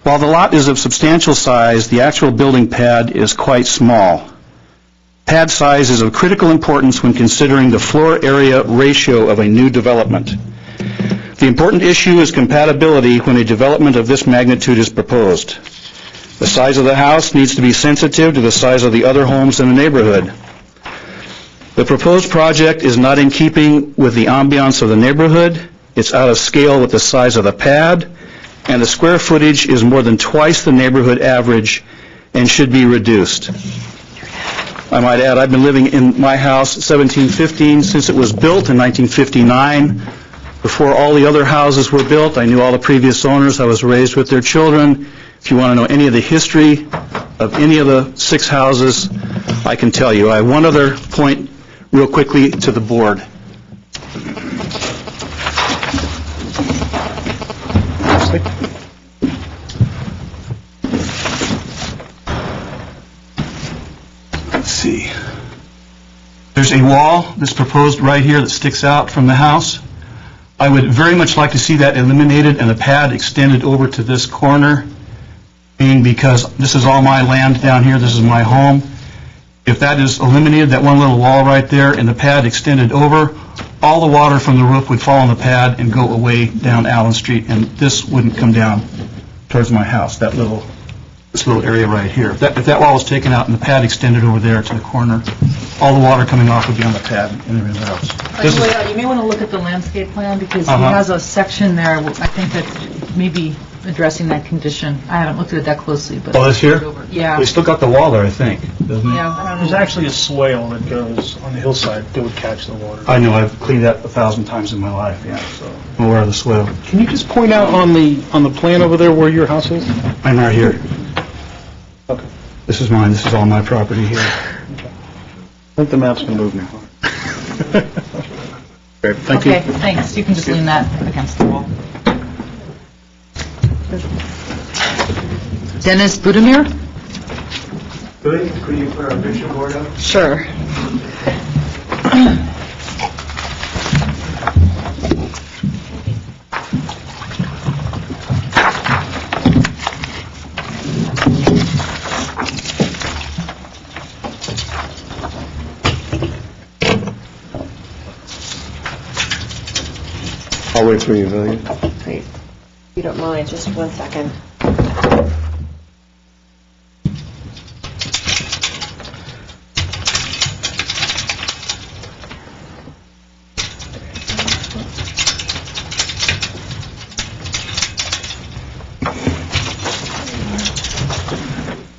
While the lot is of substantial size, the actual building pad is quite small. Pad size is of critical importance when considering the floor area ratio of a new development. The important issue is compatibility when a development of this magnitude is proposed. The size of the house needs to be sensitive to the size of the other homes in the neighborhood. The proposed project is not in keeping with the ambiance of the neighborhood. It's out of scale with the size of the pad, and the square footage is more than twice the neighborhood average and should be reduced. I might add, I've been living in my house, 1715, since it was built in 1959. Before all the other houses were built, I knew all the previous owners. I was raised with their children. If you want to know any of the history of any of the 6 houses, I can tell you. I have one other point real quickly to the board. Let's see. There's a wall that's proposed right here that sticks out from the house. I would very much like to see that eliminated and the pad extended over to this corner, being because this is all my land down here, this is my home. If that is eliminated, that one little wall right there, and the pad extended over, all the water from the roof would fall on the pad and go away down Allen Street, and this wouldn't come down towards my house, this little area right here. If that wall was taken out and the pad extended over there to the corner, all the water coming off would be on the pad and everything else. You may want to look at the landscape plan, because he has a section there, I think that maybe addressing that condition. I haven't looked at it that closely, but... Oh, this here? Yeah. We still got the wall there, I think, doesn't it? Yeah. There's actually a swale that goes on the hillside that would catch the water. I know, I've cleaned that 1,000 times in my life, yeah, so I'm aware of the swale. Can you just point out on the plan over there where your house is? I'm right here. Okay. This is mine, this is all my property here. I think the map's going to move now. Okay, thank you. Okay, thanks. You can just lean that against the wall. Dennis Budimir? Could you put our picture board up? Sure. I'll wait for you, will you? Great. If you don't mind, just 1 second.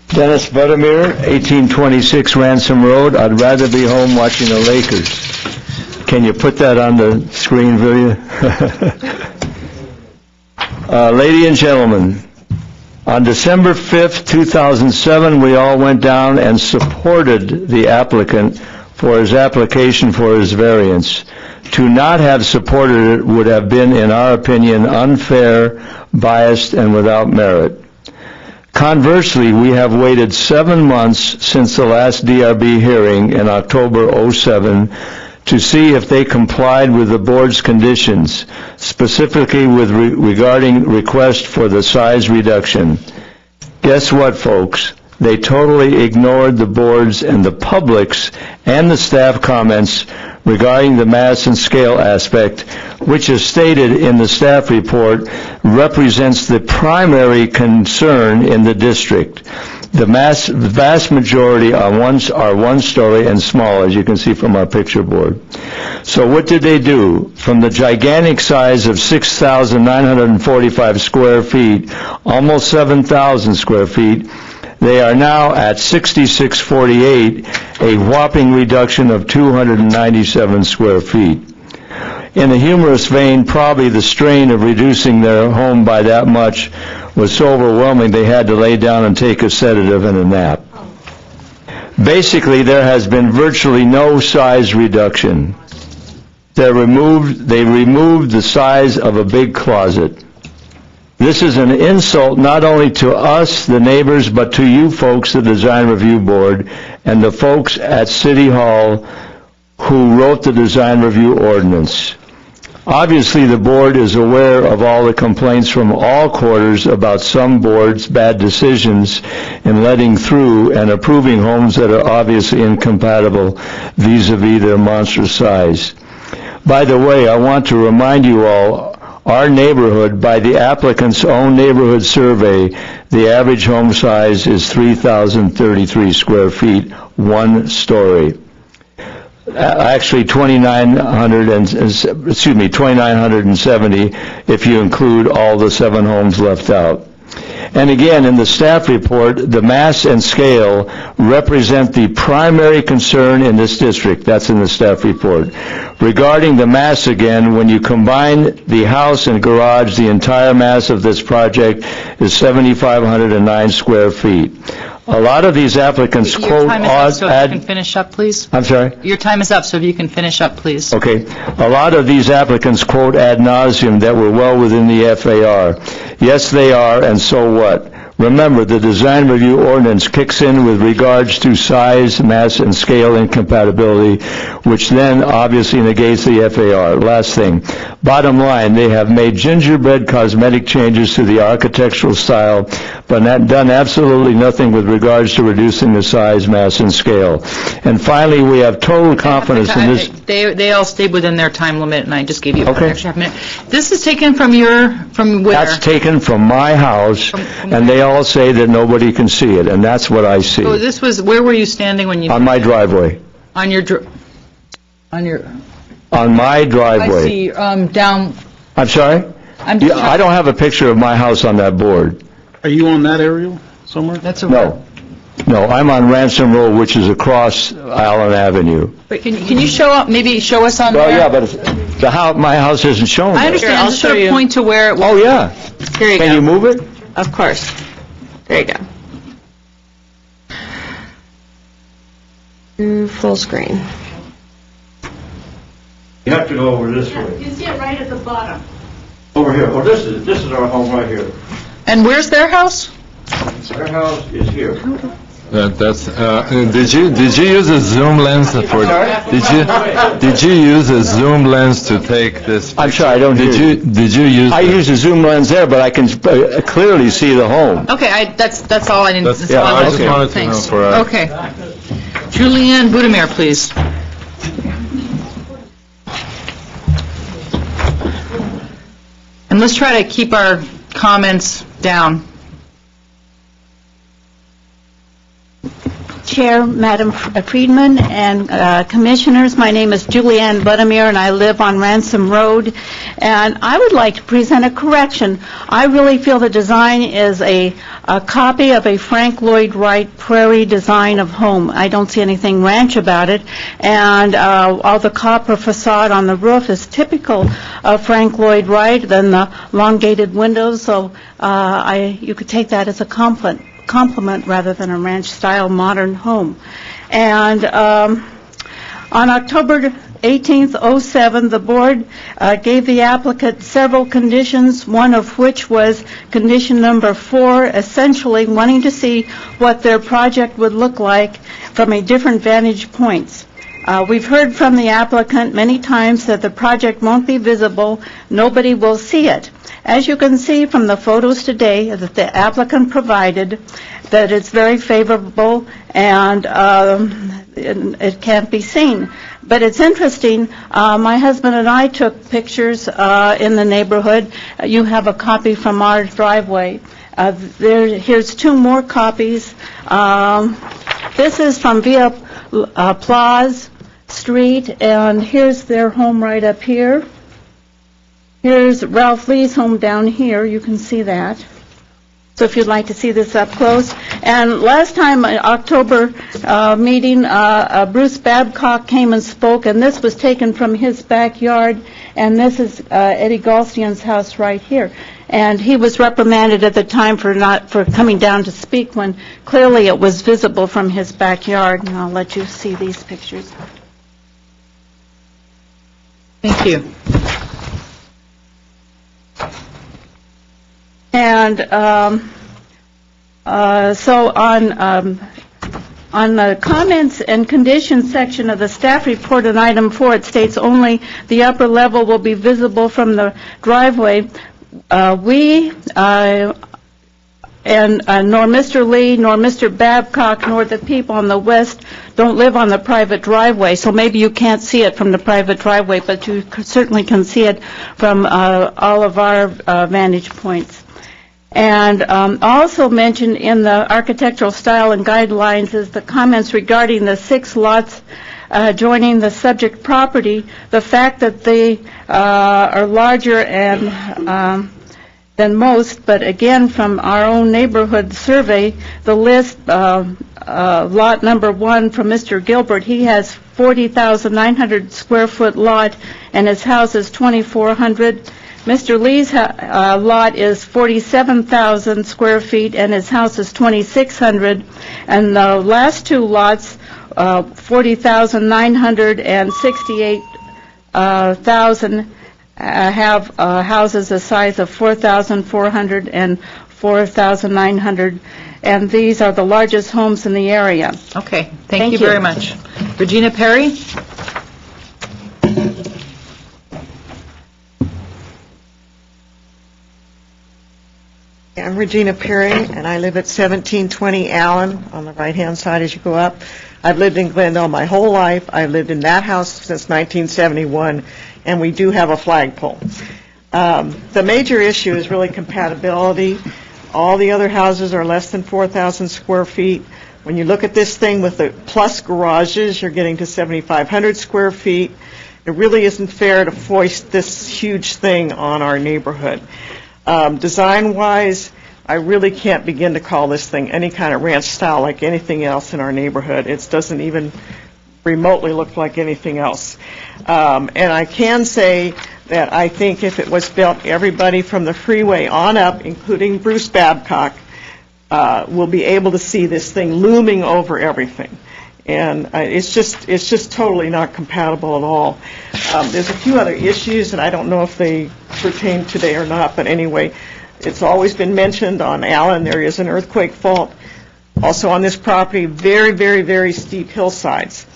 Dennis Budimir, 1826 Ransom Road. I'd rather be home watching the Lakers. Can you put that on the screen, will you? Ladies and gentlemen, on December 5th, 2007, we all went down and supported the applicant for his application for his variance. To not have supported it would have been, in our opinion, unfair, biased, and without merit. Conversely, we have waited 7 months since the last DRB hearing in October '07 to see if they complied with the board's conditions, specifically with regarding request for the size reduction. Guess what, folks? They totally ignored the board's and the public's and the staff comments regarding the mass and scale aspect, which is stated in the staff report, represents the primary concern in the district. The vast majority are one story and small, as you can see from our picture board. So what did they do? From the gigantic size of 6,945 square feet, almost 7,000 square feet, they are now at 6648, a whopping reduction of 297 square feet. In a humorous vein, probably the strain of reducing their home by that much was so overwhelming they had to lay down and take a sedative and a nap. Basically, there has been virtually no size reduction. They removed the size of a big closet. This is an insult not only to us, the neighbors, but to you folks, the Design Review Board, and the folks at City Hall who wrote the Design Review Ordinance. Obviously, the board is aware of all the complaints from all quarters about some boards' bad decisions in letting through and approving homes that are obviously incompatible vis-a-vis their monstrous size. By the way, I want to remind you all, our neighborhood, by the applicant's own neighborhood survey, the average home size is 3,033 square feet, 1 story. Actually 2,970 if you include all the 7 homes left out. And again, in the staff report, the mass and scale represent the primary concern in this district. That's in the staff report. Regarding the mass again, when you combine the house and garage, the entire mass of this project is 7,509 square feet. A lot of these applicants Your quote time is up, so if you can finish up, please. I'm sorry? Your time is up, so if you can finish up, please. Okay. A lot of these applicants quote ad nauseum that we're well within the FAR. Yes, they are, and so what? Remember, the design review ordinance kicks in with regards to size, mass, and scale incompatibility, which then obviously negates the FAR. Last thing. Bottom line, they have made gingerbread cosmetic changes to the architectural style, but not done absolutely nothing with regards to reducing the size, mass, and scale. And finally, we have total confidence in this. They all stayed within their time limit, and I just gave you an Okay. extra half minute. This is taken from from where? That's taken from my house, and they all say that nobody can see it, and that's what I see. Oh, this was, where were you standing when you? On my driveway. On your, on your, On my driveway. I see, down, I'm sorry? I'm just I don't have a picture of my house on that board. Are you on that aerial somewhere? That's No. No, I'm on Ransom Road, which is across Allen Avenue. But can you show up, maybe show us on Well, there? yeah, but my house isn't shown I there. understand, just sort of point to where it was. Oh, yeah. Here you Can go. you move it? Of course. There you go. Full screen. You have to go over this way. You see it right at the bottom. Over here. Oh, this is our home right here. And where's their house? Our house is here. Did you use a zoom lens for? Did you use a zoom lens to take this? I'm sorry, I don't hear you. Did you use? I used a zoom lens there, but I can clearly see the home. Okay, that's all I didn't, that's yeah, all I I just wanted to know Thanks. for, Okay. Julianne Budimir, please. And let's try to keep our comments down. Chair, Madam Friedman, and Commissioners, my name is Julianne Budimir, and I live on Ransom Road. And I would like to present a correction. I really feel the design is a copy of a Frank Lloyd Wright prairie design of home. I don't see anything ranch about it. And all the copper facade on the roof is typical of Frank Lloyd Wright, then the elongated windows. So you could take that as a compliment rather than a ranch-style modern home. And on October 18th, 07, the board gave the applicant several conditions, one of which was condition number 4, essentially wanting to see what their project would look like from a different vantage points. We've heard from the applicant many times that the project won't be visible, nobody will see it. As you can see from the photos today that the applicant provided, that it's very favorable and it can't be seen. But it's interesting, my husband and I took pictures in the neighborhood. You have a copy from our driveway. Here's 2 more copies. This is from Via Plaza Street, and here's their home right up here. Here's Ralph Lee's home down here. You can see that. So if you'd like to see this up close. And last time, October meeting, Bruce Babcock came and spoke, and this was taken from his backyard, and this is Eddie Galstian's house right here. And he was reprimanded at the time for coming down to speak when clearly it was visible from his backyard. And I'll let you see these pictures. Thank you. And so on the comments and conditions section of the staff report in item 4, it states only the upper level will be visible from the driveway. And nor Mr. Lee, nor Mr. Babcock, nor the people on the west don't live on the private driveway, so maybe you can't see it from the private driveway, but you certainly can see it from all of our vantage points. And also mentioned in the architectural style and guidelines is the comments regarding the 6 lots joining the subject property, the fact that they are larger and than most, but again, from our own neighborhood survey, the list, lot number 1 from Mr. Gilbert, he has 40,900 square foot lot, and his house is 2,400. Mr. Lee's lot is 47,000 square feet, and his house is 2,600. And the last two lots, 40,968,000, have houses the size of 4,400 and 4,900, and these are the largest homes in the area. Okay, thank you very much. Regina Perry? I'm Regina Perry, and I live at 1720 Allen on the right-hand side as you go up. I've lived in Glendale my whole life. I've lived in that house since 1971, and we do have a flagpole. The major issue is really compatibility. All the other houses are less than 4,000 square feet. When you look at this thing with the plus garages, you're getting to 7,500 square feet. It really isn't fair to foist this huge thing on our neighborhood. Design-wise, I really can't begin to call this thing any kind of ranch style like anything else in our neighborhood. It doesn't even remotely look like anything else. And I can say that I think if it was built, everybody from the freeway on up, including Bruce Babcock, will be able to see this thing looming over everything. And it's just totally not compatible at all. There's a few other issues, and I don't know if they pertain today or not, but anyway, it's always been mentioned on Allen there is an earthquake fault. Also on this property, very, very, very steep hillsides.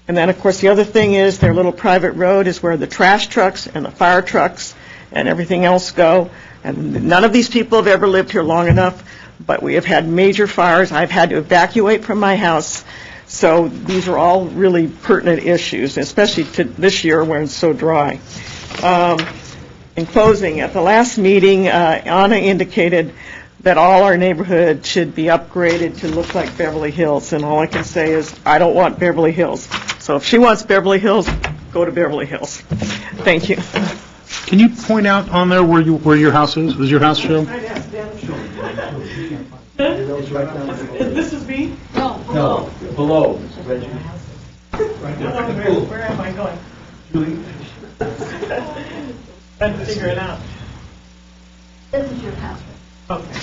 And then, of course, the other thing is their little private road is where the trash trucks and the fire trucks and everything else go. And none of these people have ever lived here long enough, but we have had major fires. I've had to evacuate from my house. So these are all really pertinent issues, especially to this year when it's so dry. In closing, at the last meeting, Anna indicated that all our neighborhood should be upgraded to look like Beverly Hills, and all I can say is I don't want Beverly Hills. So if she wants Beverly Hills, go to Beverly Hills. Thank you. Can you point out on there where your house is? Was your house shown? This is me? No, below. Where am I going? Trying to figure it out. This is your house. Okay.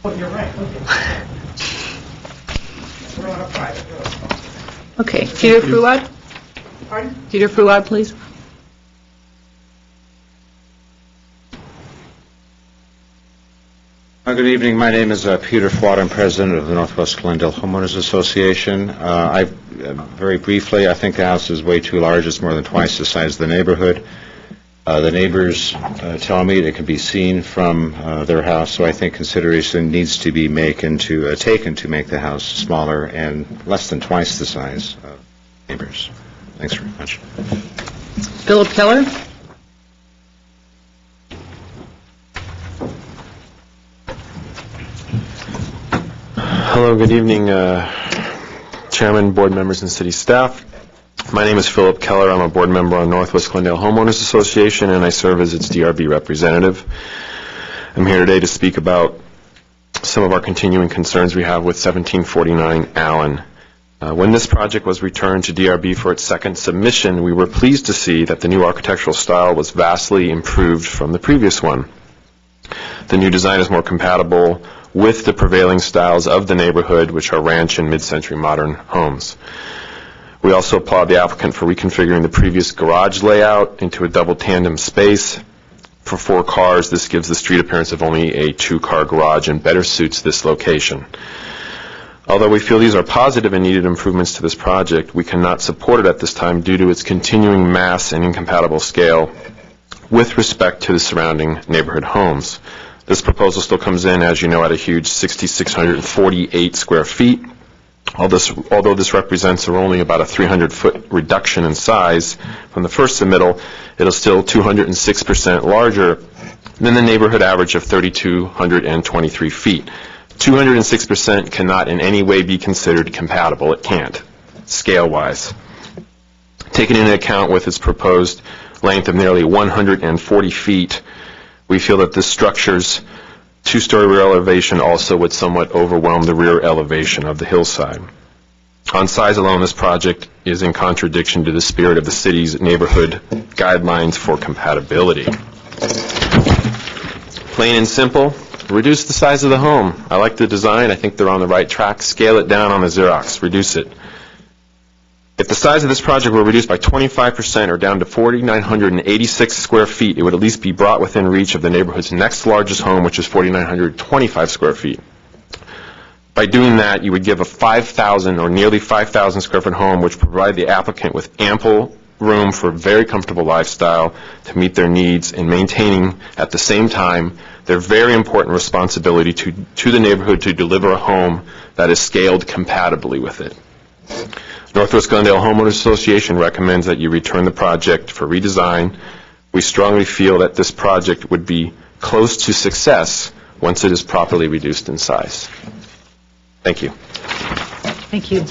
Oh, you're right. Okay. We're on a private road. Okay, Peter Fruad? Pardon? Peter Fruad, please. Good evening. My name is Peter Fuad. I'm president of the Northwest Glendale Homeowners Association. Very briefly, I think the house is way too large. It's more than twice the size of the neighborhood. The neighbors tell me it can be seen from their house, so I think consideration needs to be taken to make the house smaller and less than twice the size of neighbors. Thanks very much. Philip Keller? Hello, good evening, Chairman, board members, and city staff. My name is Philip Keller. I'm a board member on Northwest Glendale Homeowners Association, and I serve as its DRB representative. I'm here today to speak about some of our continuing concerns we have with 1749 Allen. When this project was returned to DRB for its second submission, we were pleased to see that the new architectural style was vastly improved from the previous one. The new design is more compatible with the prevailing styles of the neighborhood, which are ranch and mid-century modern homes. We also applaud the applicant for reconfiguring the previous garage layout into a double tandem space. For 4 cars, this gives the street appearance of only a 2-car garage and better suits this location. Although we feel these are positive and needed improvements to this project, we cannot support it at this time due to its continuing mass and incompatible scale with respect to the surrounding neighborhood homes. This proposal still comes in, as you know, at a huge 6,648 square feet. Although this represents only about a 300-foot reduction in size from the first submittal, it is still 206% larger than the neighborhood average of 3,223 feet. 206% cannot in any way be considered compatible. It can't, scale-wise. Taken into account with its proposed length of nearly 140 feet, we feel that this structure's 2-story rear elevation also would somewhat overwhelm the rear elevation of the hillside. On size alone, this project is in contradiction to the spirit of the city's neighborhood guidelines for compatibility. Plain and simple, reduce the size of the home. I like the design. I think they're on the right track. Scale it down on the Xerox. Reduce it. If the size of this project were reduced by 25% or down to 4,986 square feet, it would at least be brought within reach of the neighborhood's next largest home, which is 4,925 square feet. By doing that, you would give a 5,000 or nearly 5,000 square foot home, which provide the applicant with ample room for a very comfortable lifestyle to meet their needs and maintaining at the same time their very important responsibility to the neighborhood to deliver a home that is scaled compatibly with it. Northwest Glendale Homeowners Association recommends that you return the project for redesign. We strongly feel that this project would be close to success once it is properly reduced in size. Thank you. Thank you.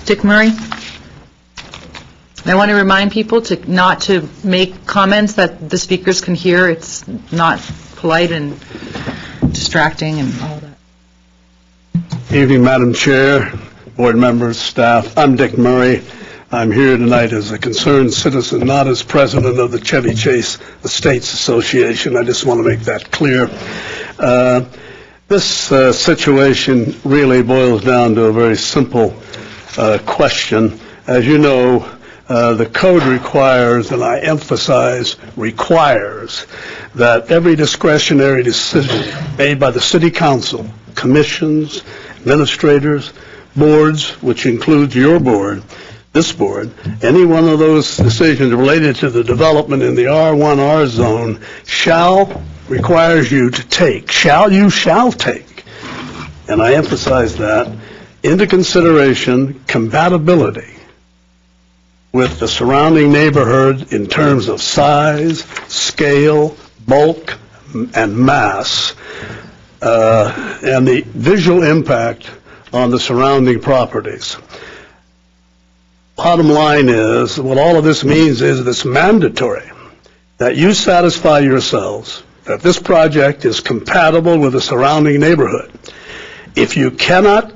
Dick Murray? I want to remind people not to make comments that the speakers can hear. It's not polite and distracting and all that. Evening, Madam Chair, board members, staff. I'm Dick Murray. I'm here tonight as a concerned citizen, not as president of the Chevy Chase Estates Association. I just want to make that clear. This situation really boils down to a very simple question. As you know, the code requires, and I emphasize requires, that every discretionary decision made by the city council, commissions, administrators, boards, which includes your board, this board, any one of those decisions related to the development in the R1R zone requires you to take, you shall take, and I emphasize that, into consideration compatibility with the surrounding neighborhood in terms of size, scale, bulk, and mass, and the visual impact on the surrounding properties. Bottom line is, what all of this means is it's mandatory that you satisfy yourselves that this project is compatible with the surrounding neighborhood. If you cannot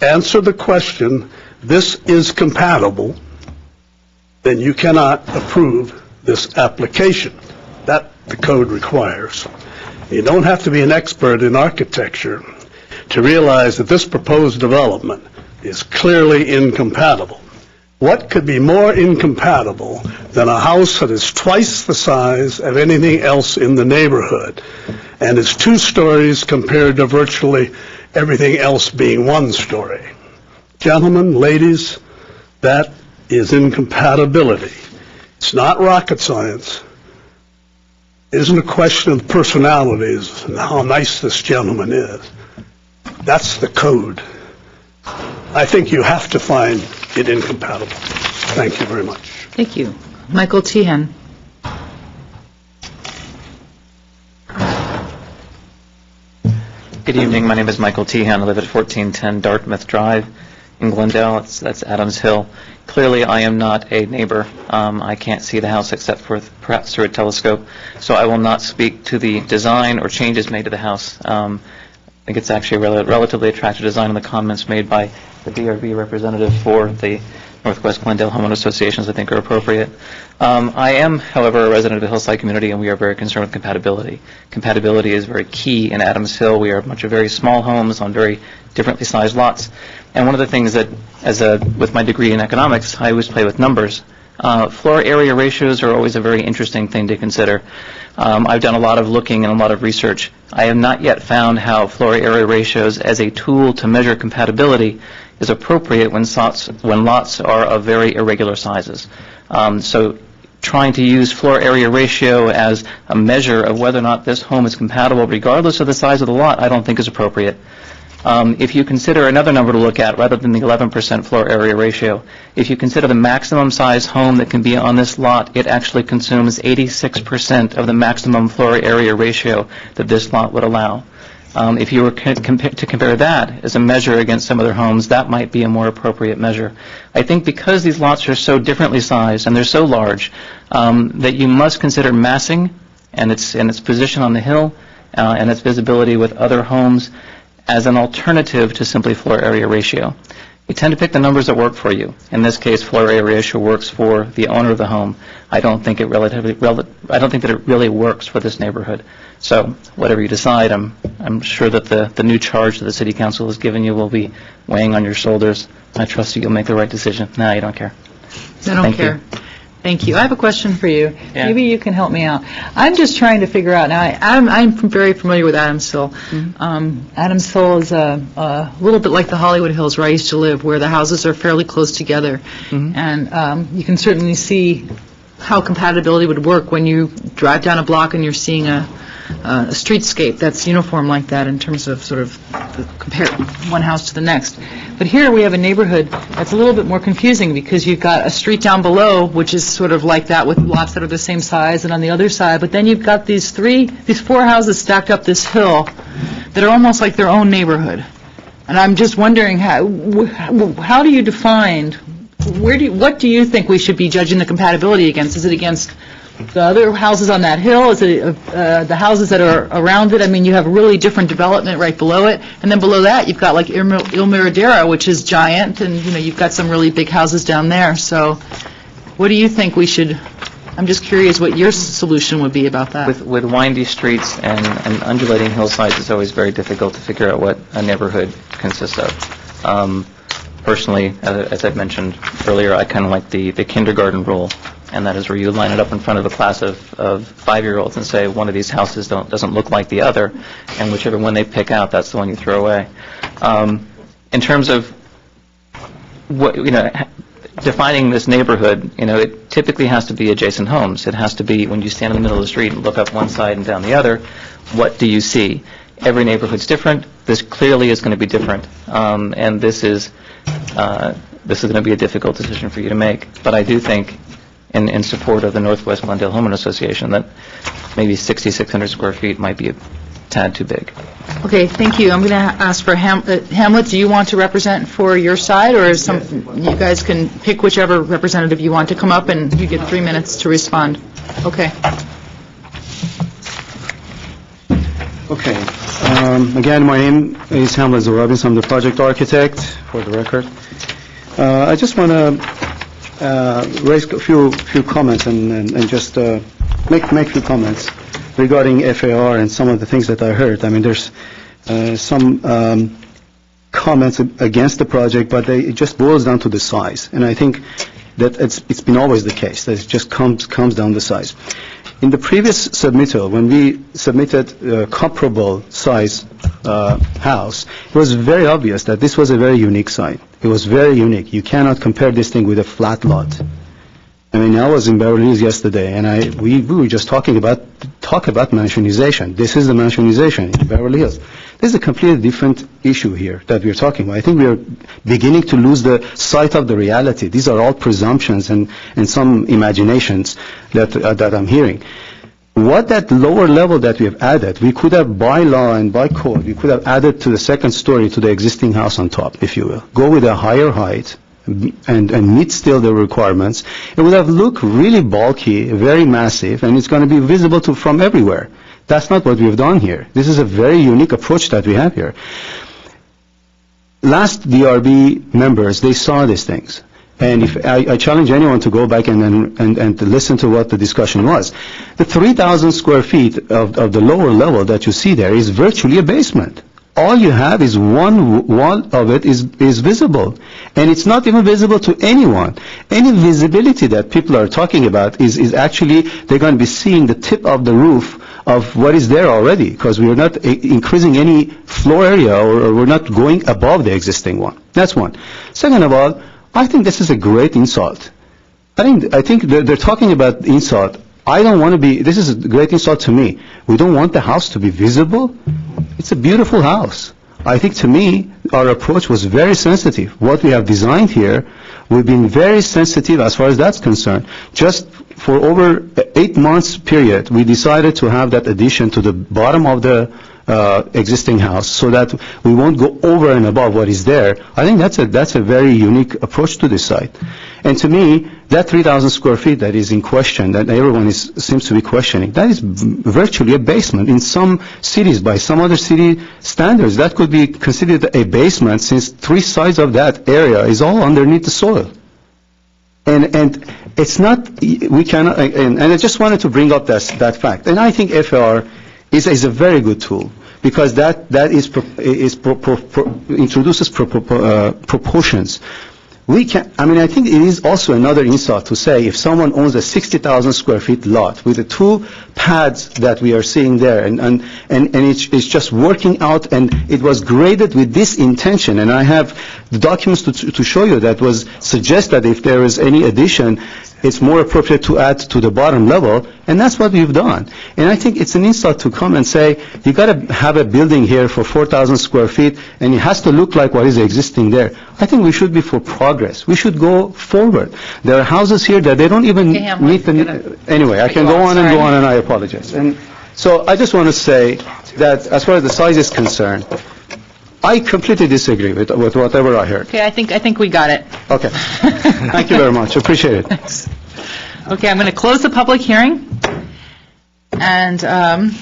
answer the question, this is compatible, then you cannot approve this application. That the code requires. You don't have to be an expert in architecture to realize that this proposed development is clearly incompatible. What could be more incompatible than a house that is twice the size of anything else in the neighborhood and is 2 stories compared to virtually everything else being 1 story? Gentlemen, ladies, that is incompatibility. It's not rocket science. It isn't a question of personalities and how nice this gentleman is. That's the code. I think you have to find it incompatible. Thank you very much. Thank you. Michael Tehan. Good evening. My name is Michael Tehan. I live at 1410 Dartmouth Drive in Glendale. That's Adams Hill. Clearly, I am not a neighbor. I can't see the house except for perhaps through a telescope, so I will not speak to the design or changes made to the house. I think it's actually a relatively attractive design, and the comments made by the DRB representative for the Northwest Glendale Homeowners Associations I think are appropriate. I am, however, a resident of the hillside community, and we are very concerned with compatibility. Compatibility is very key in Adams Hill. We are a bunch of very small homes on very differently sized lots. And one of the things that, with my degree in economics, I always play with numbers. Floor area ratios are always a very interesting thing to consider. I've done a lot of looking and a lot of research. I have not yet found how floor area ratios as a tool to measure compatibility is appropriate when lots are of very irregular sizes. So trying to use floor area ratio as a measure of whether or not this home is compatible regardless of the size of the lot, I don't think is appropriate. If you consider another number to look at rather than the 11% floor area ratio, if you consider the maximum size home that can be on this lot, it actually consumes 86% of the maximum floor area ratio that this lot would allow. If you were to compare that as a measure against some other homes, that might be a more appropriate measure. I think because these lots are so differently sized and they're so large, that you must consider massing and its position on the hill and its visibility with other homes, as an alternative to simply floor area ratio. You tend to pick the numbers that work for you. In this case, floor area ratio works for the owner of the home. I don't think that it really works for this neighborhood. So whatever you decide, I'm sure that the new charge that the city council has given you will be weighing on your shoulders. I trust that you'll make the right decision. No, you don't care. I don't care. Thank you. I have a question for you. Yeah. Maybe you can help me out. I'm just trying to figure out, now, I'm very familiar with Adams Hill. Adams Hill is a little bit like the Hollywood Hills where I used to live, where the houses are fairly close together. And you can certainly see how compatibility would work when you drive down a block and you're seeing a streetscape that's uniform like that in terms of sort of compare one house to the next. But here we have a neighborhood that's a little bit more confusing because you've got a street down below which is sort of like that with lots that are the same size, and on the other side, but then you've got these four houses stacked up this hill that are almost like their own neighborhood. And I'm just wondering how do you define, what do you think we should be judging the compatibility against? Is it against the other houses on that hill? Is it the houses that are around it? I mean, you have a really different development right below it, and then below that you've got like Il Miradero, which is giant, and you've got some really big houses down there. So what do you think we should, I'm just curious what your solution would be about that. With windy streets and undulating hillsides, it's always very difficult to figure out what a neighborhood consists of. Personally, as I've mentioned earlier, I kind of like the kindergarten rule, and that is where you line it up in front of a class of 5-year-olds and say one of these houses doesn't look like the other, and whichever one they pick out, that's the one you throw away. In terms of what, defining this neighborhood, it typically has to be adjacent homes. It has to be when you stand in the middle of the street and look up one side and down the other, what do you see? Every neighborhood's different. This clearly is going to be different, and this is going to be a difficult decision for you to make. But I do think, in support of the Northwest Glendale Homeowner Association, that maybe 6,600 square feet might be a tad too big. Okay, thank you. I'm going to ask for Hamlet. Do you want to represent for your side, or you guys can pick whichever representative you want to come up, and you get 3 minutes to respond. Okay. Okay. Again, my name is Hamlet Zorabis. I'm the project architect, for the record. I just want to raise a few comments and just make a few comments regarding FAR and some of the things that I heard. I mean, there's some comments against the project, but it just boils down to the size. And I think that it's been always the case, that it just comes down the size. In the previous submittal, when we submitted a comparable size house, it was very obvious that this was a very unique site. It was very unique. You cannot compare this thing with a flat lot. I mean, I was in Beverly Hills yesterday, and we were just talk about mansionization. This is the mansionization in Beverly Hills. This is a completely different issue here that we're talking about. I think we are beginning to lose the sight of the reality. These are all presumptions and some imaginations that I'm hearing. What that lower level that we have added, we could have by law and by code, we could have added to the second story to the existing house on top, if you will. Go with a higher height and meet still the requirements. It would have looked really bulky, very massive, and it's going to be visible from everywhere. That's not what we've done here. This is a very unique approach that we have here. Last DRB members, they saw these things. And if I challenge anyone to go back and listen to what the discussion was. The 3,000 square feet of the lower level that you see there is virtually a basement. All you have is one wall of it is visible, and it's not even visible to anyone. Any visibility that people are talking about is actually, they're going to be seeing the tip of the roof of what is there already, because we are not increasing any floor area, or we're not going above the existing one. That's one. Second of all, I think this is a great insult. I think they're talking about insult. I don't want to be, this is a great insult to me. We don't want the house to be visible. It's a beautiful house. I think, to me, our approach was very sensitive. What we have designed here, we've been very sensitive as far as that's concerned. Just for over 8 months period, we decided to have that addition to the bottom of the existing house, so that we won't go over and above what is there. I think that's a very unique approach to this site. And to me, that 3,000 square feet that is in question, that everyone seems to be questioning, that is virtually a basement. In some cities, by some other city standards, that could be considered a basement, since 3 sides of that area is all underneath the soil. And it's not, we cannot, and I just wanted to bring up that fact. And I think FAR is a very good tool, because that introduces proportions. I think it is also another insult to say, if someone owns a 60,000 square feet lot with the 2 pads that we are seeing there, and it's just working out, and it was graded with this intention, and I have the documents to show you that was suggest that if there is any addition, it's more appropriate to add to the bottom level, and that's what we've done. And I think it's an insult to come and say, you got to have a building here for 4,000 square feet, and it has to look like what is existing there. I think we should be for progress. We should go forward. There are houses here that they don't even meet the... Anyway, I can go on and go on, and I apologize. And so I just want to say that as far as the size is concerned, I completely disagree with whatever I heard. Okay, I think we got it. Okay. Thank you very much. Appreciate it. Thanks. Okay, I'm going to close the public hearing. And to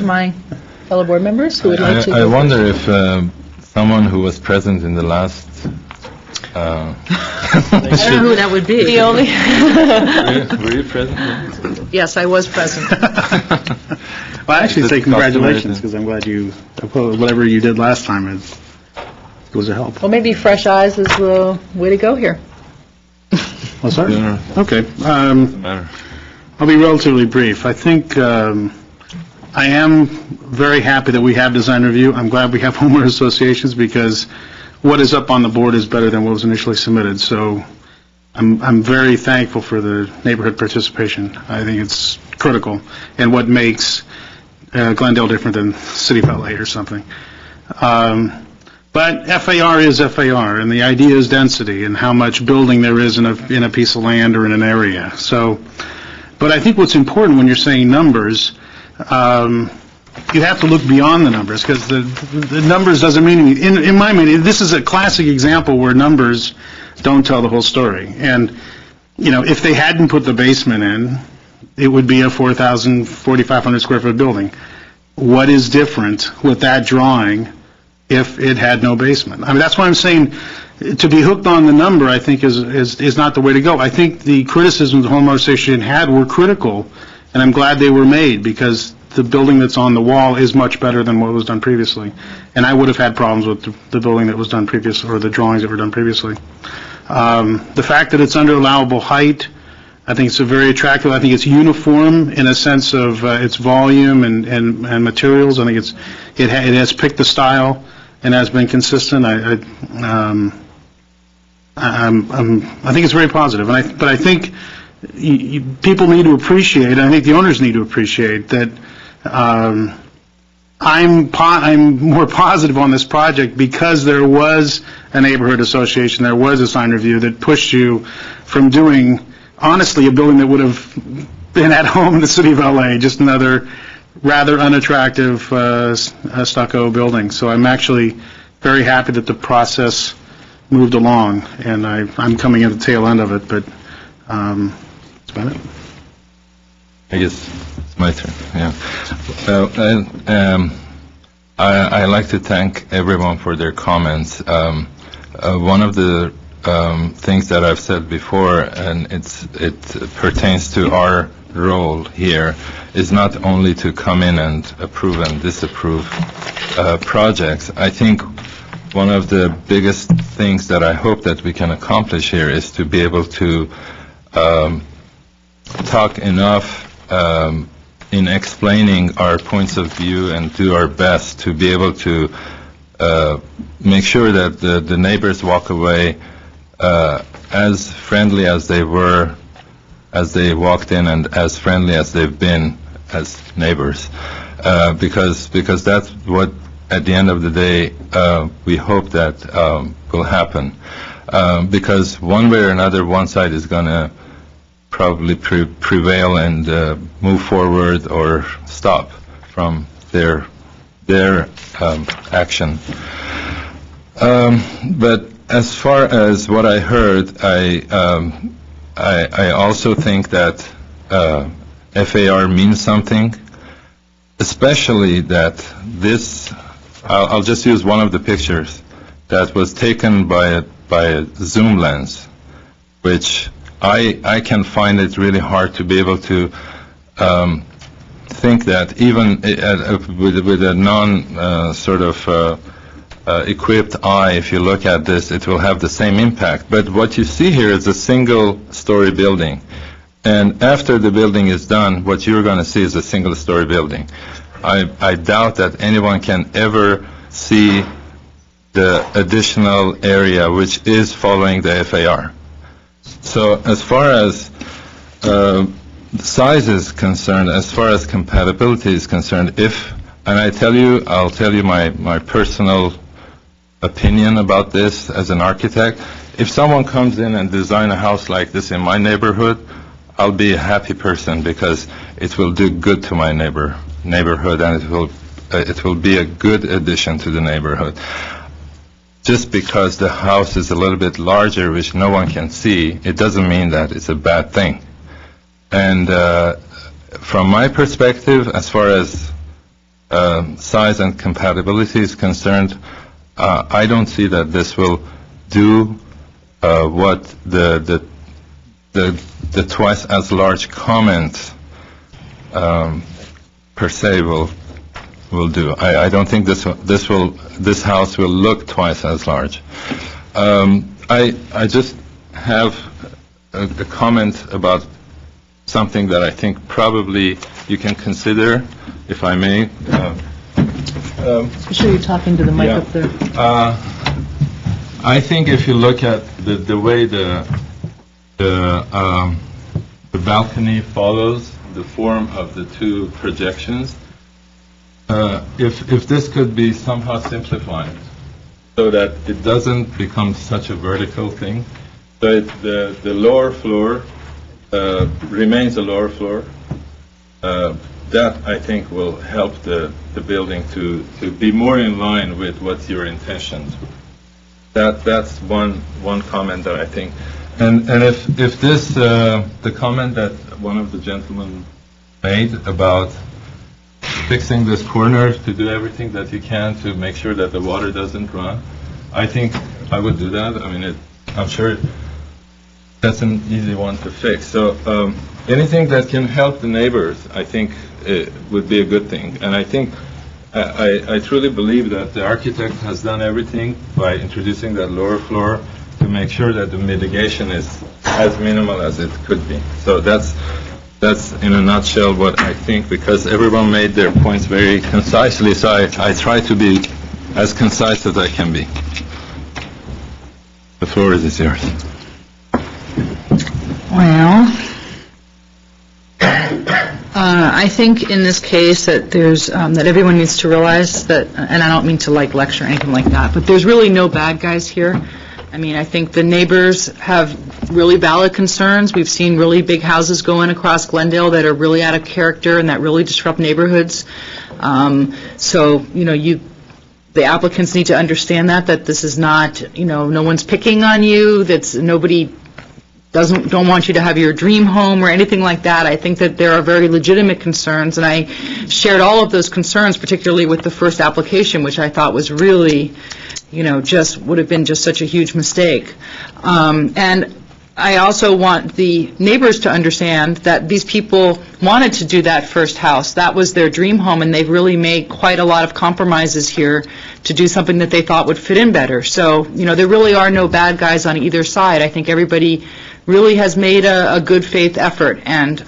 my fellow board members who would like to... I wonder if someone who was present in the last... I don't know who that would be. The only... Were you present? Yes, I was present. Well, I actually say congratulations, because I'm glad whatever you did last time was a help. Well, maybe fresh eyes is the way to go here. Well, sorry? Okay. I'll be relatively brief. I think I am very happy that we have design review. I'm glad we have homeowner associations, because what is up on the board is better than what was initially submitted. So I'm very thankful for the neighborhood participation. I think it's critical, and what makes Glendale different than City of LA or something. But FAR is FAR, and the idea is density and how much building there is in a piece of land or in an area. So, but I think what's important when you're saying numbers, you have to look beyond the numbers, because the numbers doesn't mean anything. In my opinion, this is a classic example where numbers don't tell the whole story. And, if they hadn't put the basement in, it would be a 4,500 square foot building. What is different with that drawing if it had no basement? I mean, that's why I'm saying to be hooked on the number, I think, is not the way to go. I think the criticisms the homeowner association had were critical, and I'm glad they were made, because the building that's on the wall is much better than what was done previously. And I would have had problems with the building that was done previously, or the drawings that were done previously. The fact that it's under allowable height, I think it's very attractive. I think it's uniform in a sense of its volume and materials. I think it has picked the style and has been consistent. I think it's very positive. But I think people need to appreciate, and I think the owners need to appreciate that I'm more positive on this project because there was a neighborhood association, there was a sign review that pushed you from doing, honestly, a building that would have been at home in the City of LA, just another rather unattractive stucco building. So I'm actually very happy that the process moved along, and I'm coming at the tail end of it, but that's about it. I guess it's my turn, yeah. I'd like to thank everyone for their comments. One of the things that I've said before, and it pertains to our role here, is not only to come in and approve and disapprove projects. I think one of the biggest things that I hope that we can accomplish here is to be able to talk enough in explaining our points of view and do our best to be able to make sure that the neighbors walk away as friendly as they were as they walked in, and as friendly as they've been as neighbors, because that's what at the end of the day we hope that will happen, because one way or another one side is going to probably prevail and move forward or stop from their action. But as far as what I heard, I also think that FAR means something, especially that this, I'll just use one of the pictures that was taken by a zoom lens, which I can find it really hard to be able to think that even with a equipped eye, if you look at this, it will have the same impact. But what you see here is a single-story building. And after the building is done, what you're going to see is a single-story building. I doubt that anyone can ever see the additional area which is following the FAR. So as far as size is concerned, as far as compatibility is concerned, I'll tell you my personal opinion about this as an architect. If someone comes in and design a house like this in my neighborhood, I'll be a happy person because it will do good to my neighborhood, and it will be a good addition to the neighborhood. Just because the house is a little bit larger, which no one can see, it doesn't mean that it's a bad thing. And from my perspective, as far as size and compatibility is concerned, I don't see that this will do what the twice as large comment per se will do. I don't think this house will look twice as large. I just have a comment about something that I think probably you can consider, if I may. Make sure you're talking to the mic up there. I think if you look at the way the balcony follows the form of the two projections, if this could be somehow simplified so that it doesn't become such a vertical thing, so the lower floor remains a lower floor, that I think will help the building to be more in line with what's your intentions. That's one comment that I think. And if this the comment that one of the gentlemen made about fixing this corner to do everything that you can to make sure that the water doesn't run, I think I would do that. I mean, I'm sure that's an easy one to fix. So anything that can help the neighbors, I think, would be a good thing. And I think I truly believe that the architect has done everything by introducing that lower floor to make sure that the mitigation is as minimal as it could be. So that's in a nutshell what I think, because everyone made their points very concisely, so I try to be as concise as I can be. The floor is yours. Well, I think in this case that there's that everyone needs to realize that, and I don't mean to lecture or anything like that, but there's really no bad guys here. I mean, I think the neighbors have really valid concerns. We've seen really big houses go in across Glendale that are really out of character and that really disrupt neighborhoods. So, the applicants need to understand that this is not, no one's picking on you, nobody don't want you to have your dream home or anything like that. I think that there are very legitimate concerns, and I shared all of those concerns, particularly with the first application, which I thought was really, just would have been just such a huge mistake. And I also want the neighbors to understand that these people wanted to do that first house. That was their dream home, and they've really made quite a lot of compromises here to do something that they thought would fit in better. So, there really are no bad guys on either side. I think everybody really has made a good faith effort, and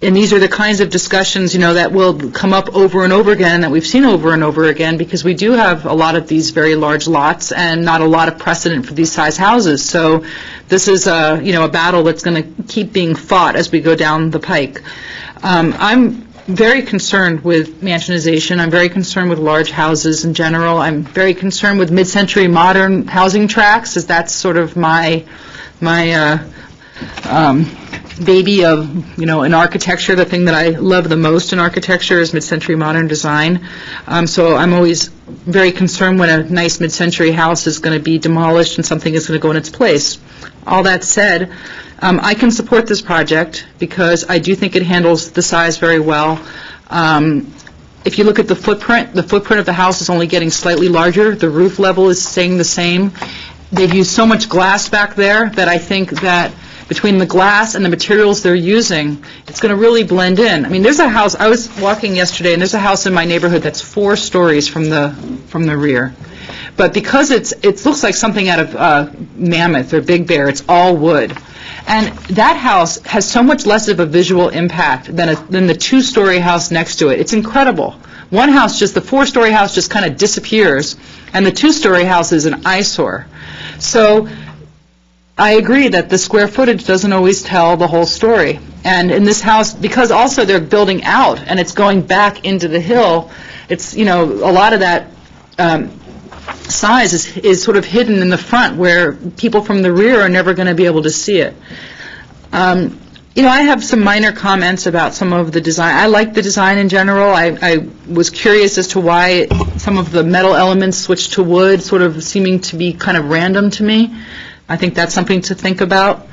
and these are the kinds of discussions that will come up over and over again, that we've seen over and over again, because we do have a lot of these very large lots and not a lot of precedent for these size houses. So this is a battle that's going to keep being fought as we go down the pike. I'm very concerned with mansionization. I'm very concerned with large houses in general. I'm very concerned with mid-century modern housing tracts, as that's sort of my baby of, in architecture. The thing that I love the most in architecture is mid-century modern design. So I'm always very concerned when a nice mid-century house is going to be demolished and something is going to go in its place. All that said, I can support this project because I do think it handles the size very well. If you look at the footprint of the house is only getting slightly larger. The roof level is staying the same. They've used so much glass back there that I think that between the glass and the materials they're using, it's going to really blend in. I mean, there's a house, I was walking yesterday, and there's a house in my neighborhood that's 4 stories from the rear. But because it looks like something out of Mammoth or Big Bear, it's all wood. And that house has so much less of a visual impact than the 2-story house next to it. It's incredible. One house, the 4-story house just kind of disappears, and the 2-story house is an eyesore. So I agree that the square footage doesn't always tell the whole story. And in this house, because also they're building out and it's going back into the hill, it's, a lot of that size is sort of hidden in the front where people from the rear are never going to be able to see it. I have some minor comments about some of the design. I like the design in general. I was curious as to why some of the metal elements switched to wood, sort of seeming to be kind of random to me. I think that's something to think about.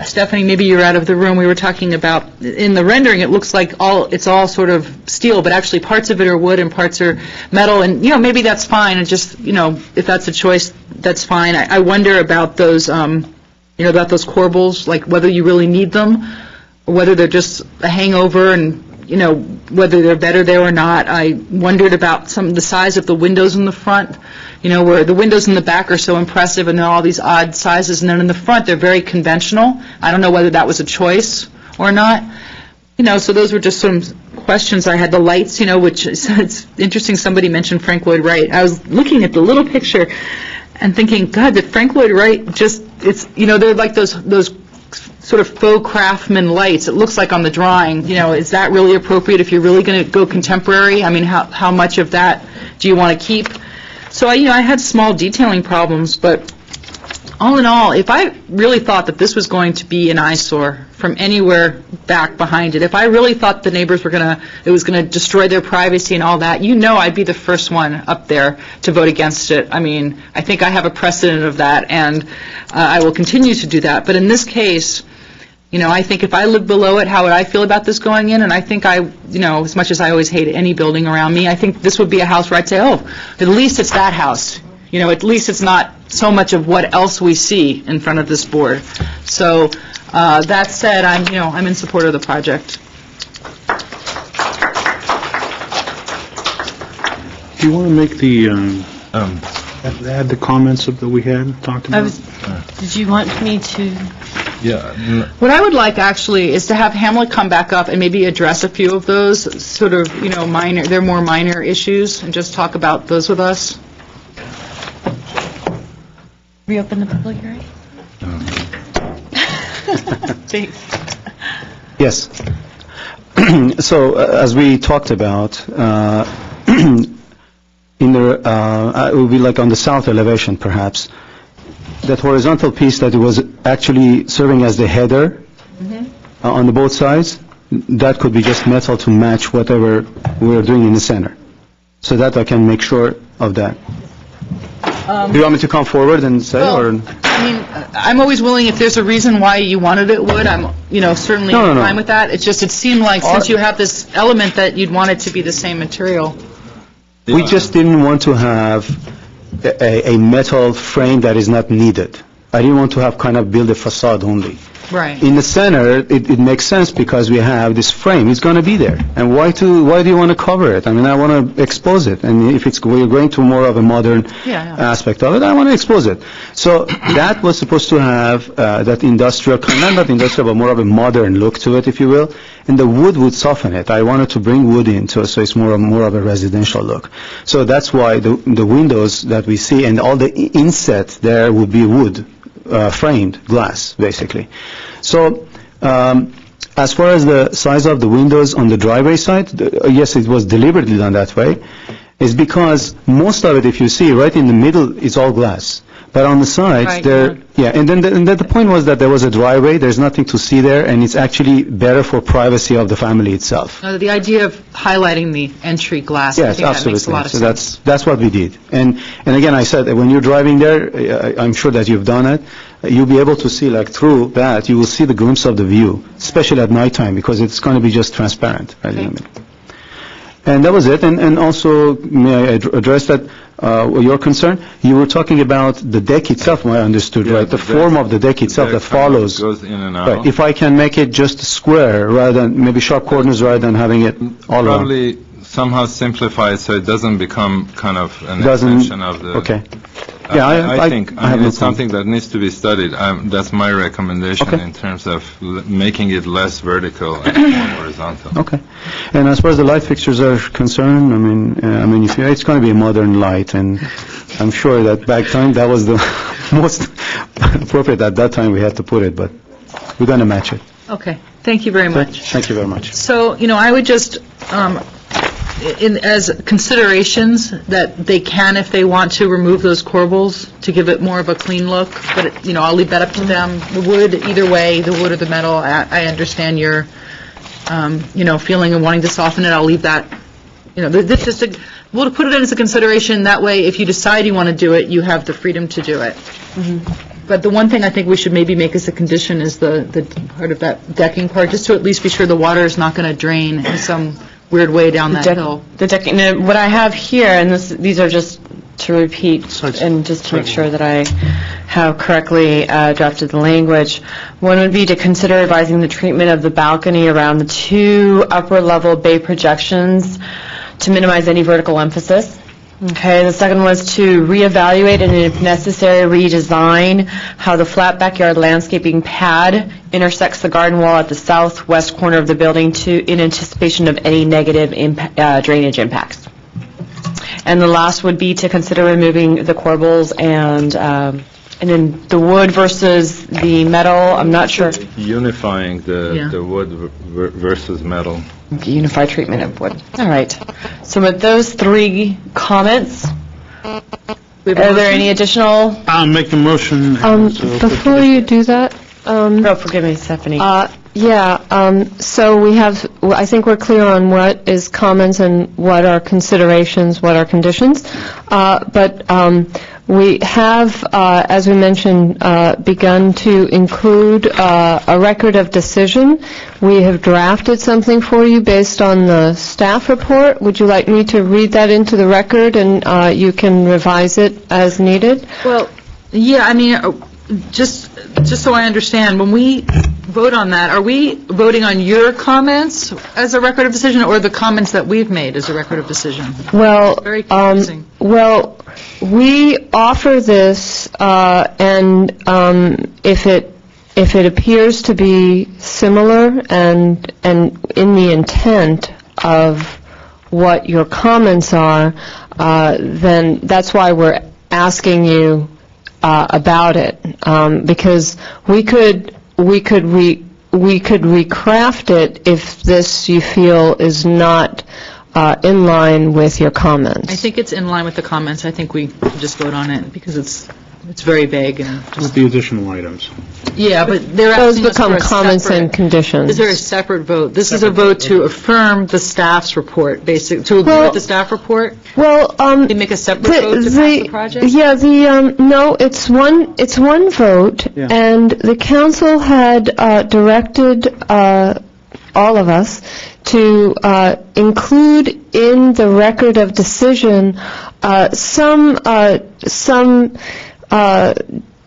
Stephanie, maybe you're out of the room. We were talking about, in the rendering, it looks like it's all sort of steel, but actually parts of it are wood and parts are metal, and, maybe that's fine, and just, if that's a choice, that's fine. I wonder about those, about those corbels, like whether you really need them, or whether they're just a hangover, and, whether they're better there or not. I wondered about the size of the windows in the front, where the windows in the back are so impressive and they're all these odd sizes, and then in the front they're very conventional. I don't know whether that was a choice or not. So those were just some questions I had. The lights, which it's interesting somebody mentioned Frank Lloyd Wright. I was looking at the little picture and thinking, God, did Frank Lloyd Wright they're like those sort of faux craftsman lights. It looks like on the drawing, is that really appropriate if you're really going to go contemporary? I mean, how much of that do you want to keep? So, I had small detailing problems, but all in all, if I really thought that this was going to be an eyesore from anywhere back behind it, if I really thought the neighbors it was going to destroy their privacy and all that, I'd be the first one up there to vote against it. I mean, I think I have a precedent of that, and I will continue to do that. But in this case, I think if I lived below it, how would I feel about this going in? And I think as much as I always hate any building around me, I think this would be a house where I'd say, oh, at least it's that house. At least it's not so much of what else we see in front of this board. So that said, I'm in support of the project. Do you want to make add the comments that we had talked about? Did you want me to? Yeah. What I would like actually is to have Hamlet come back up and maybe address a few of those sort of, they're more minor issues, and just talk about those with us. Reopen the public hearing? Thanks. Yes. So, as we talked about, it would be like on the south elevation, perhaps, that horizontal piece that was actually serving as the header on the both sides, that could be just metal to match whatever we're doing in the center. So that I can make sure of that. Do you want me to come forward and say, or? I'm always willing, if there's a reason why you wanted it wood, I'm, certainly fine with that. It's just, it seemed like since you have this element that you'd want it to be the same material. We just didn't want to have a metal frame that is not needed. I didn't want to have build a facade only. Right. In the center, it makes sense because we have this frame. It's going to be there. And why do you want to cover it? I mean, I want to expose it. And if we're going to more of a modern aspect of it, I want to expose it. So that was supposed to have that industrial, not industrial, but more of a modern look to it, if you will. And the wood would soften it. I wanted to bring wood into it, so it's more of a residential look. So that's why the windows that we see and all the inset there would be wood. Framed glass, basically. So as far as the size of the windows on the driveway side, yes, it was deliberately done that way, is because most of it, if you see, right in the middle, is all glass. But on the sides, Right, and then the point was that there was a driveway, there's nothing to see there, and it's actually better for privacy of the family itself. The idea of highlighting the entry glass, I Yes, think that absolutely. makes a lot of So sense. that's what we did. And again, I said, that when you're driving there, I'm sure that you've done it, you'll be able to see, like, through that, you will see the glimpse of the view, especially at nighttime, because it's going to be just transparent. Right? Okay. And that was it. And also, may I address that, your concern? You were talking about the deck itself, I understood, right? The form of the deck itself that follows. Goes in and out. Right. If I can make it just square, rather than, maybe sharp corners, rather than having it all around. Probably somehow simplify it so it doesn't become kind of an Doesn't- extension of the... Okay. Yeah, I think, I have no it's something that needs to be studied. That's my recommendation in terms of making it less vertical and more horizontal. Okay. And as far as the light fixtures are concerned, I mean, if it's going to be a modern light, and I'm sure that back time, that was the most appropriate at that time we had to put it, but we're going to match it. Okay, thank you very much. Thank you very much. So, I would just, as considerations, that they can, if they want to, remove those corbels to give it more of a clean look, but, I'll leave that up to them. The wood, either way, the wood or the metal, I understand your, feeling and wanting to soften it, I'll leave that, this just, we'll put it in as a consideration, that way, if you decide you want to do it, you have the freedom to do it. But the one thing I think we should maybe make as a condition is the part of that decking part, just to at least be sure the water is not going to drain in some weird way down that hill. The decking, now, what I have here, and these are just to repeat and just to make sure that I have correctly drafted the language. One would be to consider revising the treatment of the balcony around the two upper-level bay projections to minimize any vertical emphasis. Okay, the second was to reevaluate and, if necessary, redesign how the flat backyard landscaping pad intersects the garden wall at the southwest corner of the building in anticipation of any negative drainage impacts. And the last would be to consider removing the corbels and then the wood versus the metal, I'm not sure. Unifying the wood versus metal. Unified treatment of wood. All right. So with those three comments, are there any additional? I'll make the motion. Before you do that, Oh, forgive me, Stephanie. So we have, I think we're clear on what is comments and what are considerations, what are conditions. But we have, as we mentioned, begun to include a record of decision. We have drafted something for you based on the staff report. Would you like me to read that into the record, and you can revise it as needed? Well, yeah, just so I understand, when we vote on that, are we voting on your comments as a record of decision, or the comments that we've made as a record of decision? Well, Very confusing. We offer this, and if it appears to be similar and in the intent of what your comments are, then that's why we're asking you about it, because we could recraft it if this, you feel, is not in line with your comments. I think it's in line with the comments. I think we should just vote on it because it's very vague and With the additional items. yeah, but they're Those asking us for become a comments and separate. conditions. Is there a separate vote? This is a vote to affirm the staff's report, basically, to agree with the staff report? Well, They make a separate vote to pass the project? Yeah, no, it's one vote, and the council had directed all of us to include in the record of decision some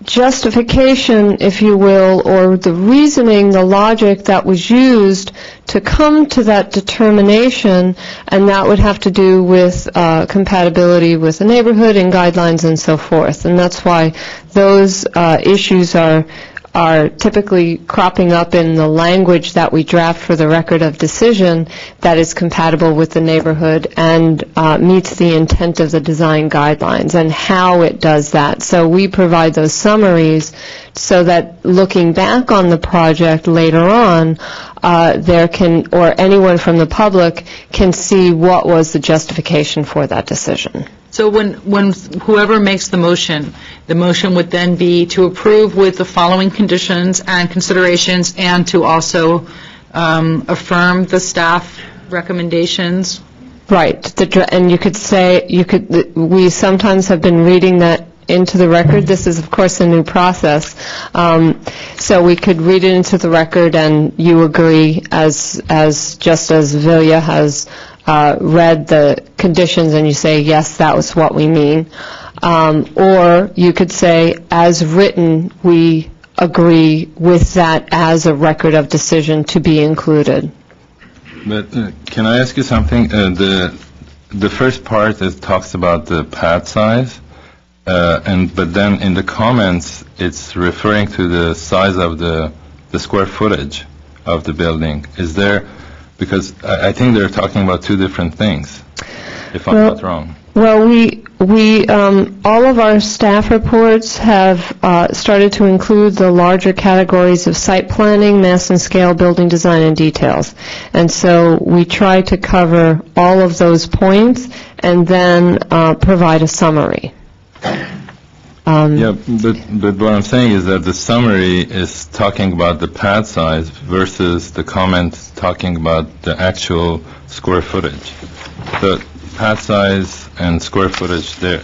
justification, if you will, or the reasoning, the logic that was used to come to that determination, and that would have to do with compatibility with the neighborhood and guidelines and so forth. And that's why those issues are are typically cropping up in the language that we draft for the record of decision that is compatible with the neighborhood and meets the intent of the design guidelines and how it does that. So we provide those summaries so that looking back on the project later on, there can, or anyone from the public can see what was the justification for that decision. So when whoever makes the motion would then be to approve with the following conditions and considerations, and to also affirm the staff recommendations? Right. And you could say, we sometimes have been reading that into the record. This is, of course, a new process. So we could read it into the record, and you agree, just as Vilja has read the conditions, and you say, yes, that was what we mean. Or you could say, as written, we agree with that as a record of decision to be included. But can I ask you something? The first part, it talks about the pad size, but then in the comments, it's referring to the size of the square footage of the building. Is there, because I think they're talking about two different things, if I'm not wrong. Well, we all of our staff reports have started to include the larger categories of site planning, mass and scale, building design, and details. And so we try to cover all of those points and then provide a summary. Yeah, but what I'm saying is that the summary is talking about the pad size versus the comment talking about the actual square footage. The pad size and square footage there.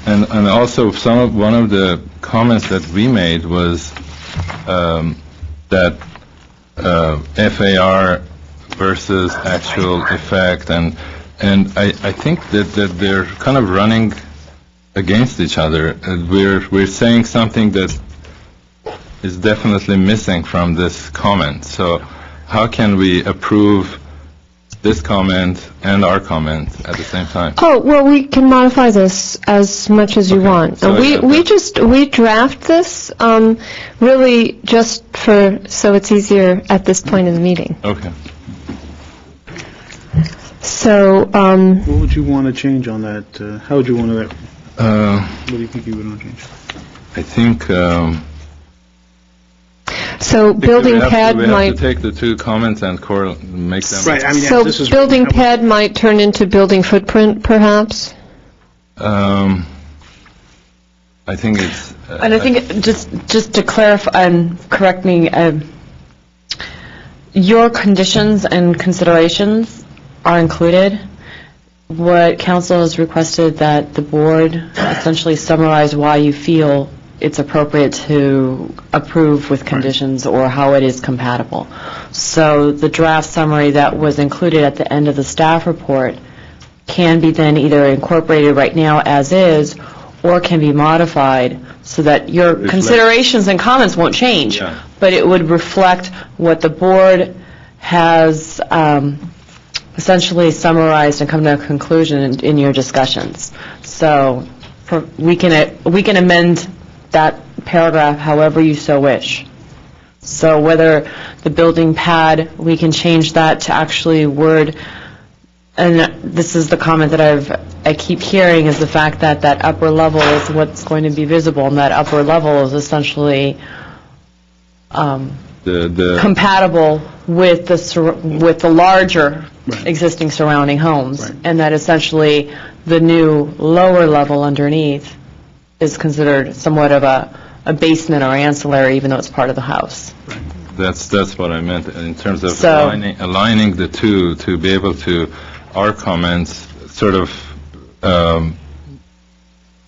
And also one of the comments that we made was that FAR versus actual effect, and I think that they're kind of running against each other. We're saying something that is definitely missing from this comment. So how can we approve this comment and our comment at the same time? Oh, well, we can modify this as much as you want. So we draft this really just so it's easier at this point in the meeting. Okay. So, what would you want to change on that? How would you want to? What do you think you would want to change? I think. So building pad we might. have to take the two comments and make them. Right. I mean, So this is building pad might turn into building footprint, perhaps. I think it's. And I think, just to clarify and correct me, your conditions and considerations are included. What council has requested that the board essentially summarize why you feel it's appropriate to approve with conditions or how it is compatible. So the draft summary that was included at the end of the staff report can be then either incorporated right now as is, or can be modified so that your considerations and comments won't change, but it would reflect what the board has essentially summarized and come to a conclusion in your discussions. So we can amend that paragraph however you so wish. So whether the building pad, we can change that to actually word, and this is the comment that I keep hearing, is the fact that that upper level is what's going to be visible, and that upper level is essentially compatible with the larger existing surrounding homes, and that essentially the new lower level underneath is considered somewhat of a basement or ancillary, even though it's part of the house. That's what I meant in terms of aligning the two to be able to, our comments, sort of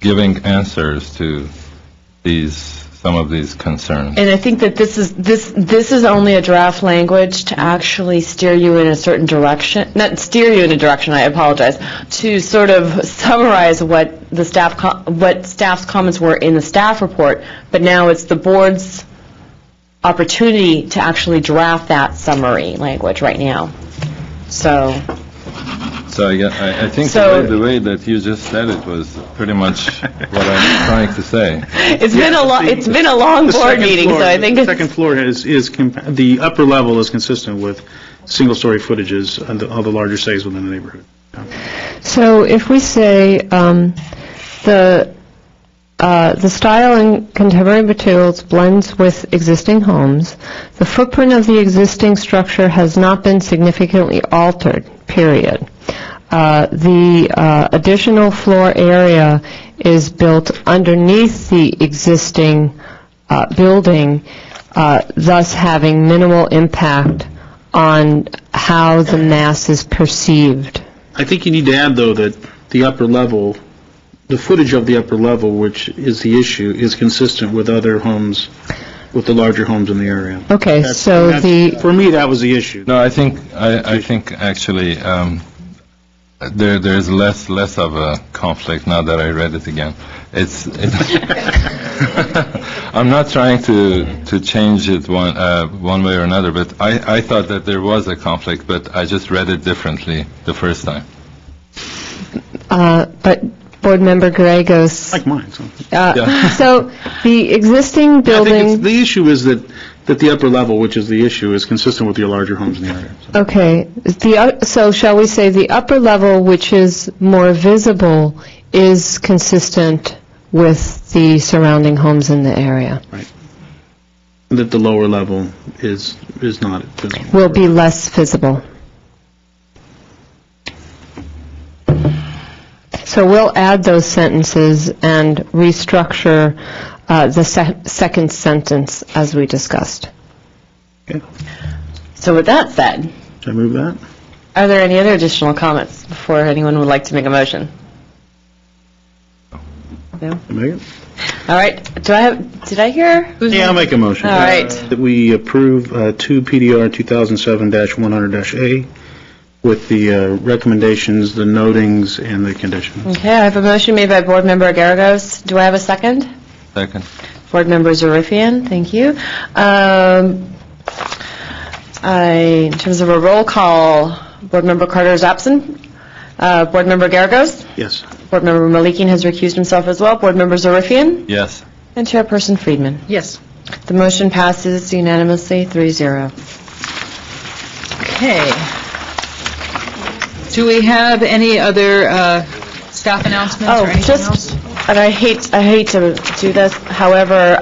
giving answers to some of these concerns. And I think that this is only a draft language to actually steer you in a certain direction, not steer you in a direction, I apologize, to sort of summarize what staff's comments were in the staff report, but now it's the board's opportunity to actually draft that summary language right now. So So I think So- the way that you just said it was pretty much what I'm trying to say. It's been a long The board second meeting, floor- so I think The it's... second floor the upper level is consistent with single-story footages and all the larger sites within the neighborhood. So if we say the style and contemporary materials blends with existing homes, the footprint of the existing structure has not been significantly altered, period. The additional floor area is built underneath the existing building, thus having minimal impact on how the mass is perceived. I think you need to add, though, that the upper level, the footage of the upper level, which is the issue, is consistent with other homes, with the larger homes in the area. Okay, so For me, that was the issue. No, I think actually there's less of a conflict now that I read it again. It's I'm not trying to change it one way or another, but I thought that there was a conflict, but I just read it differently the first time. But Board Member Gallegos... Like mine, so. So the existing I building... think the issue is that the upper level, which is the issue, is consistent with your larger homes in the area. Okay, so shall we say the upper level, which is more visible, is consistent with the surrounding homes in the area? Right. That the lower level is not visible. Will be less visible. So we'll add those sentences and restructure the second sentence as we discussed. Okay. So with that said, Should I move that? are there any other additional comments before anyone would like to make a motion? No? Megan? All right, did I hear? Yeah, I'll make a motion. All right. That we approve 2 PDR 2007-100-A with the recommendations, the notings, and the conditions. Okay, I have a motion made by Board Member Garagos. Do I have a second? Second. Board Member Zarifian, thank you. In terms of a roll call, Board Member Carter is absent. Board Member Garagos? Yes. Board Member Malikian has recused himself as well. Board Member Zarifian? Yes. And Chairperson Friedman? Yes. The motion passes unanimously, 3-0. Okay. Do we have any other staff announcements or anything else? And I hate to do this, however,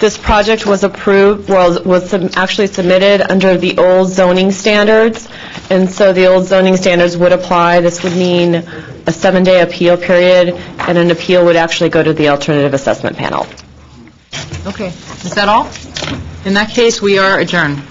this project was approved, was actually submitted under the old zoning standards, and so the old zoning standards would apply. This would mean a 7-day appeal period, and an appeal would actually go to the alternative assessment panel. Okay. Is that all? In that case, we are adjourned.